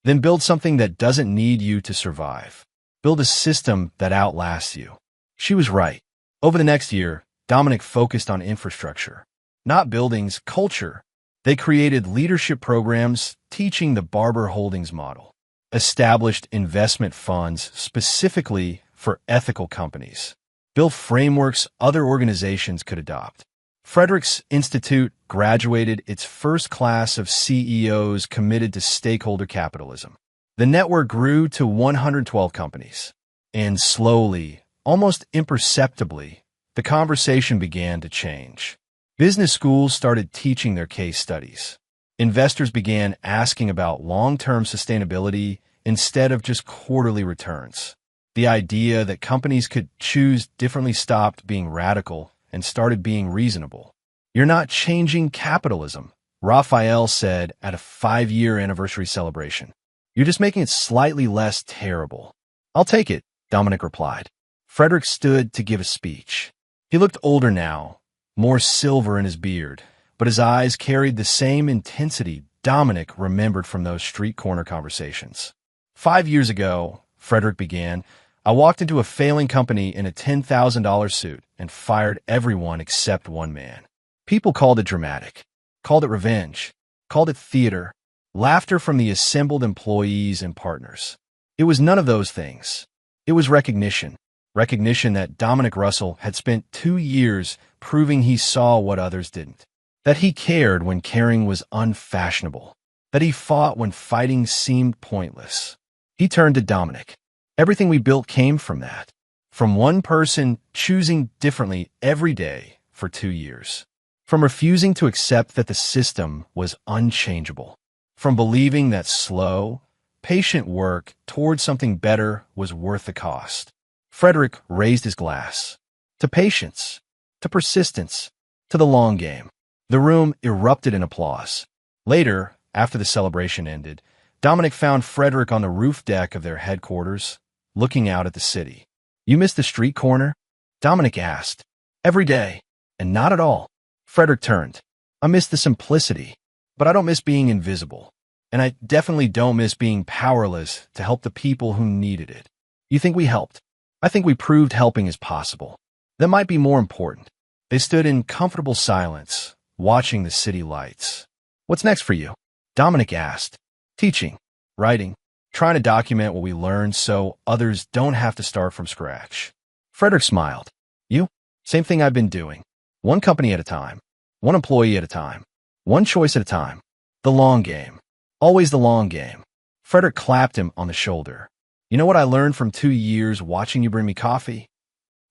S1: Then build something that doesn't need you to survive. Build a system that outlasts you. She was right. Over the next year, Dominic focused on infrastructure. Not buildings, culture. They created leadership programs teaching the Barber Holdings model, established investment funds specifically for ethical companies, built frameworks other organizations could adopt. Frederick's Institute graduated its first class of CEOs committed to stakeholder capitalism. The network grew to 112 companies, and slowly, almost imperceptibly, the conversation began to change. Business schools started teaching their case studies. Investors began asking about long-term sustainability instead of just quarterly returns. The idea that companies could choose differently stopped being radical and started being reasonable. "You're not changing capitalism," Raphael said at a 5-year anniversary celebration. "You're just making it slightly less terrible." "I'll take it," Dominic replied. Frederick stood to give a speech. He looked older now, more silver in his beard, but his eyes carried the same intensity Dominic remembered from those street corner conversations. "5 years ago," Frederick began, "I walked into a failing company in a $10,000 suit and fired everyone except one man. People called it dramatic, called it revenge, called it theater, laughter from the assembled employees and partners. It was none of those things. It was recognition. Recognition that Dominic Russell had spent 2 years proving he saw what others didn't. That he cared when caring was unfashionable. That he fought when fighting seemed pointless." He turned to Dominic. "Everything we built came from that. From one person choosing differently every day for 2 years. From refusing to accept that the system was unchangeable. From believing that slow, patient work towards something better was worth the cost." Frederick raised his glass. "To patience, to persistence, to the long game." The room erupted in applause. Later, after the celebration ended, Dominic found Frederick on the roof deck of their headquarters, looking out at the city. "You miss the street corner?" Dominic asked. "Every day, and not at all." Frederick turned. "I miss the simplicity, but I don't miss being invisible. And I definitely don't miss being powerless to help the people who needed it." "You think we helped?" "I think we proved helping is possible. That might be more important." They stood in comfortable silence, watching the city lights. "What's next for you?" Dominic asked. "Teaching, writing, trying to document what we learned so others don't have to start from scratch." Frederick smiled. "You?" "Same thing I've been doing. One company at a time. One employee at a time. One choice at a time. The long game. Always the long game." Frederick clapped him on the shoulder. "You know what I learned from 2 years watching you bring me coffee?"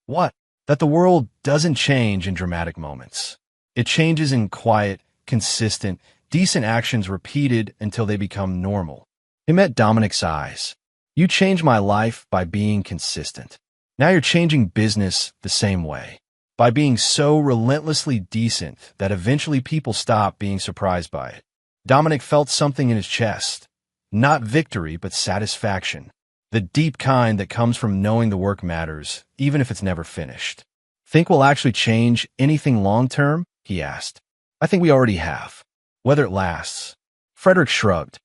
S1: "What?" "That the world doesn't change in dramatic moments. It changes in quiet, consistent, decent actions repeated until they become normal." He met Dominic's eyes. "You changed my life by being consistent. Now you're changing business the same way. By being so relentlessly decent that eventually people stop being surprised by it." Dominic felt something in his chest. Not victory, but satisfaction. The deep kind that comes from knowing the work matters, even if it's never finished. "Think we'll actually change anything long-term?" he asked. "I think we already have. Whether it lasts." Frederick shrugged.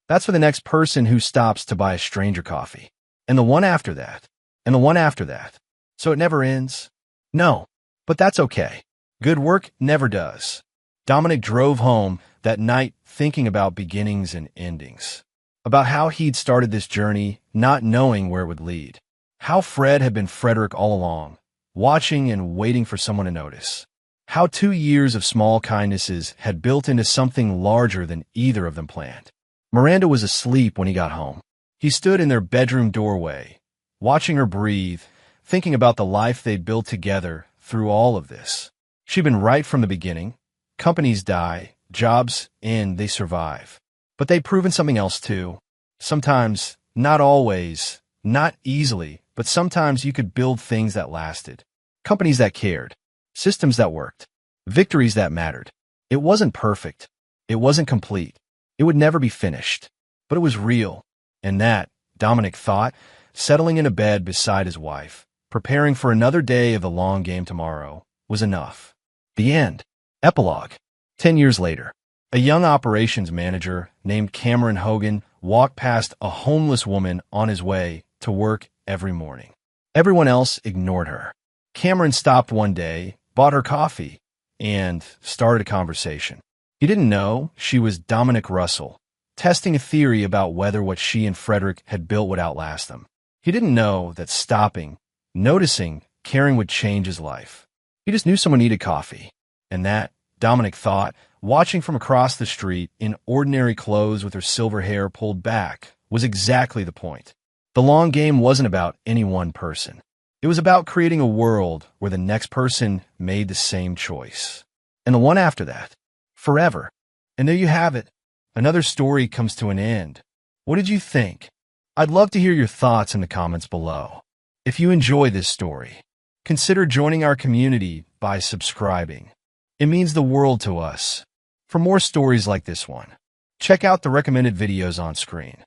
S1: "That's for the next person who stops to buy a stranger coffee. And the one after that. And the one after that. So it never ends?" "No, but that's okay. Good work never does." Dominic drove home that night thinking about beginnings and endings. About how he'd started this journey, not knowing where it would lead. How Fred had been Frederick all along, watching and waiting for someone to notice. How 2 years of small kindnesses had built into something larger than either of them planned. Miranda was asleep when he got home. He stood in their bedroom doorway, watching her breathe, thinking about the life they'd built together through all of this. She'd been right from the beginning. Companies die, jobs end, they survive. But they'd proven something else too. Sometimes, not always, not easily, but sometimes you could build things that lasted. Companies that cared. Systems that worked. Victories that mattered. It wasn't perfect. It wasn't complete. It would never be finished. But it was real. And that, Dominic thought, settling in a bed beside his wife, preparing for another day of the long game tomorrow, was enough. The end. Epilogue. 10 years later. A young operations manager named Cameron Hogan walked past a homeless woman on his way to work every morning. Everyone else ignored her. Cameron stopped one day, bought her coffee, and started a conversation. He didn't know she was Dominic Russell, testing a theory about whether what she and Frederick had built would outlast them. He didn't know that stopping, noticing, caring would change his life. He just knew someone needed coffee. And that, Dominic thought, watching from across the street in ordinary clothes with her silver hair pulled back, was exactly the point. The long game wasn't about any one person. It was about creating a world where the next person made the same choice. And the one after that. Forever. And there you have it. Another story comes to an end. What did you think? I'd love to hear your thoughts in the comments below. If you enjoy this story, consider joining our community by subscribing. It means the world to us. For more stories like this one, check out the recommended videos on screen.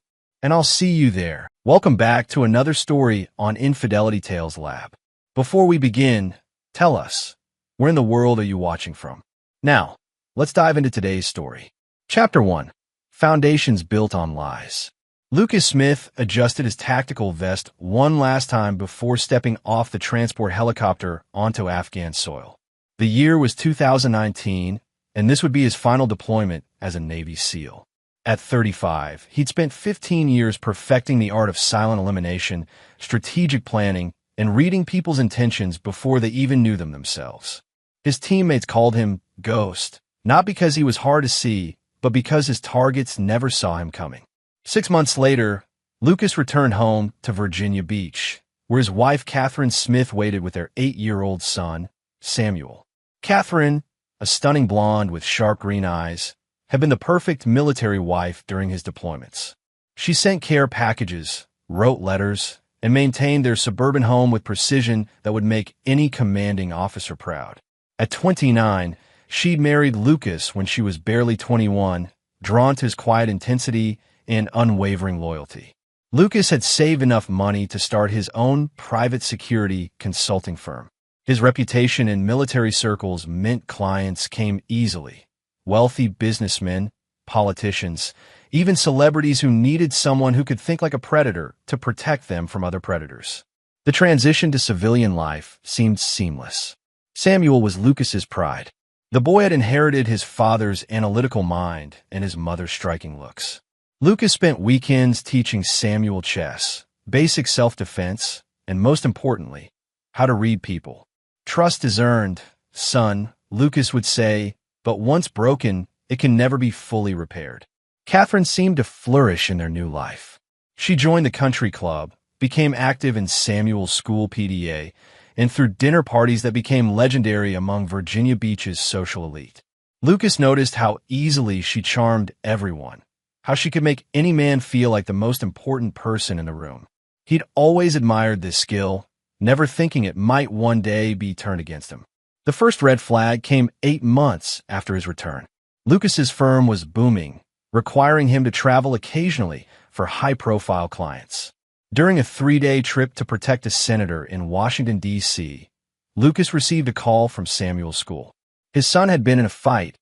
S1: And I'll see you there. Welcome back to another story on Infidelity Tales Lab. Before we begin, tell us, where in the world are you watching from? Now, let's dive into today's story. Chapter 1. Foundations Built on Lies. Lucas Smith adjusted his tactical vest one last time before stepping off the transport helicopter onto Afghan soil. The year was 2019, and this would be his final deployment as a Navy SEAL. At 35, he'd spent 15 years perfecting the art of silent elimination, strategic planning, and reading people's intentions before they even knew them themselves. His teammates called him Ghost, not because he was hard to see, but because his targets never saw him coming. 6 months later, Lucas returned home to Virginia Beach, where his wife Catherine Smith waited with their 8-year-old son, Samuel. Catherine, a stunning blonde with sharp green eyes, had been the perfect military wife during his deployments. She sent care packages, wrote letters, and maintained their suburban home with precision that would make any commanding officer proud. At 29, she'd married Lucas when she was barely 21, drawn to his quiet intensity and unwavering loyalty. Lucas had saved enough money to start his own private security consulting firm. His reputation in military circles meant clients came easily. Wealthy businessmen, politicians, even celebrities who needed someone who could think like a predator to protect them from other predators. The transition to civilian life seemed seamless. Samuel was Lucas's pride. The boy had inherited his father's analytical mind and his mother's striking looks. Lucas spent weekends teaching Samuel chess, basic self-defense, and most importantly, how to read people. Trust is earned, son, Lucas would say, but once broken, it can never be fully repaired. Catherine seemed to flourish in their new life. She joined the country club, became active in Samuel's school PTA, and threw dinner parties that became legendary among Virginia Beach's social elite. Lucas noticed how easily she charmed everyone, how she could make any man feel like the most important person in the room. He'd always admired this skill, never thinking it might one day be turned against him. The first red flag came 8 months after his return. Lucas's firm was booming, requiring him to travel occasionally for high-profile clients. During a 3-day trip to protect a senator in Washington, D.C., Lucas received a call from Samuel's school. His son had been in a fight,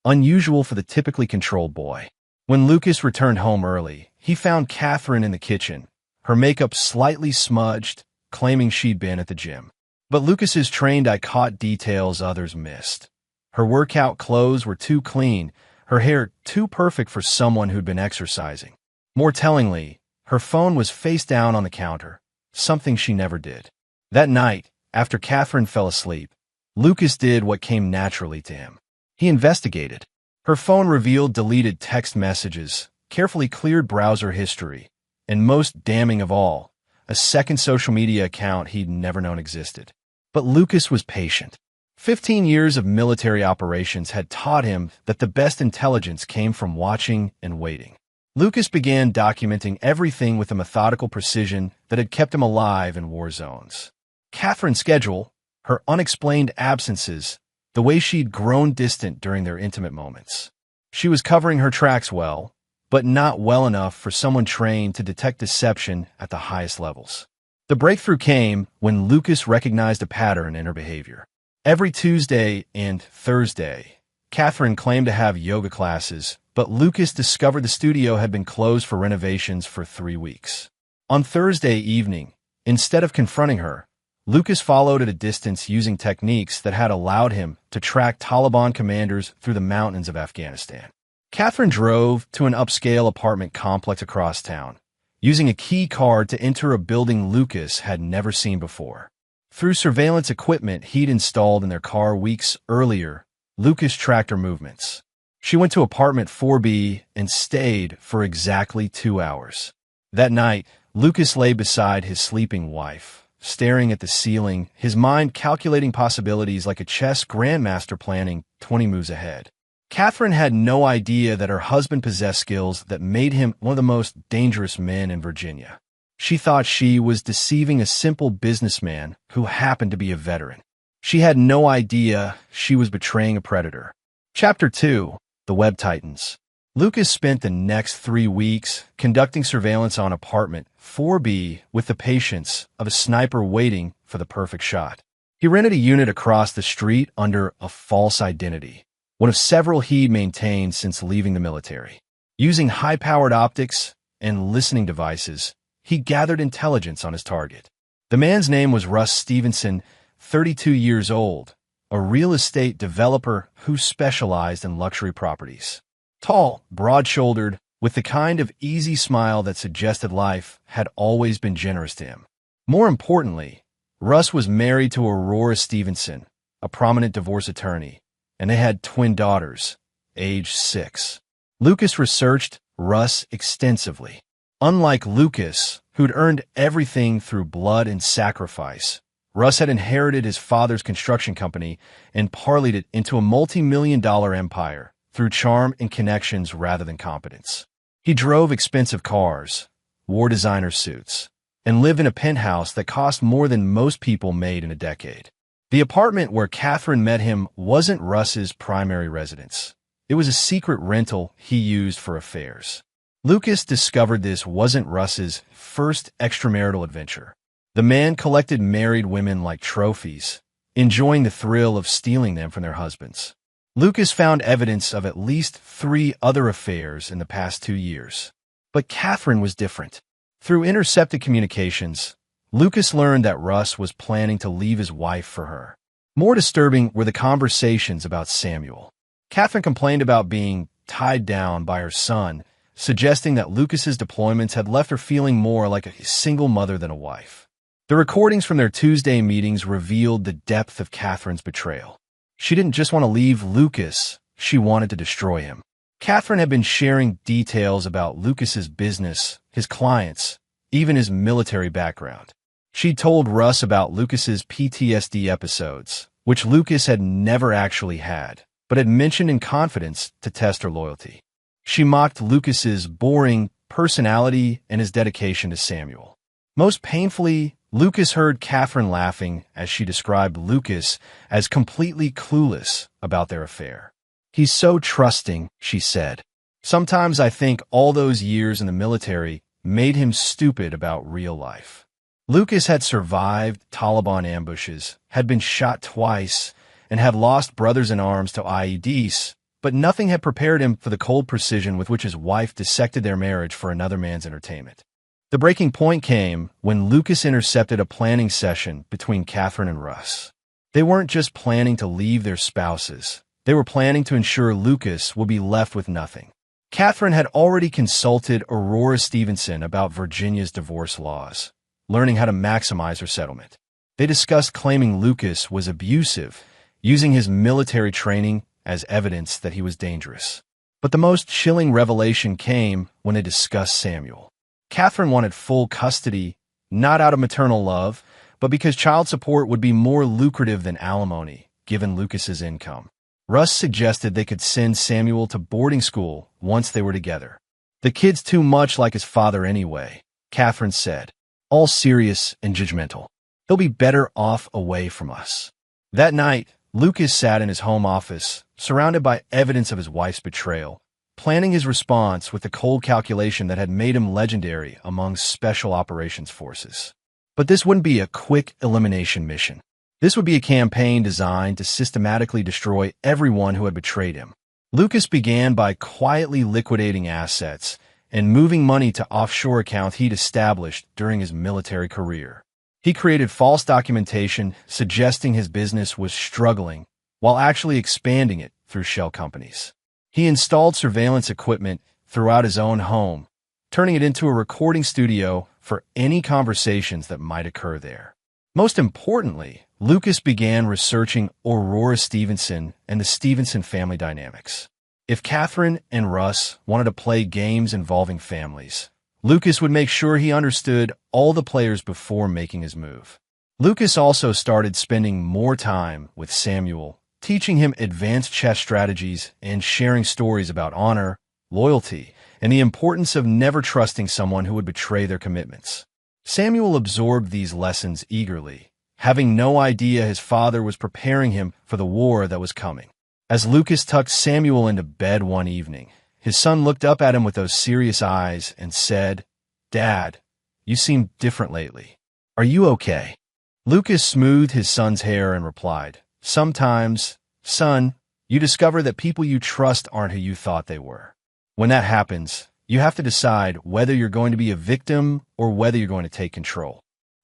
S1: unusual for the typically controlled boy. When Lucas returned home early, he found Catherine in the kitchen, her makeup slightly smudged, claiming she'd been at the gym. But Lucas's trained eye caught details others missed. Her workout clothes were too clean, her hair too perfect for someone who'd been exercising. More tellingly, her phone was face down on the counter, something she never did. That night, after Catherine fell asleep, Lucas did what came naturally to him. He investigated. Her phone revealed deleted text messages, carefully cleared browser history, and most damning of all, a second social media account he'd never known existed. But Lucas was patient. 15 years of military operations had taught him that the best intelligence came from watching and waiting. Lucas began documenting everything with a methodical precision that had kept him alive in war zones. Catherine's schedule, her unexplained absences, the way she'd grown distant during their intimate moments. She was covering her tracks well, but not well enough for someone trained to detect deception at the highest levels. The breakthrough came when Lucas recognized a pattern in her behavior. Every Tuesday and Thursday, Catherine claimed to have yoga classes, but Lucas discovered the studio had been closed for renovations for 3 weeks. On Thursday evening, instead of confronting her, Lucas followed at a distance using techniques that had allowed him to track Taliban commanders through the mountains of Afghanistan. Catherine drove to an upscale apartment complex across town, using a key card to enter a building Lucas had never seen before. Through surveillance equipment he'd installed in their car weeks earlier, Lucas tracked her movements. She went to apartment 4B and stayed for exactly 2 hours. That night, Lucas lay beside his sleeping wife, staring at the ceiling, his mind calculating possibilities like a chess grandmaster planning 20 moves ahead. Catherine had no idea that her husband possessed skills that made him one of the most dangerous men in Virginia. She thought she was deceiving a simple businessman who happened to be a veteran. She had no idea she was betraying a predator. Chapter 2. The Web Titans. Lucas spent the next 3 weeks conducting surveillance on apartment 4B with the patience of a sniper waiting for the perfect shot. He rented a unit across the street under a false identity, one of several he'd maintained since leaving the military. Using high-powered optics and listening devices, he gathered intelligence on his target. The man's name was Russ Stevenson, 32 years old, a real estate developer who specialized in luxury properties. Tall, broad-shouldered, with the kind of easy smile that suggested life had always been generous to him. More importantly, Russ was married to Aurora Stevenson, a prominent divorce attorney, and they had twin daughters, aged 6. Lucas researched Russ extensively. Unlike Lucas, who'd earned everything through blood and sacrifice, Russ had inherited his father's construction company and parlayed it into a multi-million-dollar empire through charm and connections rather than competence. He drove expensive cars, wore designer suits, and lived in a penthouse that cost more than most people made in a decade. The apartment where Catherine met him wasn't Russ's primary residence. It was a secret rental he used for affairs. Lucas discovered this wasn't Russ's first extramarital adventure. The man collected married women like trophies, enjoying the thrill of stealing them from their husbands. Lucas found evidence of at least 3 other affairs in the past 2 years. But Catherine was different. Through intercepted communications, Lucas learned that Russ was planning to leave his wife for her. More disturbing were the conversations about Samuel. Catherine complained about being tied down by her son, suggesting that Lucas's deployments had left her feeling more like a single mother than a wife. The recordings from their Tuesday meetings revealed the depth of Catherine's betrayal. She didn't just want to leave Lucas, she wanted to destroy him. Catherine had been sharing details about Lucas's business, his clients, even his military background. She'd told Russ about Lucas's PTSD episodes, which Lucas had never actually had, but had mentioned in confidence to test her loyalty. She mocked Lucas's boring personality and his dedication to Samuel. Most painfully, Lucas heard Catherine laughing as she described Lucas as completely clueless about their affair. "He's so trusting," she said. "Sometimes I think all those years in the military made him stupid about real life." Lucas had survived Taliban ambushes, had been shot twice, and had lost brothers in arms to IEDs, but nothing had prepared him for the cold precision with which his wife dissected their marriage for another man's entertainment. The breaking point came when Lucas intercepted a planning session between Catherine and Russ. They weren't just planning to leave their spouses. They were planning to ensure Lucas would be left with nothing. Catherine had already consulted Aurora Stevenson about Virginia's divorce laws, learning how to maximize her settlement. They discussed claiming Lucas was abusive, using his military training as evidence that he was dangerous. But the most chilling revelation came when they discussed Samuel. Catherine wanted full custody, not out of maternal love, but because child support would be more lucrative than alimony, given Lucas's income. Russ suggested they could send Samuel to boarding school once they were together. "The kid's too much like his father anyway," Catherine said, all serious and judgmental. "He'll be better off away from us." That night, Lucas sat in his home office, surrounded by evidence of his wife's betrayal, planning his response with the cold calculation that had made him legendary among special operations forces. But this wouldn't be a quick elimination mission. This would be a campaign designed to systematically destroy everyone who had betrayed him. Lucas began by quietly liquidating assets and moving money to offshore accounts he'd established during his military career. He created false documentation suggesting his business was struggling while actually expanding it through shell companies. He installed surveillance equipment throughout his own home, turning it into a recording studio for any conversations that might occur there. Most importantly, Lucas began researching Aurora Stevenson and the Stevenson family dynamics. If Catherine and Russ wanted to play games involving families, Lucas would make sure he understood all the players before making his move. Lucas also started spending more time with Samuel, teaching him advanced chess strategies and sharing stories about honor, loyalty, and the importance of never trusting someone who would betray their commitments. Samuel absorbed these lessons eagerly, having no idea his father was preparing him for the war that was coming. As Lucas tucked Samuel into bed one evening, his son looked up at him with those serious eyes and said, "Dad, you seem different lately. Are you okay?" Lucas smoothed his son's hair and replied, "Sometimes, son, you discover that people you trust aren't who you thought they were. When that happens, you have to decide whether you're going to be a victim or whether you're going to take control."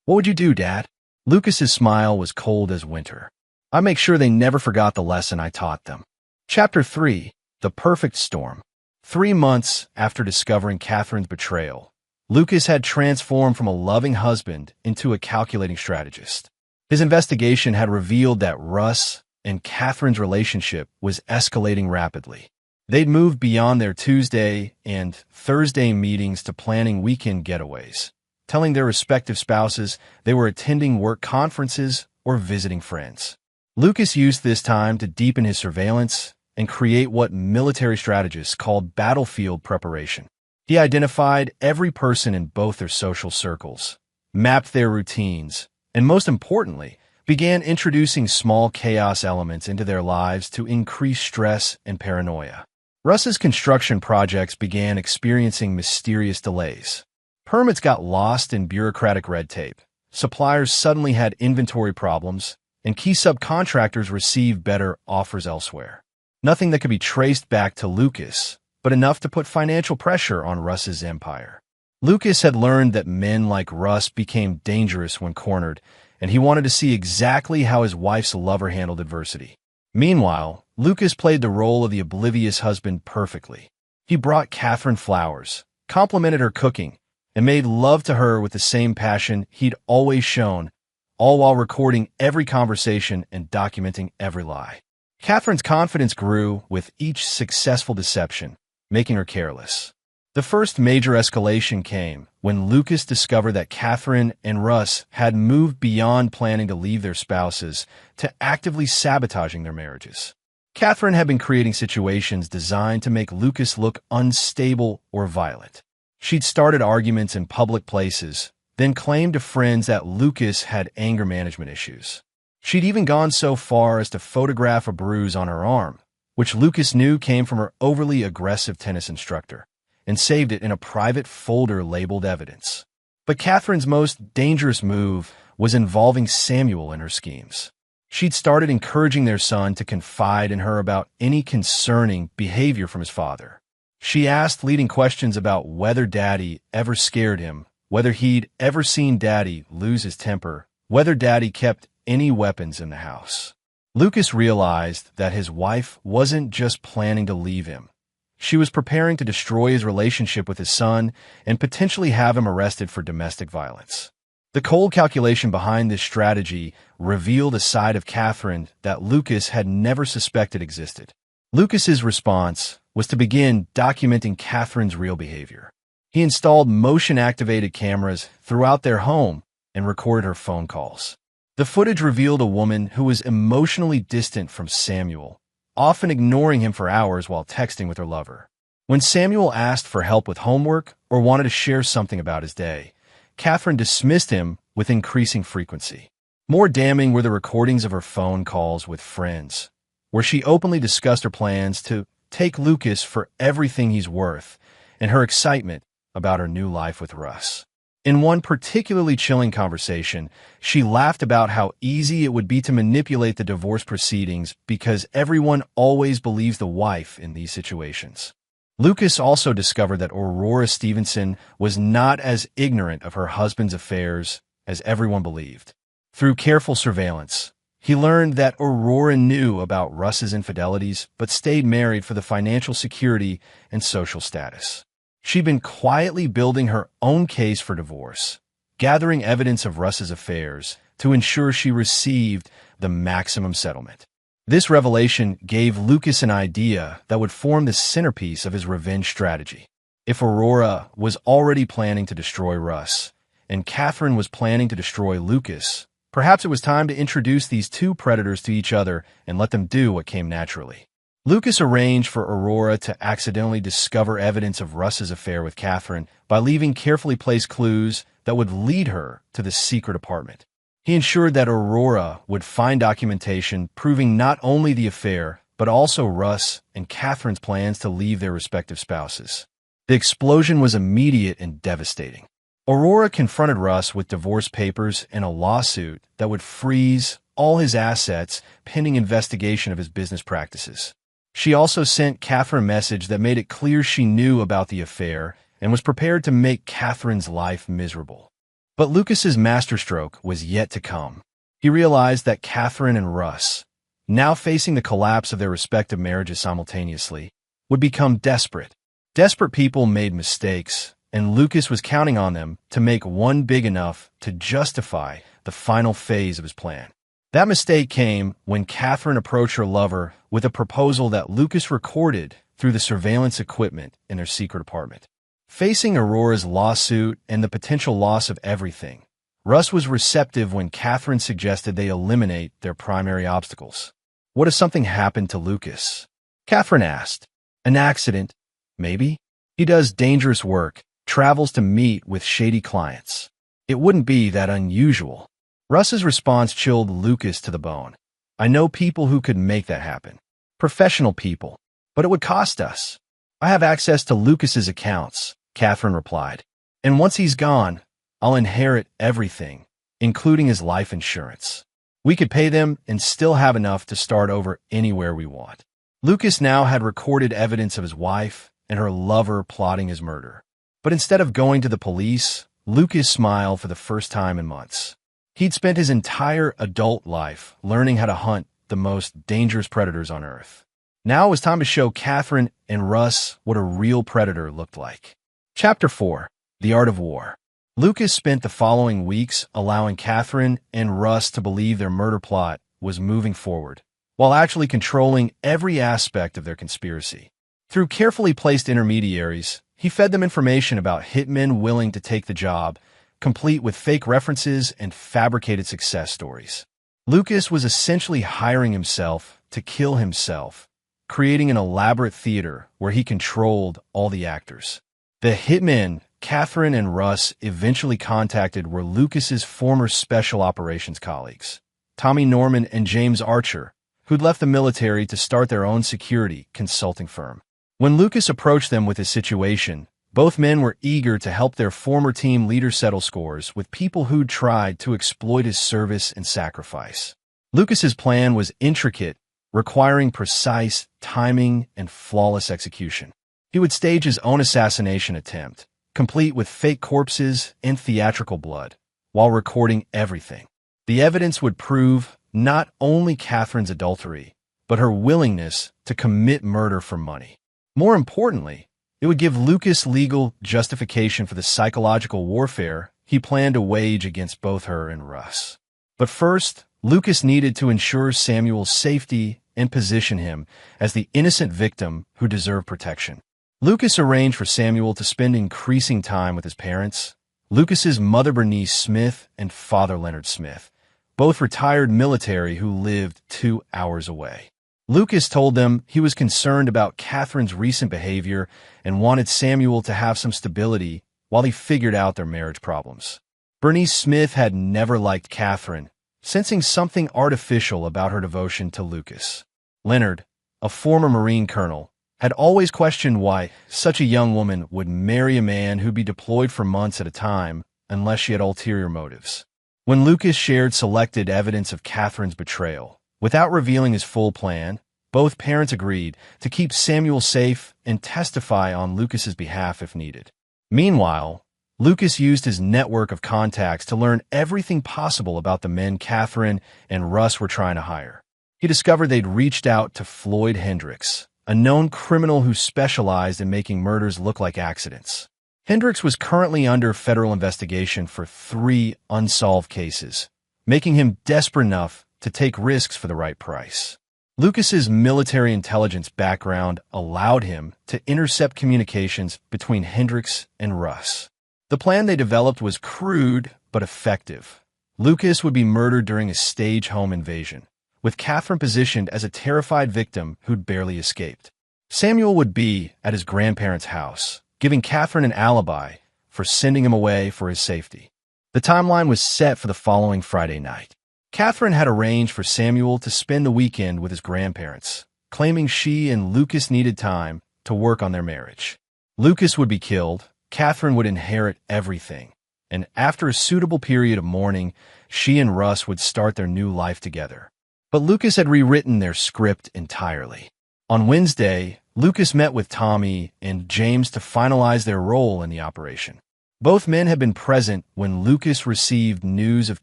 S1: "What would you do, Dad?" Lucas's smile was cold as winter. "I make sure they never forgot the lesson I taught them." Chapter 3: The Perfect Storm. 3 months after discovering Catherine's betrayal, Lucas had transformed from a loving husband into a calculating strategist. His investigation had revealed that Russ and Catherine's relationship was escalating rapidly. They'd moved beyond their Tuesday and Thursday meetings to planning weekend getaways, telling their respective spouses they were attending work conferences or visiting friends. Lucas used this time to deepen his surveillance and create what military strategists called battlefield preparation. He identified every person in both their social circles, mapped their routines, and most importantly, began introducing small chaos elements into their lives to increase stress and paranoia. Russ's construction projects began experiencing mysterious delays. Permits got lost in bureaucratic red tape. Suppliers suddenly had inventory problems, and key subcontractors received better offers elsewhere. Nothing that could be traced back to Lucas, but enough to put financial pressure on Russ's empire. Lucas had learned that men like Russ became dangerous when cornered, and he wanted to see exactly how his wife's lover handled adversity. Meanwhile, Lucas played the role of the oblivious husband perfectly. He brought Catherine flowers, complimented her cooking, and made love to her with the same passion he'd always shown, all while recording every conversation and documenting every lie. Catherine's confidence grew with each successful deception, making her careless. The first major escalation came when Lucas discovered that Catherine and Russ had moved beyond planning to leave their spouses to actively sabotaging their marriages. Catherine had been creating situations designed to make Lucas look unstable or violent. She'd started arguments in public places, then claimed to friends that Lucas had anger management issues. She'd even gone so far as to photograph a bruise on her arm, which Lucas knew came from her overly aggressive tennis instructor, and saved it in a private folder labeled evidence. But Catherine's most dangerous move was involving Samuel in her schemes. She'd started encouraging their son to confide in her about any concerning behavior from his father. She asked leading questions about whether Daddy ever scared him, whether he'd ever seen Daddy lose his temper, whether Daddy kept any weapons in the house. Lucas realized that his wife wasn't just planning to leave him. She was preparing to destroy his relationship with his son and potentially have him arrested for domestic violence. The cold calculation behind this strategy revealed a side of Catherine that Lucas had never suspected existed. Lucas's response was to begin documenting Catherine's real behavior. He installed motion-activated cameras throughout their home and recorded her phone calls. The footage revealed a woman who was emotionally distant from Samuel, often ignoring him for hours while texting with her lover. When Samuel asked for help with homework or wanted to share something about his day, Catherine dismissed him with increasing frequency. More damning were the recordings of her phone calls with friends, where she openly discussed her plans to take Lucas for everything he's worth and her excitement about her new life with Russ. In one particularly chilling conversation, she laughed about how easy it would be to manipulate the divorce proceedings because everyone always believes the wife in these situations. Lucas also discovered that Aurora Stevenson was not as ignorant of her husband's affairs as everyone believed. Through careful surveillance, he learned that Aurora knew about Russ's infidelities but stayed married for the financial security and social status. She'd been quietly building her own case for divorce, gathering evidence of Russ's affairs to ensure she received the maximum settlement. This revelation gave Lucas an idea that would form the centerpiece of his revenge strategy. If Aurora was already planning to destroy Russ, and Catherine was planning to destroy Lucas, perhaps it was time to introduce these two predators to each other and let them do what came naturally. Lucas arranged for Aurora to accidentally discover evidence of Russ's affair with Catherine by leaving carefully placed clues that would lead her to the secret apartment. He ensured that Aurora would find documentation proving not only the affair, but also Russ and Catherine's plans to leave their respective spouses. The explosion was immediate and devastating. Aurora confronted Russ with divorce papers and a lawsuit that would freeze all his assets pending investigation of his business practices. She also sent Catherine a message that made it clear she knew about the affair and was prepared to make Catherine's life miserable. But Lucas's masterstroke was yet to come. He realized that Catherine and Russ, now facing the collapse of their respective marriages simultaneously, would become desperate. Desperate people made mistakes, and Lucas was counting on them to make one big enough to justify the final phase of his plan. That mistake came when Catherine approached her lover with a proposal that Lucas recorded through the surveillance equipment in their secret apartment. Facing Aurora's lawsuit and the potential loss of everything, Russ was receptive when Catherine suggested they eliminate their primary obstacles. What if something happened to Lucas? Catherine asked. An accident, maybe? He does dangerous work, travels to meet with shady clients. It wouldn't be that unusual. Russ's response chilled Lucas to the bone. I know people who could make that happen. Professional people. But it would cost us. I have access to Lucas's accounts, Catherine replied. And once he's gone, I'll inherit everything, including his life insurance. We could pay them and still have enough to start over anywhere we want. Lucas now had recorded evidence of his wife and her lover plotting his murder. But instead of going to the police, Lucas smiled for the first time in months. He'd spent his entire adult life learning how to hunt the most dangerous predators on Earth. Now it was time to show Catherine and Russ what a real predator looked like. Chapter 4. The Art of War. Lucas spent the following weeks allowing Catherine and Russ to believe their murder plot was moving forward, while actually controlling every aspect of their conspiracy. Through carefully placed intermediaries, he fed them information about hitmen willing to take the job, complete with fake references and fabricated success stories. Lucas was essentially hiring himself to kill himself, creating an elaborate theater where he controlled all the actors. The hitmen Catherine and Russ eventually contacted were Lucas's former special operations colleagues, Tommy Norman and James Archer, who'd left the military to start their own security consulting firm. When Lucas approached them with his situation, both men were eager to help their former team leader settle scores with people who'd tried to exploit his service and sacrifice. Lucas's plan was intricate, requiring precise timing and flawless execution. He would stage his own assassination attempt, complete with fake corpses and theatrical blood, while recording everything. The evidence would prove not only Catherine's adultery, but her willingness to commit murder for money. More importantly, it would give Lucas legal justification for the psychological warfare he planned to wage against both her and Russ. But first, Lucas needed to ensure Samuel's safety and position him as the innocent victim who deserved protection. Lucas arranged for Samuel to spend increasing time with his parents, Lucas's mother Bernice Smith and father Leonard Smith, both retired military who lived 2 hours away. Lucas told them he was concerned about Catherine's recent behavior and wanted Samuel to have some stability while he figured out their marriage problems. Bernice Smith had never liked Catherine, sensing something artificial about her devotion to Lucas. Leonard, a former Marine colonel, had always questioned why such a young woman would marry a man who'd be deployed for months at a time unless she had ulterior motives. When Lucas shared selected evidence of Catherine's betrayal, without revealing his full plan, both parents agreed to keep Samuel safe and testify on Lucas's behalf if needed. Meanwhile, Lucas used his network of contacts to learn everything possible about the men Catherine and Russ were trying to hire. He discovered they'd reached out to Floyd Hendricks, a known criminal who specialized in making murders look like accidents. Hendricks was currently under federal investigation for 3 unsolved cases, making him desperate enough to take risks for the right price. Lucas's military intelligence background allowed him to intercept communications between Hendricks and Russ. The plan they developed was crude but effective. Lucas would be murdered during a stage home invasion, with Catherine positioned as a terrified victim who'd barely escaped. Samuel would be at his grandparents' house, giving Catherine an alibi for sending him away for his safety. The timeline was set for the following Friday night. Catherine had arranged for Samuel to spend the weekend with his grandparents, claiming she and Lucas needed time to work on their marriage. Lucas would be killed, Catherine would inherit everything, and after a suitable period of mourning, she and Russ would start their new life together. But Lucas had rewritten their script entirely. On Wednesday, Lucas met with Tommy and James to finalize their role in the operation. Both men had been present when Lucas received news of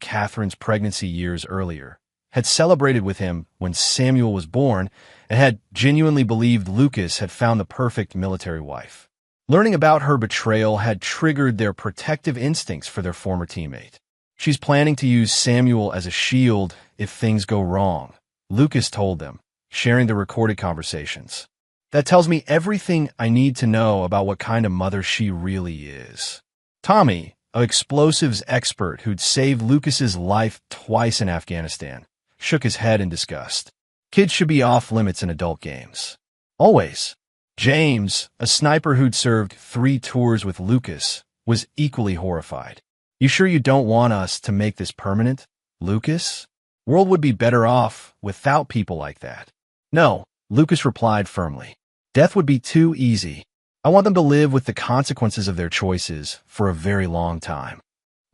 S1: Catherine's pregnancy years earlier, had celebrated with him when Samuel was born, and had genuinely believed Lucas had found the perfect military wife. Learning about her betrayal had triggered their protective instincts for their former teammate. She's planning to use Samuel as a shield if things go wrong, Lucas told them, sharing the recorded conversations. That tells me everything I need to know about what kind of mother she really is. Tommy, an explosives expert who'd saved Lucas's life twice in Afghanistan, shook his head in disgust. Kids should be off limits in adult games. Always. James, a sniper who'd served 3 tours with Lucas, was equally horrified. You sure you don't want us to make this permanent, Lucas? World would be better off without people like that. No, Lucas replied firmly. Death would be too easy. I want them to live with the consequences of their choices for a very long time.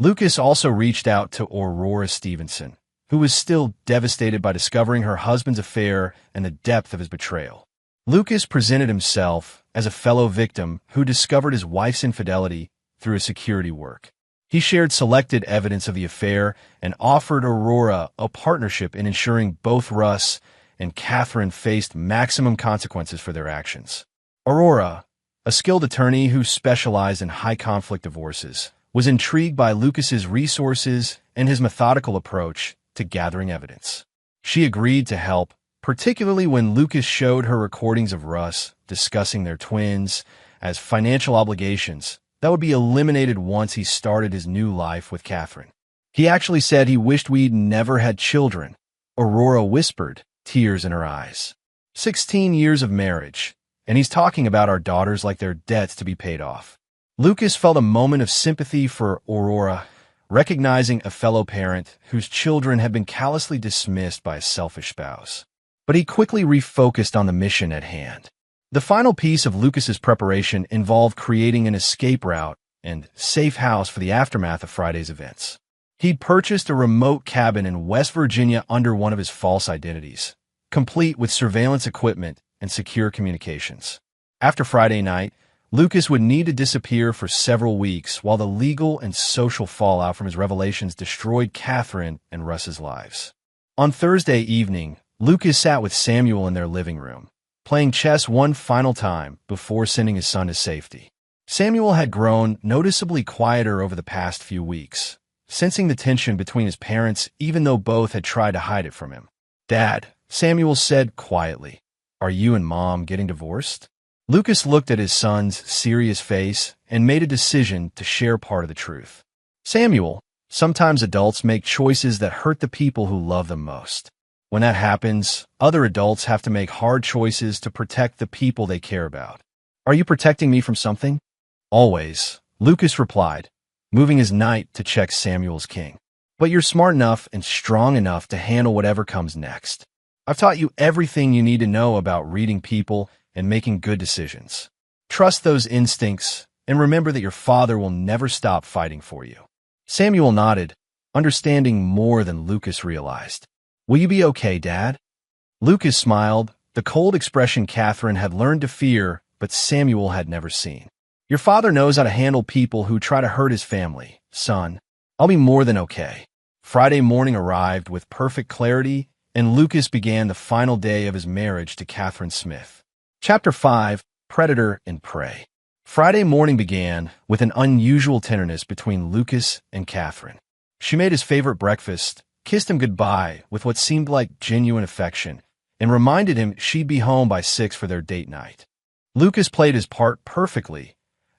S1: Lucas also reached out to Aurora Stevenson, who was still devastated by discovering her husband's affair and the depth of his betrayal. Lucas presented himself as a fellow victim who discovered his wife's infidelity through his security work. He shared selected evidence of the affair and offered Aurora a partnership in ensuring both Russ and Catherine faced maximum consequences for their actions. Aurora, a skilled attorney who specialized in high-conflict divorces, was intrigued by Lucas's resources and his methodical approach to gathering evidence. She agreed to help, particularly when Lucas showed her recordings of Russ discussing their twins as financial obligations that would be eliminated once he started his new life with Catherine. He actually said he wished we'd never had children, Aurora whispered, tears in her eyes. 16 years of marriage, and he's talking about our daughters like they're debts to be paid off. Lucas felt a moment of sympathy for Aurora, recognizing a fellow parent whose children had been callously dismissed by a selfish spouse. But he quickly refocused on the mission at hand. The final piece of Lucas's preparation involved creating an escape route and safe house for the aftermath of Friday's events. He'd purchased a remote cabin in West Virginia under one of his false identities, complete with surveillance equipment and secure communications. After Friday night, Lucas would need to disappear for several weeks while the legal and social fallout from his revelations destroyed Catherine and Russ's lives. On Thursday evening, Lucas sat with Samuel in their living room, playing chess one final time before sending his son to safety. Samuel had grown noticeably quieter over the past few weeks, sensing the tension between his parents even though both had tried to hide it from him. "Dad," Samuel said quietly, "are you and Mom getting divorced?" Lucas looked at his son's serious face and made a decision to share part of the truth. "Samuel, sometimes adults make choices that hurt the people who love them most. When that happens, other adults have to make hard choices to protect the people they care about. Are you protecting me from something?" "Always," Lucas replied, moving his knight to check Samuel's king. "But you're smart enough and strong enough to handle whatever comes next. I've taught you everything you need to know about reading people and making good decisions. Trust those instincts and remember that your father will never stop fighting for you." Samuel nodded, understanding more than Lucas realized. "Will you be okay, Dad?" Lucas smiled, the cold expression Catherine had learned to fear but Samuel had never seen. Your father knows how to handle people who try to hurt his family. Son, I'll be more than okay. Friday morning arrived with perfect clarity, and Lucas began the final day of his marriage to Catherine Smith. Chapter 5, Predator and Prey. Friday morning began with an unusual tenderness between Lucas and Catherine. She made his favorite breakfast, kissed him goodbye with what seemed like genuine affection, and reminded him she'd be home by 6 for their date night. Lucas played his part perfectly,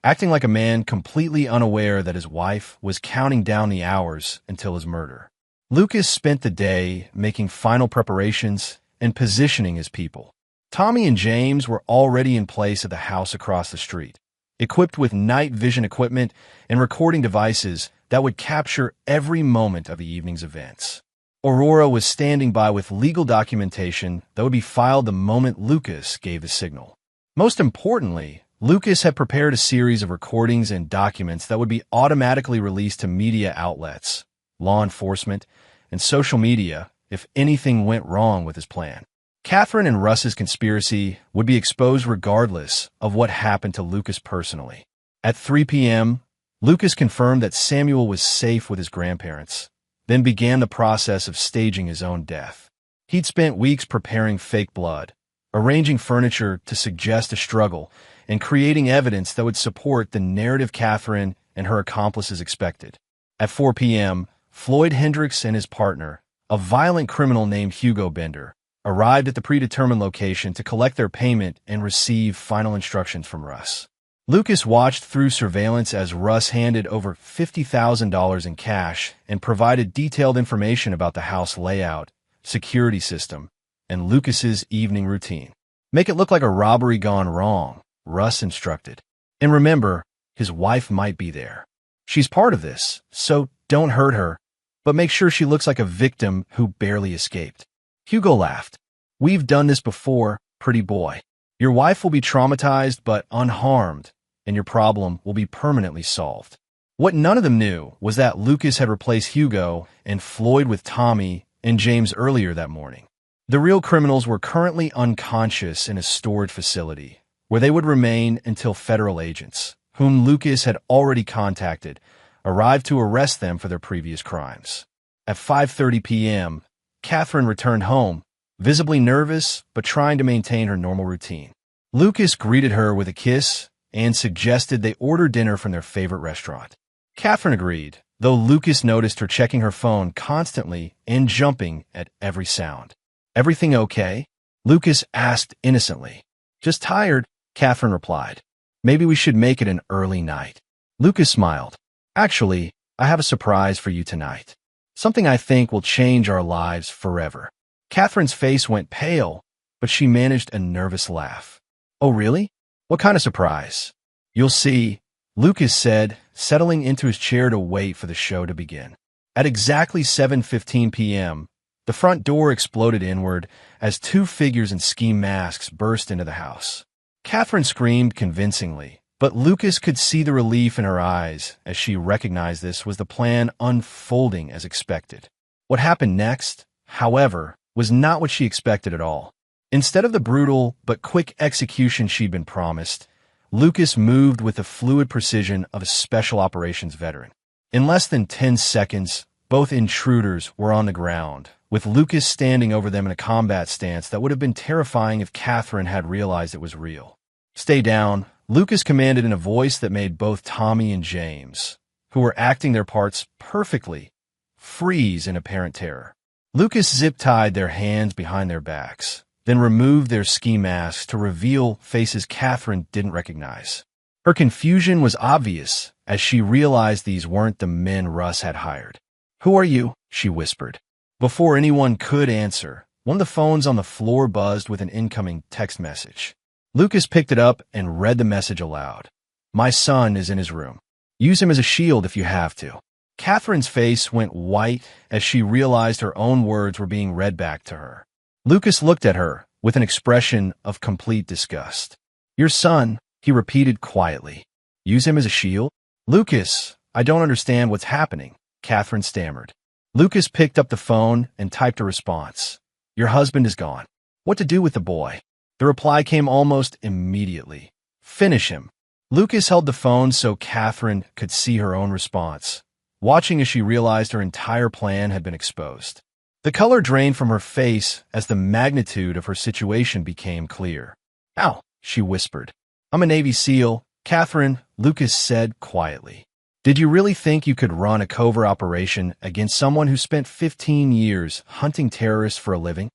S1: acting like a man completely unaware that his wife was counting down the hours until his murder. Lucas spent the day making final preparations and positioning his people. Tommy and James were already in place at the house across the street, equipped with night vision equipment and recording devices that would capture every moment of the evening's events. Aurora was standing by with legal documentation that would be filed the moment Lucas gave the signal. Most importantly, Lucas had prepared a series of recordings and documents that would be automatically released to media outlets, law enforcement, and social media if anything went wrong with his plan. Catherine and Russ's conspiracy would be exposed regardless of what happened to Lucas personally. At 3 p.m., Lucas confirmed that Samuel was safe with his grandparents, then began the process of staging his own death. He'd spent weeks preparing fake blood, arranging furniture to suggest a struggle, and creating evidence that would support the narrative Catherine and her accomplices expected. At 4 p.m., Floyd Hendricks and his partner, a violent criminal named Hugo Bender, arrived at the predetermined location to collect their payment and receive final instructions from Russ. Lucas watched through surveillance as Russ handed over $50,000 in cash and provided detailed information about the house layout, security system, and Lucas's evening routine. Make it look like a robbery gone wrong, Russ instructed. And remember, his wife might be there. She's part of this, so don't hurt her, but make sure she looks like a victim who barely escaped. Hugo laughed. We've done this before, pretty boy. Your wife will be traumatized but unharmed, and your problem will be permanently solved. What none of them knew was that Lucas had replaced Hugo and Floyd with Tommy and James earlier that morning. The real criminals were currently unconscious in a storage facility, where they would remain until federal agents, whom Lucas had already contacted, arrived to arrest them for their previous crimes. At 5:30 p.m., Catherine returned home, visibly nervous but trying to maintain her normal routine. Lucas greeted her with a kiss and suggested they order dinner from their favorite restaurant. Catherine agreed, though Lucas noticed her checking her phone constantly and jumping at every sound. Everything okay? Lucas asked innocently. Just tired, Catherine replied. Maybe we should make it an early night. Lucas smiled. Actually, I have a surprise for you tonight. Something I think will change our lives forever. Catherine's face went pale, but she managed a nervous laugh. Oh, really? What kind of surprise? You'll see, Lucas said, settling into his chair to wait for the show to begin. At exactly 7:15 p.m., the front door exploded inward as two figures in ski masks burst into the house. Catherine screamed convincingly, but Lucas could see the relief in her eyes as she recognized this was the plan unfolding as expected. What happened next, however, was not what she expected at all. Instead of the brutal but quick execution she'd been promised, Lucas moved with the fluid precision of a special operations veteran. In less than 10 seconds, both intruders were on the ground, with Lucas standing over them in a combat stance that would have been terrifying if Catherine had realized it was real. Stay down, Lucas commanded in a voice that made both Tommy and James, who were acting their parts perfectly, freeze in apparent terror. Lucas zip-tied their hands behind their backs, then removed their ski masks to reveal faces Catherine didn't recognize. Her confusion was obvious as she realized these weren't the men Russ had hired. "Who are you?" she whispered. Before anyone could answer, one of the phones on the floor buzzed with an incoming text message. Lucas picked it up and read the message aloud. "My son is in his room. Use him as a shield if you have to." Catherine's face went white as she realized her own words were being read back to her. Lucas looked at her with an expression of complete disgust. "Your son," he repeated quietly. "Use him as a shield?" "Lucas, I don't understand what's happening," Catherine stammered. Lucas picked up the phone and typed a response. "Your husband is gone. What to do with the boy?" The reply came almost immediately. "Finish him." Lucas held the phone so Catherine could see her own response, watching as she realized her entire plan had been exposed. The color drained from her face as the magnitude of her situation became clear. "Ow," she whispered. "I'm a Navy SEAL, Catherine," Lucas said quietly. "Did you really think you could run a covert operation against someone who spent 15 years hunting terrorists for a living?"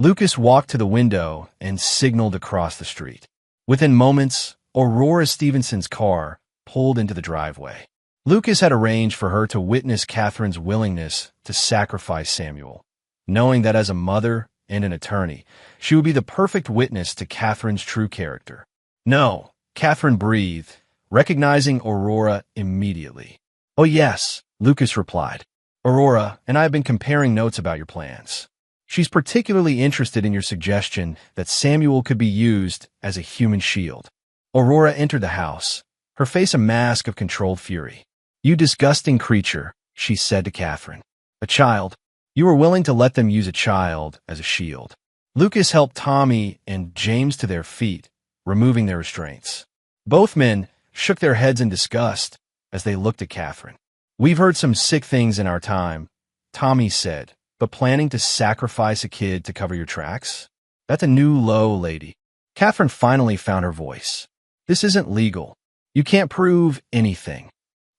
S1: Lucas walked to the window and signaled across the street. Within moments, Aurora Stevenson's car pulled into the driveway. Lucas had arranged for her to witness Catherine's willingness to sacrifice Samuel, knowing that as a mother and an attorney, she would be the perfect witness to Catherine's true character. "No," Catherine breathed, recognizing Aurora immediately. "Oh yes," Lucas replied. "Aurora and I have been comparing notes about your plans. She's particularly interested in your suggestion that Samuel could be used as a human shield." Aurora entered the house, her face a mask of controlled fury. "You disgusting creature," she said to Catherine. "A child. You were willing to let them use a child as a shield." Lucas helped Tommy and James to their feet, removing their restraints. Both men shook their heads in disgust as they looked at Catherine. "We've heard some sick things in our time," Tommy said, "but planning to sacrifice a kid to cover your tracks? That's a new low, lady." Catherine finally found her voice. "This isn't legal. You can't prove anything."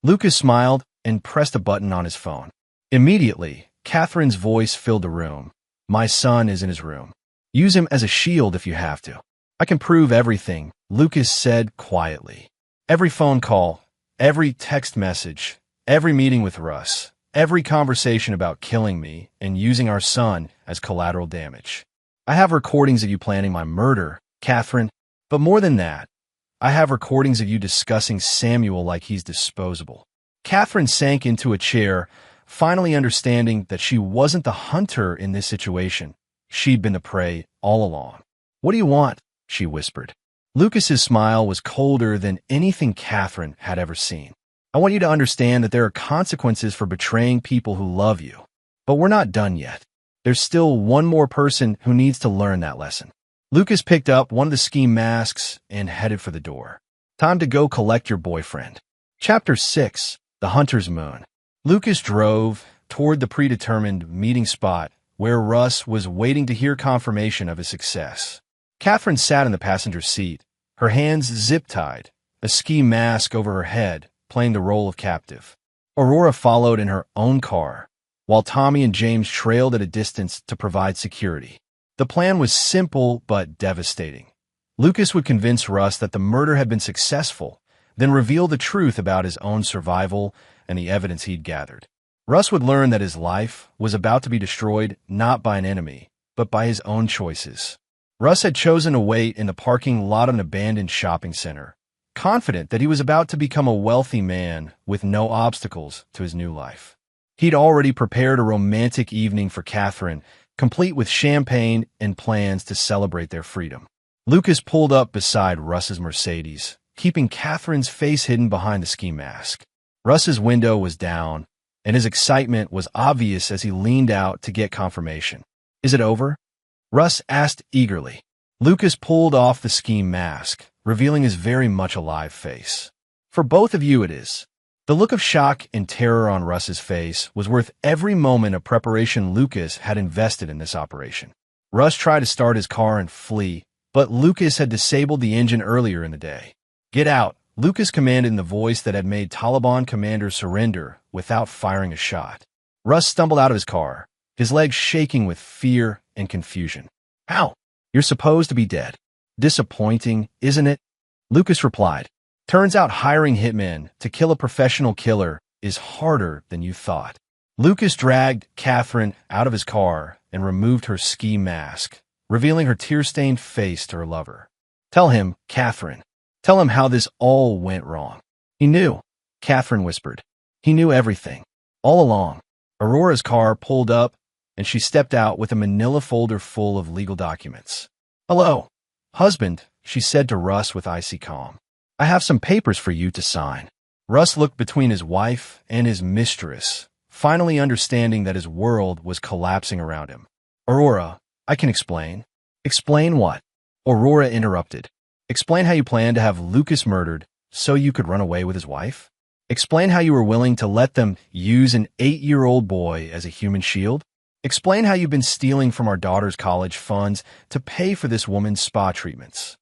S1: Lucas smiled and pressed a button on his phone. Immediately, Catherine's voice filled the room. "My son is in his room. Use him as a shield if you have to." "I can prove everything," Lucas said quietly. "Every phone call, every text message, every meeting with Russ, every conversation about killing me and using our son as collateral damage. I have recordings of you planning my murder, Catherine, but more than that, I have recordings of you discussing Samuel like he's disposable." Catherine sank into a chair, finally understanding that she wasn't the hunter in this situation. She'd been the prey all along. "What do you want?" she whispered. Lucas's smile was colder than anything Catherine had ever seen. "I want you to understand that there are consequences for betraying people who love you. But we're not done yet. There's still one more person who needs to learn that lesson." Lucas picked up one of the ski masks and headed for the door. "Time to go collect your boyfriend." Chapter 6, The Hunter's Moon. Lucas drove toward the predetermined meeting spot where Russ was waiting to hear confirmation of his success. Catherine sat in the passenger seat, her hands zip-tied, a ski mask over her head, playing the role of captive. Aurora followed in her own car, while Tommy and James trailed at a distance to provide security. The plan was simple but devastating. Lucas would convince Russ that the murder had been successful, then reveal the truth about his own survival and the evidence he'd gathered. Russ would learn that his life was about to be destroyed not by an enemy, but by his own choices. Russ had chosen to wait in the parking lot of an abandoned shopping center, confident that he was about to become a wealthy man with no obstacles to his new life. He'd already prepared a romantic evening for Catherine, complete with champagne and plans to celebrate their freedom. Lucas pulled up beside Russ's Mercedes, keeping Catherine's face hidden behind the ski mask. Russ's window was down, and his excitement was obvious as he leaned out to get confirmation. "Is it over?" Russ asked eagerly. Lucas pulled off the ski mask, revealing his very much alive face. "For both of you it is." The look of shock and terror on Russ's face was worth every moment of preparation Lucas had invested in this operation. Russ tried to start his car and flee, but Lucas had disabled the engine earlier in the day. "Get out," Lucas commanded in the voice that had made Taliban commanders surrender without firing a shot. Russ stumbled out of his car, his legs shaking with fear and confusion. "How? You're supposed to be dead." "Disappointing, isn't it?" Lucas replied. "Turns out hiring hitmen to kill a professional killer is harder than you thought." Lucas dragged Catherine out of his car and removed her ski mask, revealing her tear-stained face to her lover. "Tell him, Catherine. Tell him how this all went wrong." "He knew," Catherine whispered. "He knew everything. All along." Aurora's car pulled up, and she stepped out with a manila folder full of legal documents. "Hello, husband," she said to Russ with icy calm. "I have some papers for you to sign." Russ looked between his wife and his mistress, finally understanding that his world was collapsing around him. "Aurora, I can explain." "Explain what?" Aurora interrupted. "Explain how you plan to have Lucas murdered so you could run away with his wife? Explain how you were willing to let them use an 8-year-old boy as a human shield. Explain how you've been stealing from our daughter's college funds to pay for this woman's spa treatments.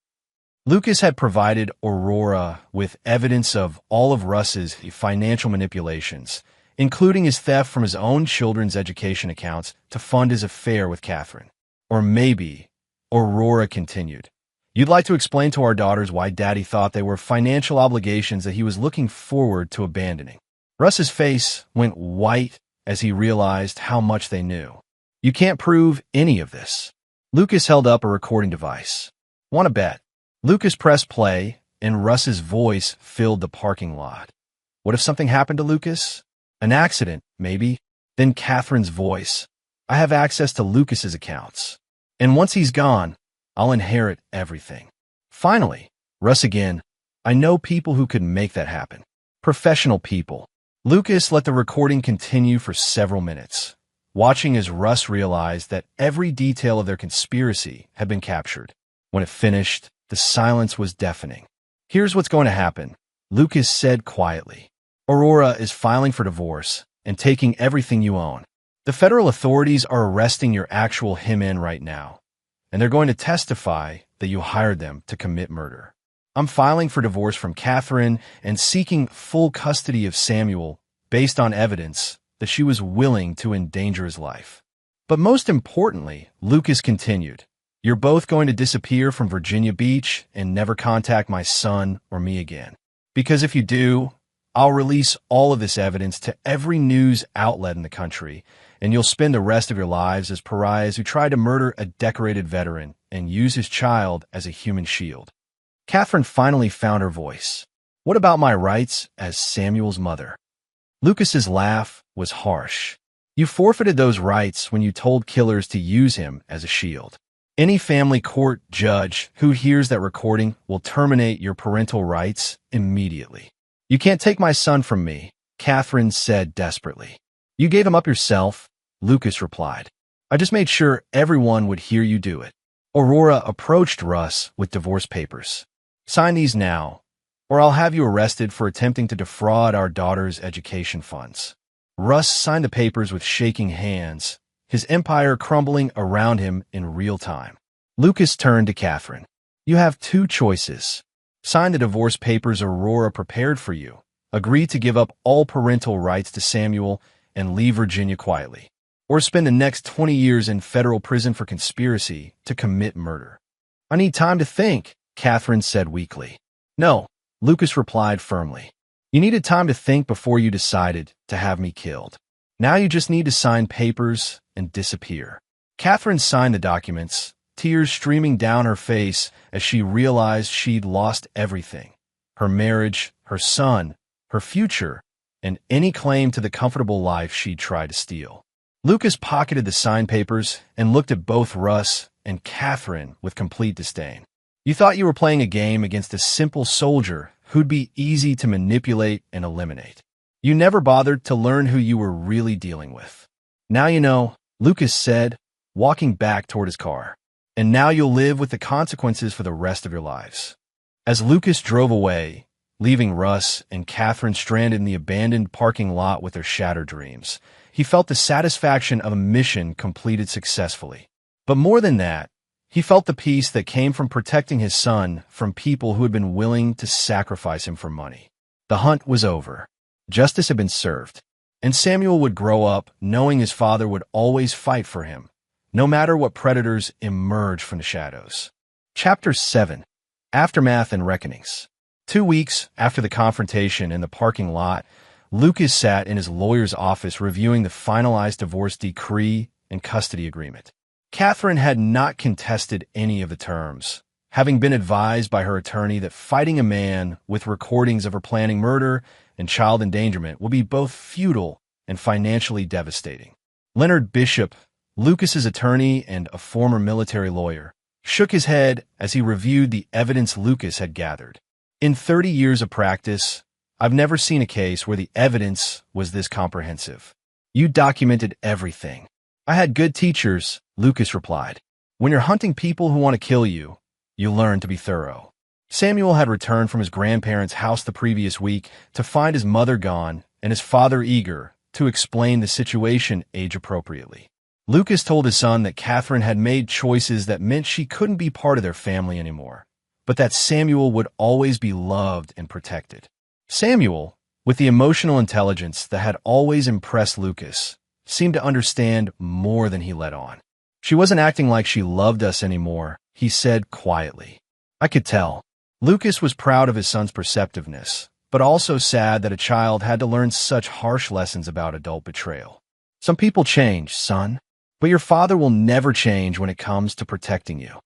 S1: Lucas had provided Aurora with evidence of all of Russ's financial manipulations, including his theft from his own children's education accounts to fund his affair with Catherine. Or maybe, Aurora continued, you'd like to explain to our daughters why Daddy thought they were financial obligations that he was looking forward to abandoning. Russ's face went white as he realized how much they knew. You can't prove any of this. Lucas held up a recording device. Want to bet? Lucas pressed play, and Russ's voice filled the parking lot. What if something happened to Lucas? An accident, maybe. Then Catherine's voice. I have access to Lucas's accounts. And once he's gone, I'll inherit everything. Finally, Russ again. I know people who could make that happen. Professional people. Lucas let the recording continue for several minutes, watching as Russ realized that every detail of their conspiracy had been captured. When it finished, the silence was deafening. Here's what's going to happen, Lucas said quietly. Aurora is filing for divorce and taking everything you own. The federal authorities are arresting your actual hitman right now, and they're going to testify that you hired them to commit murder. I'm filing for divorce from Catherine and seeking full custody of Samuel based on evidence that she was willing to endanger his life. But most importantly, Lucas continued, you're both going to disappear from Virginia Beach and never contact my son or me again. Because if you do, I'll release all of this evidence to every news outlet in the country, and you'll spend the rest of your lives as pariahs who tried to murder a decorated veteran and use his child as a human shield. Catherine finally found her voice. What about my rights as Samuel's mother? Lucas's laugh was harsh. You forfeited those rights when you told killers to use him as a shield. Any family court judge who hears that recording will terminate your parental rights immediately. You can't take my son from me, Catherine said desperately. You gave him up yourself, Lucas replied. I just made sure everyone would hear you do it. Aurora approached Russ with divorce papers. Sign these now, or I'll have you arrested for attempting to defraud our daughter's education funds. Russ signed the papers with shaking hands, his empire crumbling around him in real time. Lucas turned to Catherine. You have two choices. Sign the divorce papers Aurora prepared for you, agree to give up all parental rights to Samuel, and leave Virginia quietly, or spend the next 20 years in federal prison for conspiracy to commit murder. I need time to think, Catherine said weakly. No, Lucas replied firmly. You needed time to think before you decided to have me killed. Now you just need to sign papers and disappear. Catherine signed the documents, tears streaming down her face as she realized she'd lost everything. Her marriage, her son, her future, and any claim to the comfortable life she'd tried to steal. Lucas pocketed the signed papers and looked at both Russ and Catherine with complete disdain. You thought you were playing a game against a simple soldier who'd be easy to manipulate and eliminate. You never bothered to learn who you were really dealing with. Now you know, Lucas said, walking back toward his car. And now you'll live with the consequences for the rest of your lives. As Lucas drove away, leaving Russ and Catherine stranded in the abandoned parking lot with their shattered dreams, he felt the satisfaction of a mission completed successfully. But more than that, he felt the peace that came from protecting his son from people who had been willing to sacrifice him for money. The hunt was over. Justice had been served, and Samuel would grow up knowing his father would always fight for him, no matter what predators emerge from the shadows. Chapter 7. Aftermath and Reckonings. 2 weeks after the confrontation in the parking lot, Lucas sat in his lawyer's office reviewing the finalized divorce decree and custody agreement. Catherine had not contested any of the terms, having been advised by her attorney that fighting a man with recordings of her planning murder and child endangerment would be both futile and financially devastating. Leonard Bishop, Lucas's attorney and a former military lawyer, shook his head as he reviewed the evidence Lucas had gathered. In 30 years of practice, I've never seen a case where the evidence was this comprehensive. You documented everything. I had good teachers, Lucas replied. When you're hunting people who want to kill you, you learn to be thorough. Samuel had returned from his grandparents' house the previous week to find his mother gone and his father eager to explain the situation age-appropriately. Lucas told his son that Catherine had made choices that meant she couldn't be part of their family anymore, but that Samuel would always be loved and protected. Samuel, with the emotional intelligence that had always impressed Lucas, seemed to understand more than he let on. "She wasn't acting like she loved us anymore," he said quietly. "I could tell." Lucas was proud of his son's perceptiveness, but also sad that a child had to learn such harsh lessons about adult betrayal. "Some people change, son, but your father will never change when it comes to protecting you."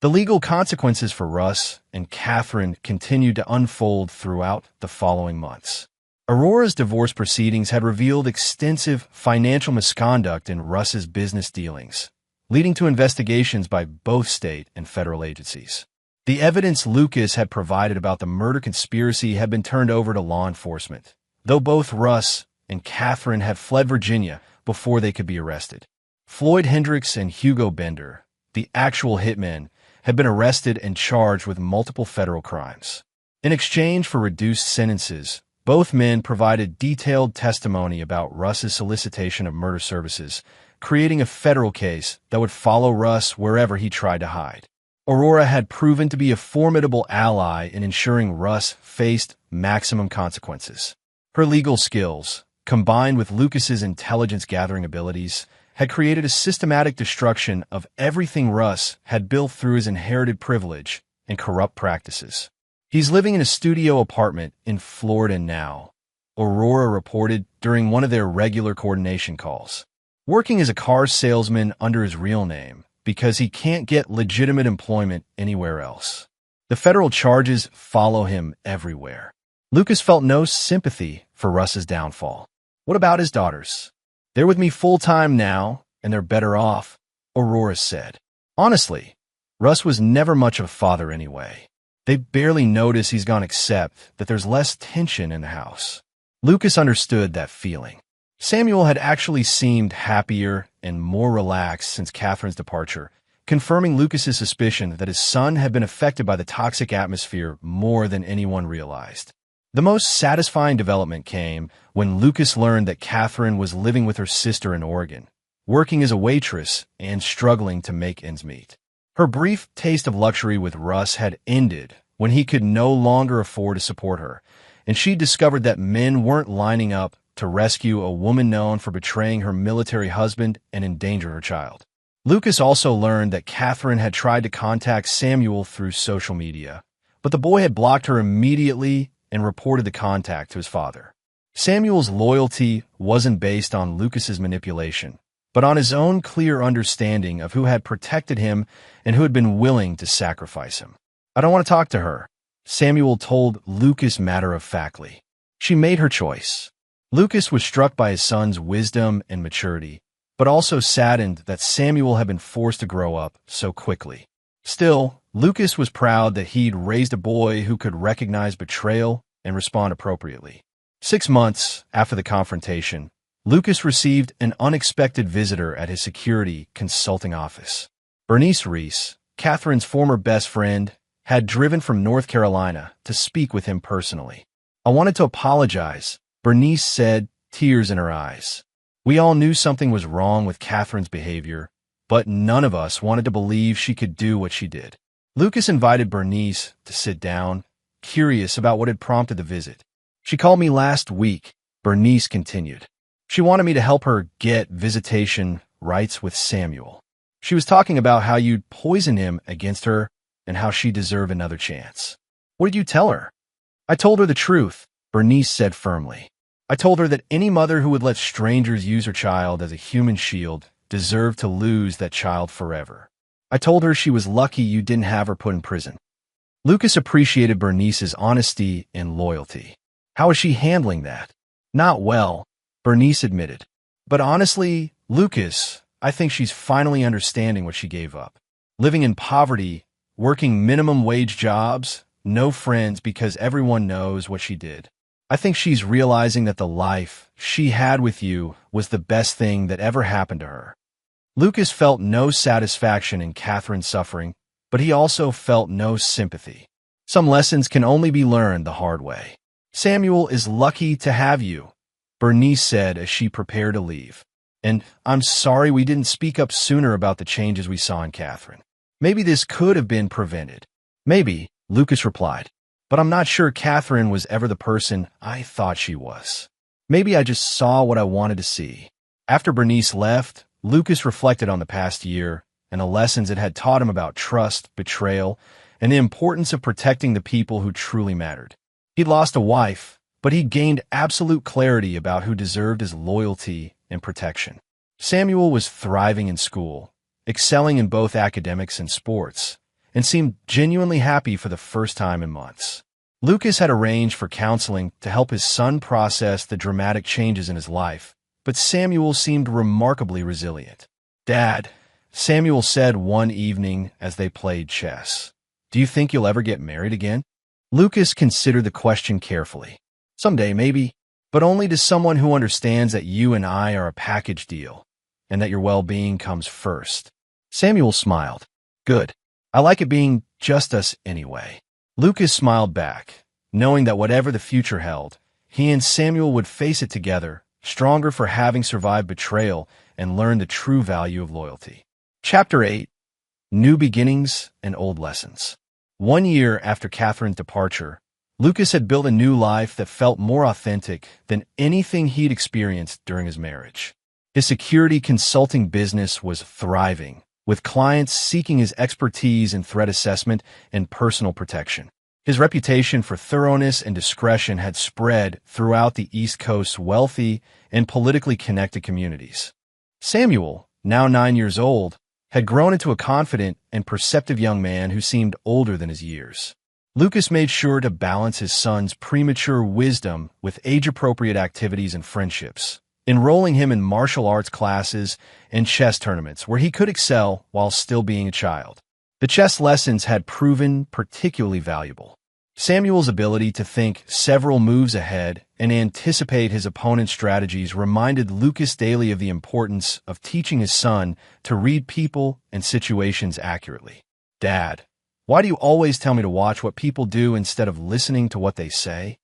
S1: The legal consequences for Russ and Catherine continued to unfold throughout the following months. Aurora's divorce proceedings had revealed extensive financial misconduct in Russ's business dealings, leading to investigations by both state and federal agencies. The evidence Lucas had provided about the murder conspiracy had been turned over to law enforcement, though both Russ and Catherine had fled Virginia before they could be arrested. Floyd Hendricks and Hugo Bender, the actual hitmen, had been arrested and charged with multiple federal crimes. In exchange for reduced sentences, both men provided detailed testimony about Russ's solicitation of murder services, creating a federal case that would follow Russ wherever he tried to hide. Aurora had proven to be a formidable ally in ensuring Russ faced maximum consequences. Her legal skills, combined with Lucas's intelligence-gathering abilities, had created a systematic destruction of everything Russ had built through his inherited privilege and corrupt practices. "He's living in a studio apartment in Florida now," Aurora reported during one of their regular coordination calls. "Working as a car salesman under his real name, because he can't get legitimate employment anywhere else. The federal charges follow him everywhere." Lucas felt no sympathy for Russ's downfall. "What about his daughters? They're with me full-time now, and they're better off," Aurora said. "Honestly, Russ was never much of a father anyway. They barely notice he's gone except that there's less tension in the house." Lucas understood that feeling. Samuel had actually seemed happier and more relaxed since Catherine's departure, confirming Lucas's suspicion that his son had been affected by the toxic atmosphere more than anyone realized. The most satisfying development came when Lucas learned that Catherine was living with her sister in Oregon, working as a waitress and struggling to make ends meet. Her brief taste of luxury with Russ had ended when he could no longer afford to support her, and she discovered that men weren't lining up to rescue a woman known for betraying her military husband and endanger her child. Lucas also learned that Catherine had tried to contact Samuel through social media, but the boy had blocked her immediately and reported the contact to his father. Samuel's loyalty wasn't based on Lucas's manipulation, but on his own clear understanding of who had protected him and who had been willing to sacrifice him. "I don't want to talk to her," Samuel told Lucas matter-of-factly. "She made her choice." Lucas was struck by his son's wisdom and maturity, but also saddened that Samuel had been forced to grow up so quickly. Still, Lucas was proud that he'd raised a boy who could recognize betrayal and respond appropriately. 6 months after the confrontation, Lucas received an unexpected visitor at his security consulting office. Bernice Reese, Catherine's former best friend, had driven from North Carolina to speak with him personally. "I wanted to apologize," Bernice said, tears in her eyes. "We all knew something was wrong with Catherine's behavior, but none of us wanted to believe she could do what she did." Lucas invited Bernice to sit down, curious about what had prompted the visit. "She called me last week," Bernice continued. "She wanted me to help her get visitation rights with Samuel. She was talking about how you'd poisoned him against her and how she deserved another chance." "What did you tell her?" "I told her the truth," Bernice said firmly. "I told her that any mother who would let strangers use her child as a human shield deserved to lose that child forever. I told her she was lucky you didn't have her put in prison." Lucas appreciated Bernice's honesty and loyalty. How was she handling that? "Not well," Bernice admitted. "But honestly, Lucas, I think she's finally understanding what she gave up. Living in poverty, working minimum wage jobs, no friends because everyone knows what she did. I think she's realizing that the life she had with you was the best thing that ever happened to her." Lucas felt no satisfaction in Catherine's suffering, but he also felt no sympathy. Some lessons can only be learned the hard way. Samuel is lucky to have you, Bernice said as she prepared to leave. And I'm sorry we didn't speak up sooner about the changes we saw in Catherine. Maybe this could have been prevented. Maybe, Lucas replied. But I'm not sure Catherine was ever the person I thought she was. Maybe I just saw what I wanted to see. After Bernice left, Lucas reflected on the past year and the lessons it had taught him about trust, betrayal, and the importance of protecting the people who truly mattered. He'd lost a wife, but he'd gained absolute clarity about who deserved his loyalty and protection. Samuel was thriving in school, excelling in both academics and sports, and seemed genuinely happy for the first time in months. Lucas had arranged for counseling to help his son process the dramatic changes in his life, but Samuel seemed remarkably resilient. "Dad," Samuel said one evening as they played chess, "do you think you'll ever get married again?" Lucas considered the question carefully. "Someday, maybe, but only to someone who understands that you and I are a package deal, and that your well-being comes first." Samuel smiled. "Good. I like it being just us anyway." Lucas smiled back, knowing that whatever the future held, he and Samuel would face it together, stronger for having survived betrayal and learned the true value of loyalty. Chapter 8. New Beginnings and Old Lessons. 1 year after Catherine's departure, Lucas had built a new life that felt more authentic than anything he'd experienced during his marriage. His security consulting business was thriving, with clients seeking his expertise in threat assessment and personal protection. His reputation for thoroughness and discretion had spread throughout the East Coast's wealthy and politically connected communities. Samuel, now 9 years old, had grown into a confident and perceptive young man who seemed older than his years. Lucas made sure to balance his son's premature wisdom with age-appropriate activities and friendships, enrolling him in martial arts classes and chess tournaments where he could excel while still being a child. The chess lessons had proven particularly valuable. Samuel's ability to think several moves ahead and anticipate his opponent's strategies reminded Lucas daily of the importance of teaching his son to read people and situations accurately. "Dad, why do you always tell me to watch what people do instead of listening to what they say?"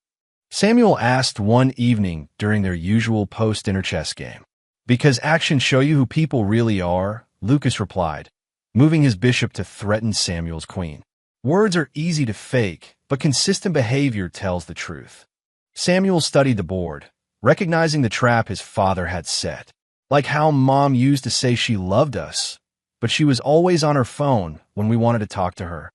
S1: Samuel asked one evening during their usual post-dinner chess game. "Because actions show you who people really are," Lucas replied, moving his bishop to threaten Samuel's queen. "Words are easy to fake, but consistent behavior tells the truth." Samuel studied the board, recognizing the trap his father had set. Like how Mom used to say she loved us, but she was always on her phone when we wanted to talk to her.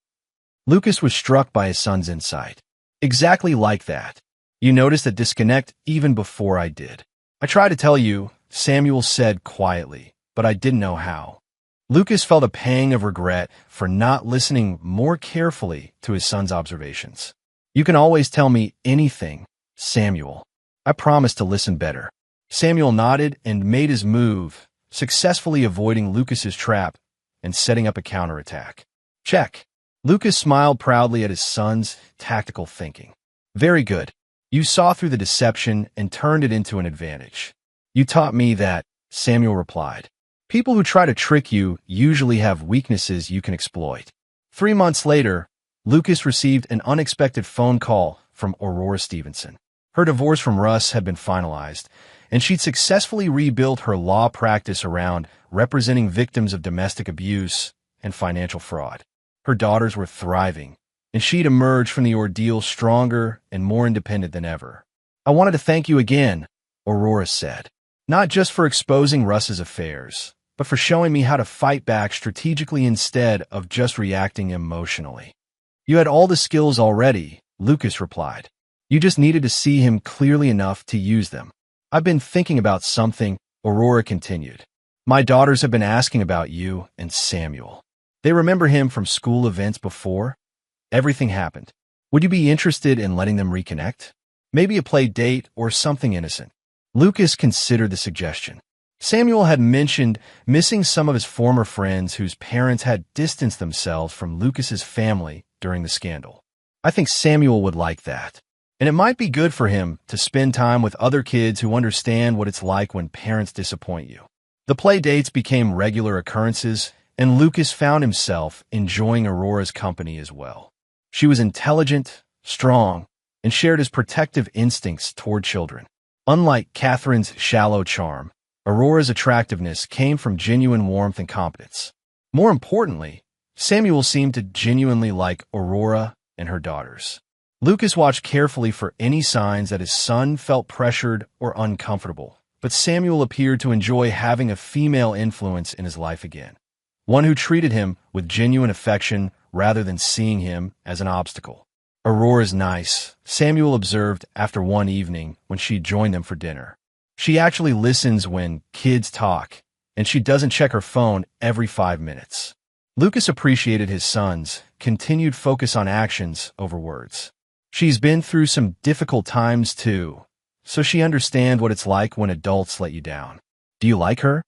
S1: Lucas was struck by his son's insight. "Exactly like that. You noticed a disconnect even before I did. I tried to tell you," Samuel said quietly, "but I didn't know how." Lucas felt a pang of regret for not listening more carefully to his son's observations. "You can always tell me anything, Samuel. I promise to listen better." Samuel nodded and made his move, successfully avoiding Lucas's trap and setting up a counterattack. "Check." Lucas smiled proudly at his son's tactical thinking. "Very good. You saw through the deception and turned it into an advantage." "You taught me that," Samuel replied. "People who try to trick you usually have weaknesses you can exploit." 3 months later, Lucas received an unexpected phone call from Aurora Stevenson. Her divorce from Russ had been finalized, and she'd successfully rebuilt her law practice around representing victims of domestic abuse and financial fraud. Her daughters were thriving, and she'd emerged from the ordeal stronger and more independent than ever. "I wanted to thank you again," Aurora said, "not just for exposing Russ's affairs, but for showing me how to fight back strategically instead of just reacting emotionally." "You had all the skills already," Lucas replied. "You just needed to see him clearly enough to use them." "I've been thinking about something," Aurora continued. "My daughters have been asking about you and Samuel. They remember him from school events before. Everything happened. Would you be interested in letting them reconnect? Maybe a play date or something innocent." Lucas considered the suggestion. Samuel had mentioned missing some of his former friends whose parents had distanced themselves from Lucas's family during the scandal. "I think Samuel would like that. And it might be good for him to spend time with other kids who understand what it's like when parents disappoint you." The play dates became regular occurrences, and Lucas found himself enjoying Aurora's company as well. She was intelligent, strong, and shared his protective instincts toward children. Unlike Catherine's shallow charm, Aurora's attractiveness came from genuine warmth and competence. More importantly, Samuel seemed to genuinely like Aurora and her daughters. Lucas watched carefully for any signs that his son felt pressured or uncomfortable, but Samuel appeared to enjoy having a female influence in his life again, one who treated him with genuine affection rather than seeing him as an obstacle. Aurora's nice, Samuel observed after one evening when she joined them for dinner. She actually listens when kids talk, and she doesn't check her phone every 5 minutes. Lucas appreciated his son's continued focus on actions over words. She's been through some difficult times too, so she understands what it's like when adults let you down. Do you like her?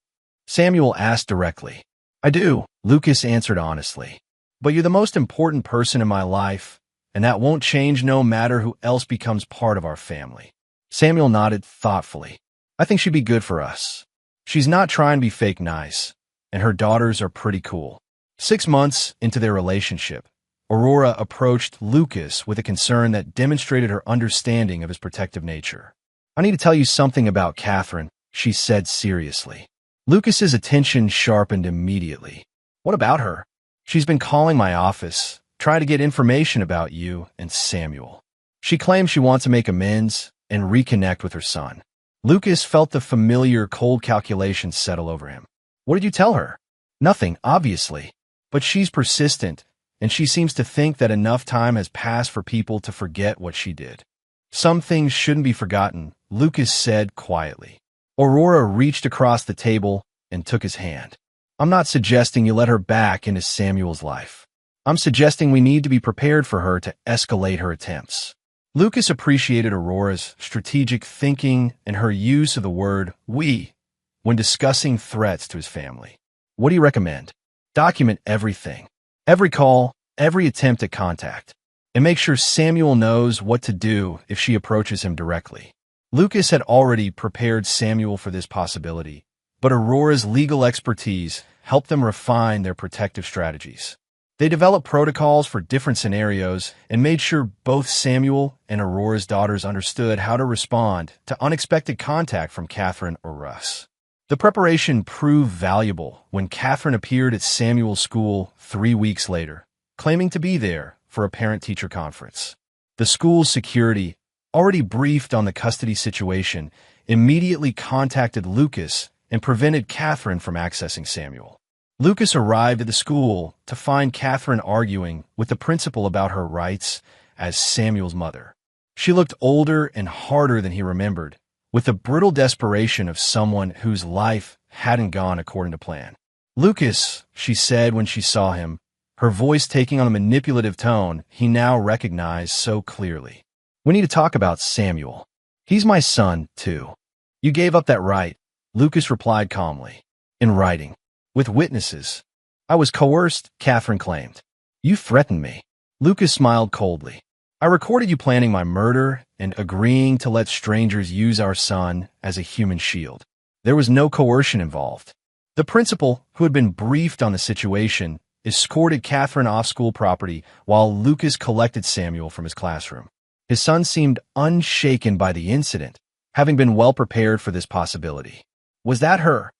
S1: Samuel asked directly. I do, Lucas answered honestly. But you're the most important person in my life, and that won't change no matter who else becomes part of our family. Samuel nodded thoughtfully. I think she'd be good for us. She's not trying to be fake nice, and her daughters are pretty cool. 6 months into their relationship, Aurora approached Lucas with a concern that demonstrated her understanding of his protective nature. I need to tell you something about Catherine, she said seriously. Lucas's attention sharpened immediately. What about her? She's been calling my office, trying to get information about you and Samuel. She claims she wants to make amends and reconnect with her son. Lucas felt the familiar cold calculation settle over him. What did you tell her? Nothing, obviously. But she's persistent, and she seems to think that enough time has passed for people to forget what she did. Some things shouldn't be forgotten, Lucas said quietly. Aurora reached across the table and took his hand. I'm not suggesting you let her back into Samuel's life. I'm suggesting we need to be prepared for her to escalate her attempts. Lucas appreciated Aurora's strategic thinking and her use of the word we when discussing threats to his family. What do you recommend? Document everything. Every call, every attempt at contact. And make sure Samuel knows what to do if she approaches him directly. Lucas had already prepared Samuel for this possibility, but Aurora's legal expertise helped them refine their protective strategies. They developed protocols for different scenarios and made sure both Samuel and Aurora's daughters understood how to respond to unexpected contact from Catherine or Russ. The preparation proved valuable when Catherine appeared at Samuel's school 3 weeks later, claiming to be there for a parent-teacher conference. The school's security, already briefed on the custody situation, immediately contacted Lucas and prevented Catherine from accessing Samuel. Lucas arrived at the school to find Catherine arguing with the principal about her rights as Samuel's mother. She looked older and harder than he remembered, with the brutal desperation of someone whose life hadn't gone according to plan. Lucas, she said when she saw him, her voice taking on a manipulative tone he now recognized so clearly. We need to talk about Samuel. He's my son, too. You gave up that right, Lucas replied calmly. In writing. With witnesses. I was coerced, Catherine claimed. You threatened me. Lucas smiled coldly. I recorded you planning my murder and agreeing to let strangers use our son as a human shield. There was no coercion involved. The principal, who had been briefed on the situation, escorted Catherine off school property while Lucas collected Samuel from his classroom. His son seemed unshaken by the incident, having been well prepared for this possibility. Was that her?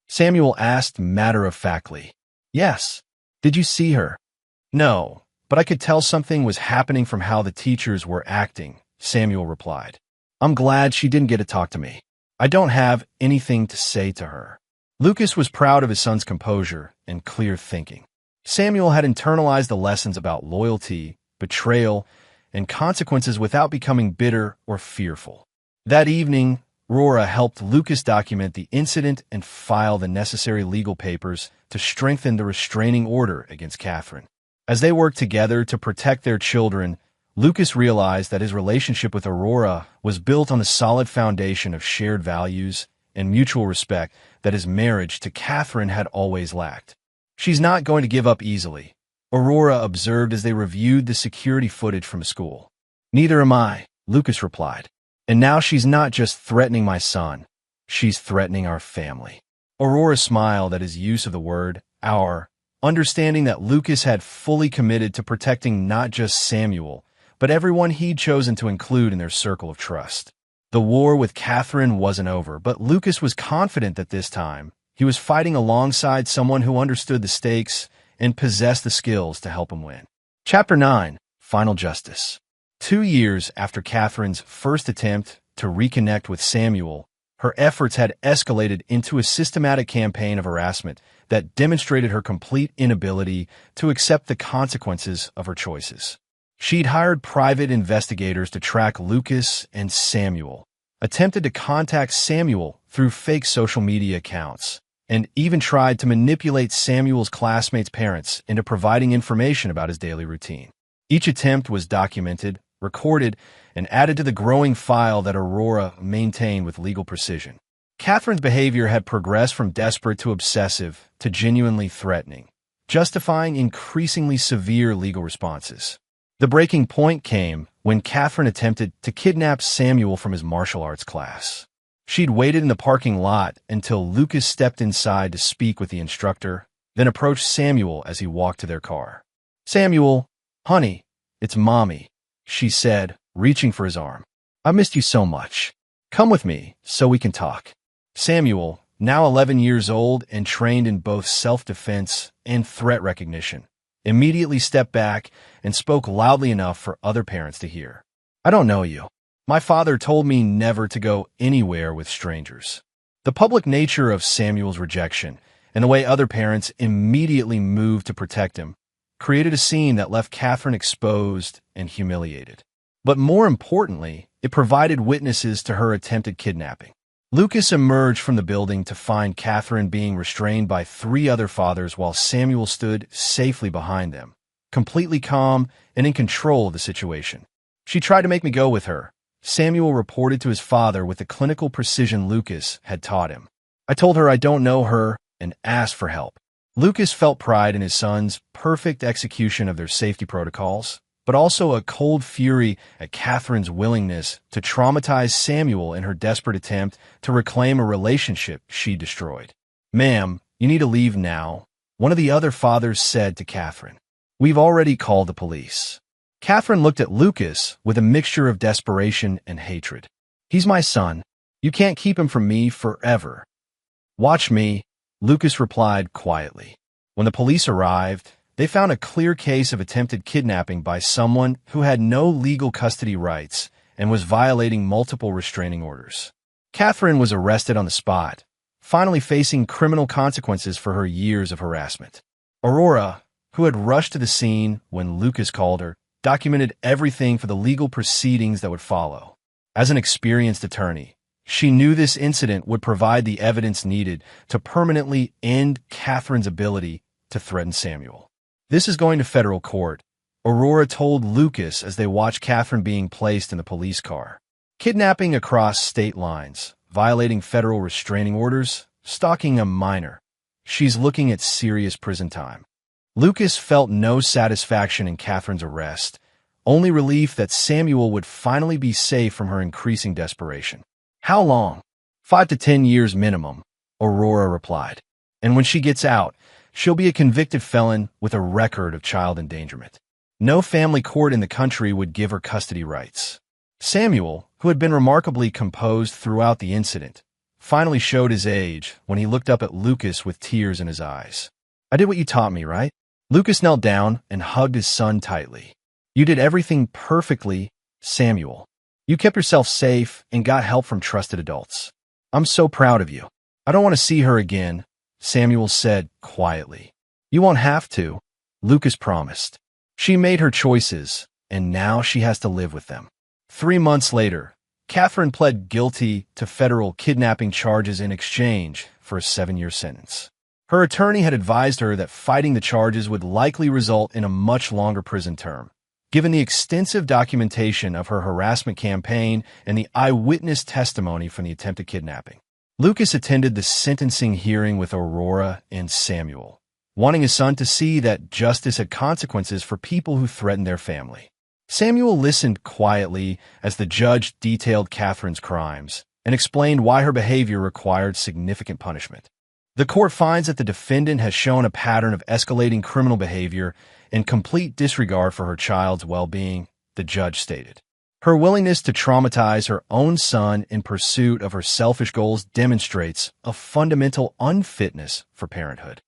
S1: Samuel asked matter-of-factly. Yes. Did you see her? No, but I could tell something was happening from how the teachers were acting, Samuel replied. I'm glad she didn't get to talk to me. I don't have anything to say to her. Lucas was proud of his son's composure and clear thinking. Samuel had internalized the lessons about loyalty, betrayal, and consequences without becoming bitter or fearful. That evening, Aurora helped Lucas document the incident and file the necessary legal papers to strengthen the restraining order against Catherine. As they worked together to protect their children, Lucas realized that his relationship with Aurora was built on a solid foundation of shared values and mutual respect that his marriage to Catherine had always lacked. She's not going to give up easily, Aurora observed as they reviewed the security footage from school. Neither am I, Lucas replied. And now she's not just threatening my son, she's threatening our family. Aurora smiled at his use of the word our understanding that Lucas had fully committed to protecting not just Samuel, but everyone he'd chosen to include in their circle of trust. The war with Catherine wasn't over, but Lucas was confident that this time he was fighting alongside someone who understood the stakes and possessed the skills to help him win. Chapter 9. Final Justice. 2 years after Catherine's first attempt to reconnect with Samuel, her efforts had escalated into a systematic campaign of harassment that demonstrated her complete inability to accept the consequences of her choices. She'd hired private investigators to track Lucas and Samuel, attempted to contact Samuel through fake social media accounts, and even tried to manipulate Samuel's classmates' parents into providing information about his daily routine. Each attempt was documented, recorded, and added to the growing file that Aurora maintained with legal precision. Catherine's behavior had progressed from desperate to obsessive to genuinely threatening, justifying increasingly severe legal responses. The breaking point came when Catherine attempted to kidnap Samuel from his martial arts class. She'd waited in the parking lot until Lucas stepped inside to speak with the instructor, then approached Samuel as he walked to their car. "Samuel, honey, it's Mommy," she said, reaching for his arm. "I missed you so much. Come with me so we can talk." Samuel, now 11 years old and trained in both self-defense and threat recognition, immediately stepped back and spoke loudly enough for other parents to hear. "I don't know you. My father told me never to go anywhere with strangers." The public nature of Samuel's rejection and the way other parents immediately moved to protect him created a scene that left Catherine exposed and humiliated. But more importantly, it provided witnesses to her attempted kidnapping. Lucas emerged from the building to find Catherine being restrained by 3 other fathers while Samuel stood safely behind them, completely calm and in control of the situation. "She tried to make me go with her," Samuel reported to his father with the clinical precision Lucas had taught him. "I told her I don't know her and asked for help." Lucas felt pride in his son's perfect execution of their safety protocols, but also a cold fury at Catherine's willingness to traumatize Samuel in her desperate attempt to reclaim a relationship she destroyed. "Ma'am, you need to leave now," one of the other fathers said to Catherine. "We've already called the police." Catherine looked at Lucas with a mixture of desperation and hatred. "He's my son. You can't keep him from me forever." "Watch me," Lucas replied quietly. When the police arrived, they found a clear case of attempted kidnapping by someone who had no legal custody rights and was violating multiple restraining orders. Catherine was arrested on the spot, finally facing criminal consequences for her years of harassment. Aurora, who had rushed to the scene when Lucas called her, documented everything for the legal proceedings that would follow. As an experienced attorney, she knew this incident would provide the evidence needed to permanently end Catherine's ability to threaten Samuel. "This is going to federal court," Aurora told Lucas as they watched Catherine being placed in the police car. "Kidnapping across state lines, violating federal restraining orders, stalking a minor. She's looking at serious prison time." Lucas felt no satisfaction in Catherine's arrest, only relief that Samuel would finally be safe from her increasing desperation. "How long?" 5 to 10 years minimum, Aurora replied. "And when she gets out, she'll be a convicted felon with a record of child endangerment. No family court in the country would give her custody rights." Samuel, who had been remarkably composed throughout the incident, finally showed his age when he looked up at Lucas with tears in his eyes. "I did what you taught me, right?" Lucas knelt down and hugged his son tightly. "You did everything perfectly, Samuel. You kept yourself safe and got help from trusted adults. I'm so proud of you." "I don't want to see her again," Samuel said quietly. "You won't have to," Lucas promised. "She made her choices, and now she has to live with them." 3 months later, Catherine pled guilty to federal kidnapping charges in exchange for a 7-year sentence. Her attorney had advised her that fighting the charges would likely result in a much longer prison term, given the extensive documentation of her harassment campaign and the eyewitness testimony from the attempted kidnapping. Lucas attended the sentencing hearing with Aurora and Samuel, wanting his son to see that justice had consequences for people who threatened their family. Samuel listened quietly as the judge detailed Catherine's crimes and explained why her behavior required significant punishment. The court finds that the defendant has shown a pattern of escalating criminal behavior and complete disregard for her child's well-being, the judge stated. Her willingness to traumatize her own son in pursuit of her selfish goals demonstrates a fundamental unfitness for parenthood.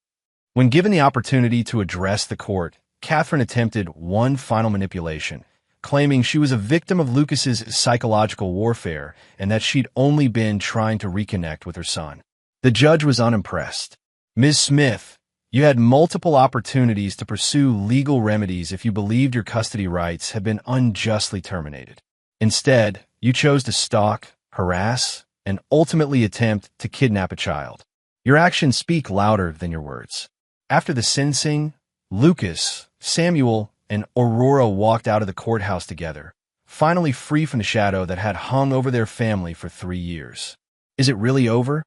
S1: When given the opportunity to address the court, Catherine attempted one final manipulation, claiming she was a victim of Lucas's psychological warfare and that she'd only been trying to reconnect with her son. The judge was unimpressed. "Ms. Smith, you had multiple opportunities to pursue legal remedies if you believed your custody rights had been unjustly terminated. Instead, you chose to stalk, harass, and ultimately attempt to kidnap a child. Your actions speak louder than your words." After the sentencing, Lucas, Samuel, and Aurora walked out of the courthouse together, finally free from the shadow that had hung over their family for 3 years. "Is it really over?"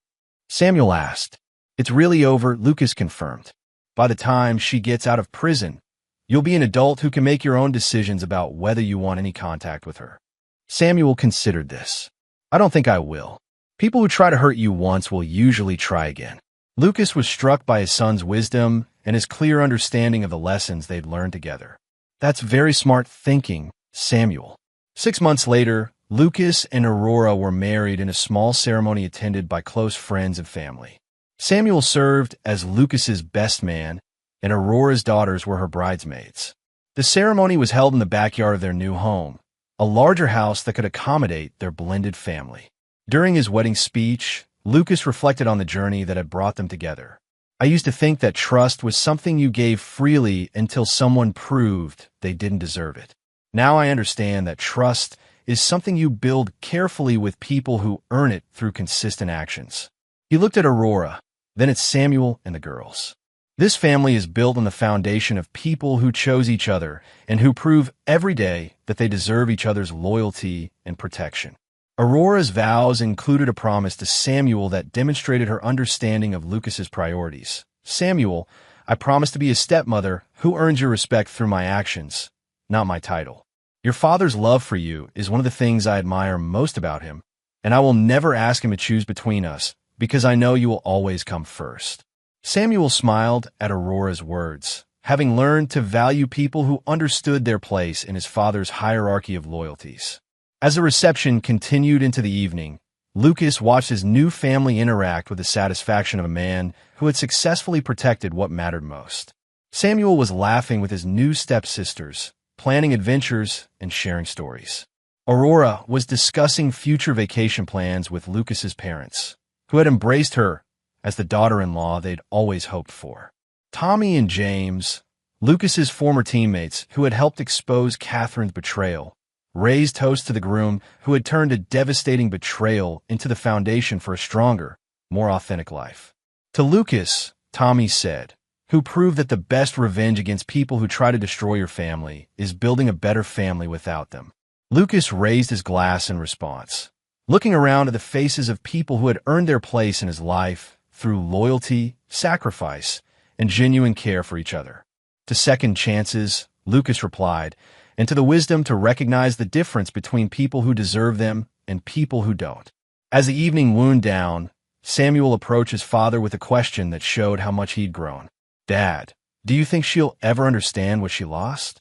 S1: Samuel asked. "It's really over," Lucas confirmed. "By the time she gets out of prison, you'll be an adult who can make your own decisions about whether you want any contact with her." Samuel considered this. "I don't think I will. People who try to hurt you once will usually try again." Lucas was struck by his son's wisdom and his clear understanding of the lessons they'd learned together. "That's very smart thinking, Samuel." 6 months later, Lucas and Aurora were married in a small ceremony attended by close friends and family. Samuel served as Lucas's best man, and Aurora's daughters were her bridesmaids. The ceremony was held in the backyard of their new home, a larger house that could accommodate their blended family. During his wedding speech, Lucas reflected on the journey that had brought them together. "I used to think that trust was something you gave freely until someone proved they didn't deserve it. Now I understand that trust is something you build carefully with people who earn it through consistent actions." He looked at Aurora, then at Samuel and the girls. "This family is built on the foundation of people who chose each other and who prove every day that they deserve each other's loyalty and protection." Aurora's vows included a promise to Samuel that demonstrated her understanding of Lucas's priorities. "Samuel, I promise to be a stepmother who earns your respect through my actions, not my title. Your father's love for you is one of the things I admire most about him, and I will never ask him to choose between us because I know you will always come first." Samuel smiled at Aurora's words, having learned to value people who understood their place in his father's hierarchy of loyalties. As the reception continued into the evening, Lucas watched his new family interact with the satisfaction of a man who had successfully protected what mattered most. Samuel was laughing with his new stepsisters, planning adventures and sharing stories. Aurora was discussing future vacation plans with Lucas's parents, who had embraced her as the daughter-in-law they'd always hoped for. Tommy and James, Lucas's former teammates who had helped expose Catherine's betrayal, raised toasts to the groom who had turned a devastating betrayal into the foundation for a stronger, more authentic life. To Lucas, Tommy said, "Who proved that the best revenge against people who try to destroy your family is building a better family without them." Lucas raised his glass in response, looking around at the faces of people who had earned their place in his life through loyalty, sacrifice, and genuine care for each other. "To second chances," Lucas replied, "and to the wisdom to recognize the difference between people who deserve them and people who don't." As the evening wound down, Samuel approached his father with a question that showed how much he'd grown. "Dad, do you think she'll ever understand what she lost?"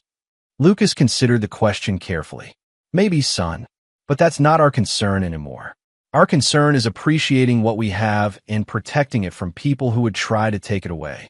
S1: Lucas considered the question carefully. "Maybe, son, but that's not our concern anymore. Our concern is appreciating what we have and protecting it from people who would try to take it away."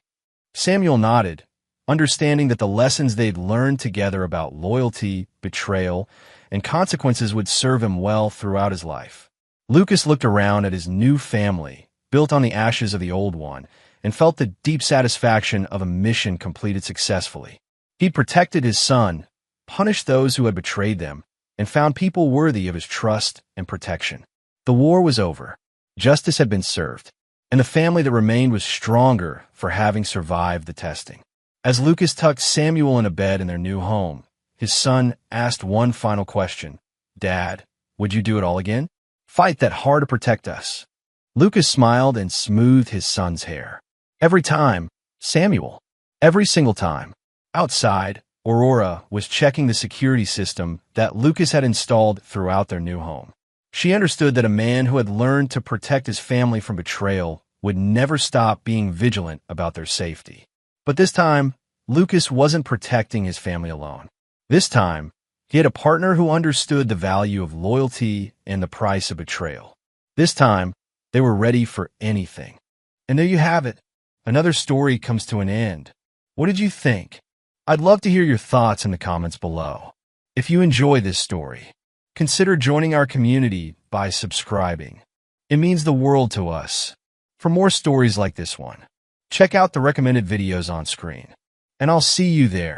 S1: Samuel nodded, understanding that the lessons they'd learned together about loyalty, betrayal, and consequences would serve him well throughout his life. Lucas looked around at his new family, built on the ashes of the old one, and felt the deep satisfaction of a mission completed successfully. He'd protected his son, punished those who had betrayed them, and found people worthy of his trust and protection. The war was over. Justice had been served, and the family that remained was stronger for having survived the testing. As Lucas tucked Samuel in a bed in their new home, his son asked one final question. "Dad, would you do it all again? Fight that hard to protect us?" Lucas smiled and smoothed his son's hair. "Every time, Samuel. Every single time." Outside, Aurora was checking the security system that Lucas had installed throughout their new home. She understood that a man who had learned to protect his family from betrayal would never stop being vigilant about their safety. But this time, Lucas wasn't protecting his family alone. This time, he had a partner who understood the value of loyalty and the price of betrayal. This time, they were ready for anything. And there you have it. Another story comes to an end. What did you think? I'd love to hear your thoughts in the comments below. If you enjoy this story, consider joining our community by subscribing. It means the world to us. For more stories like this one, check out the recommended videos on screen. And I'll see you there.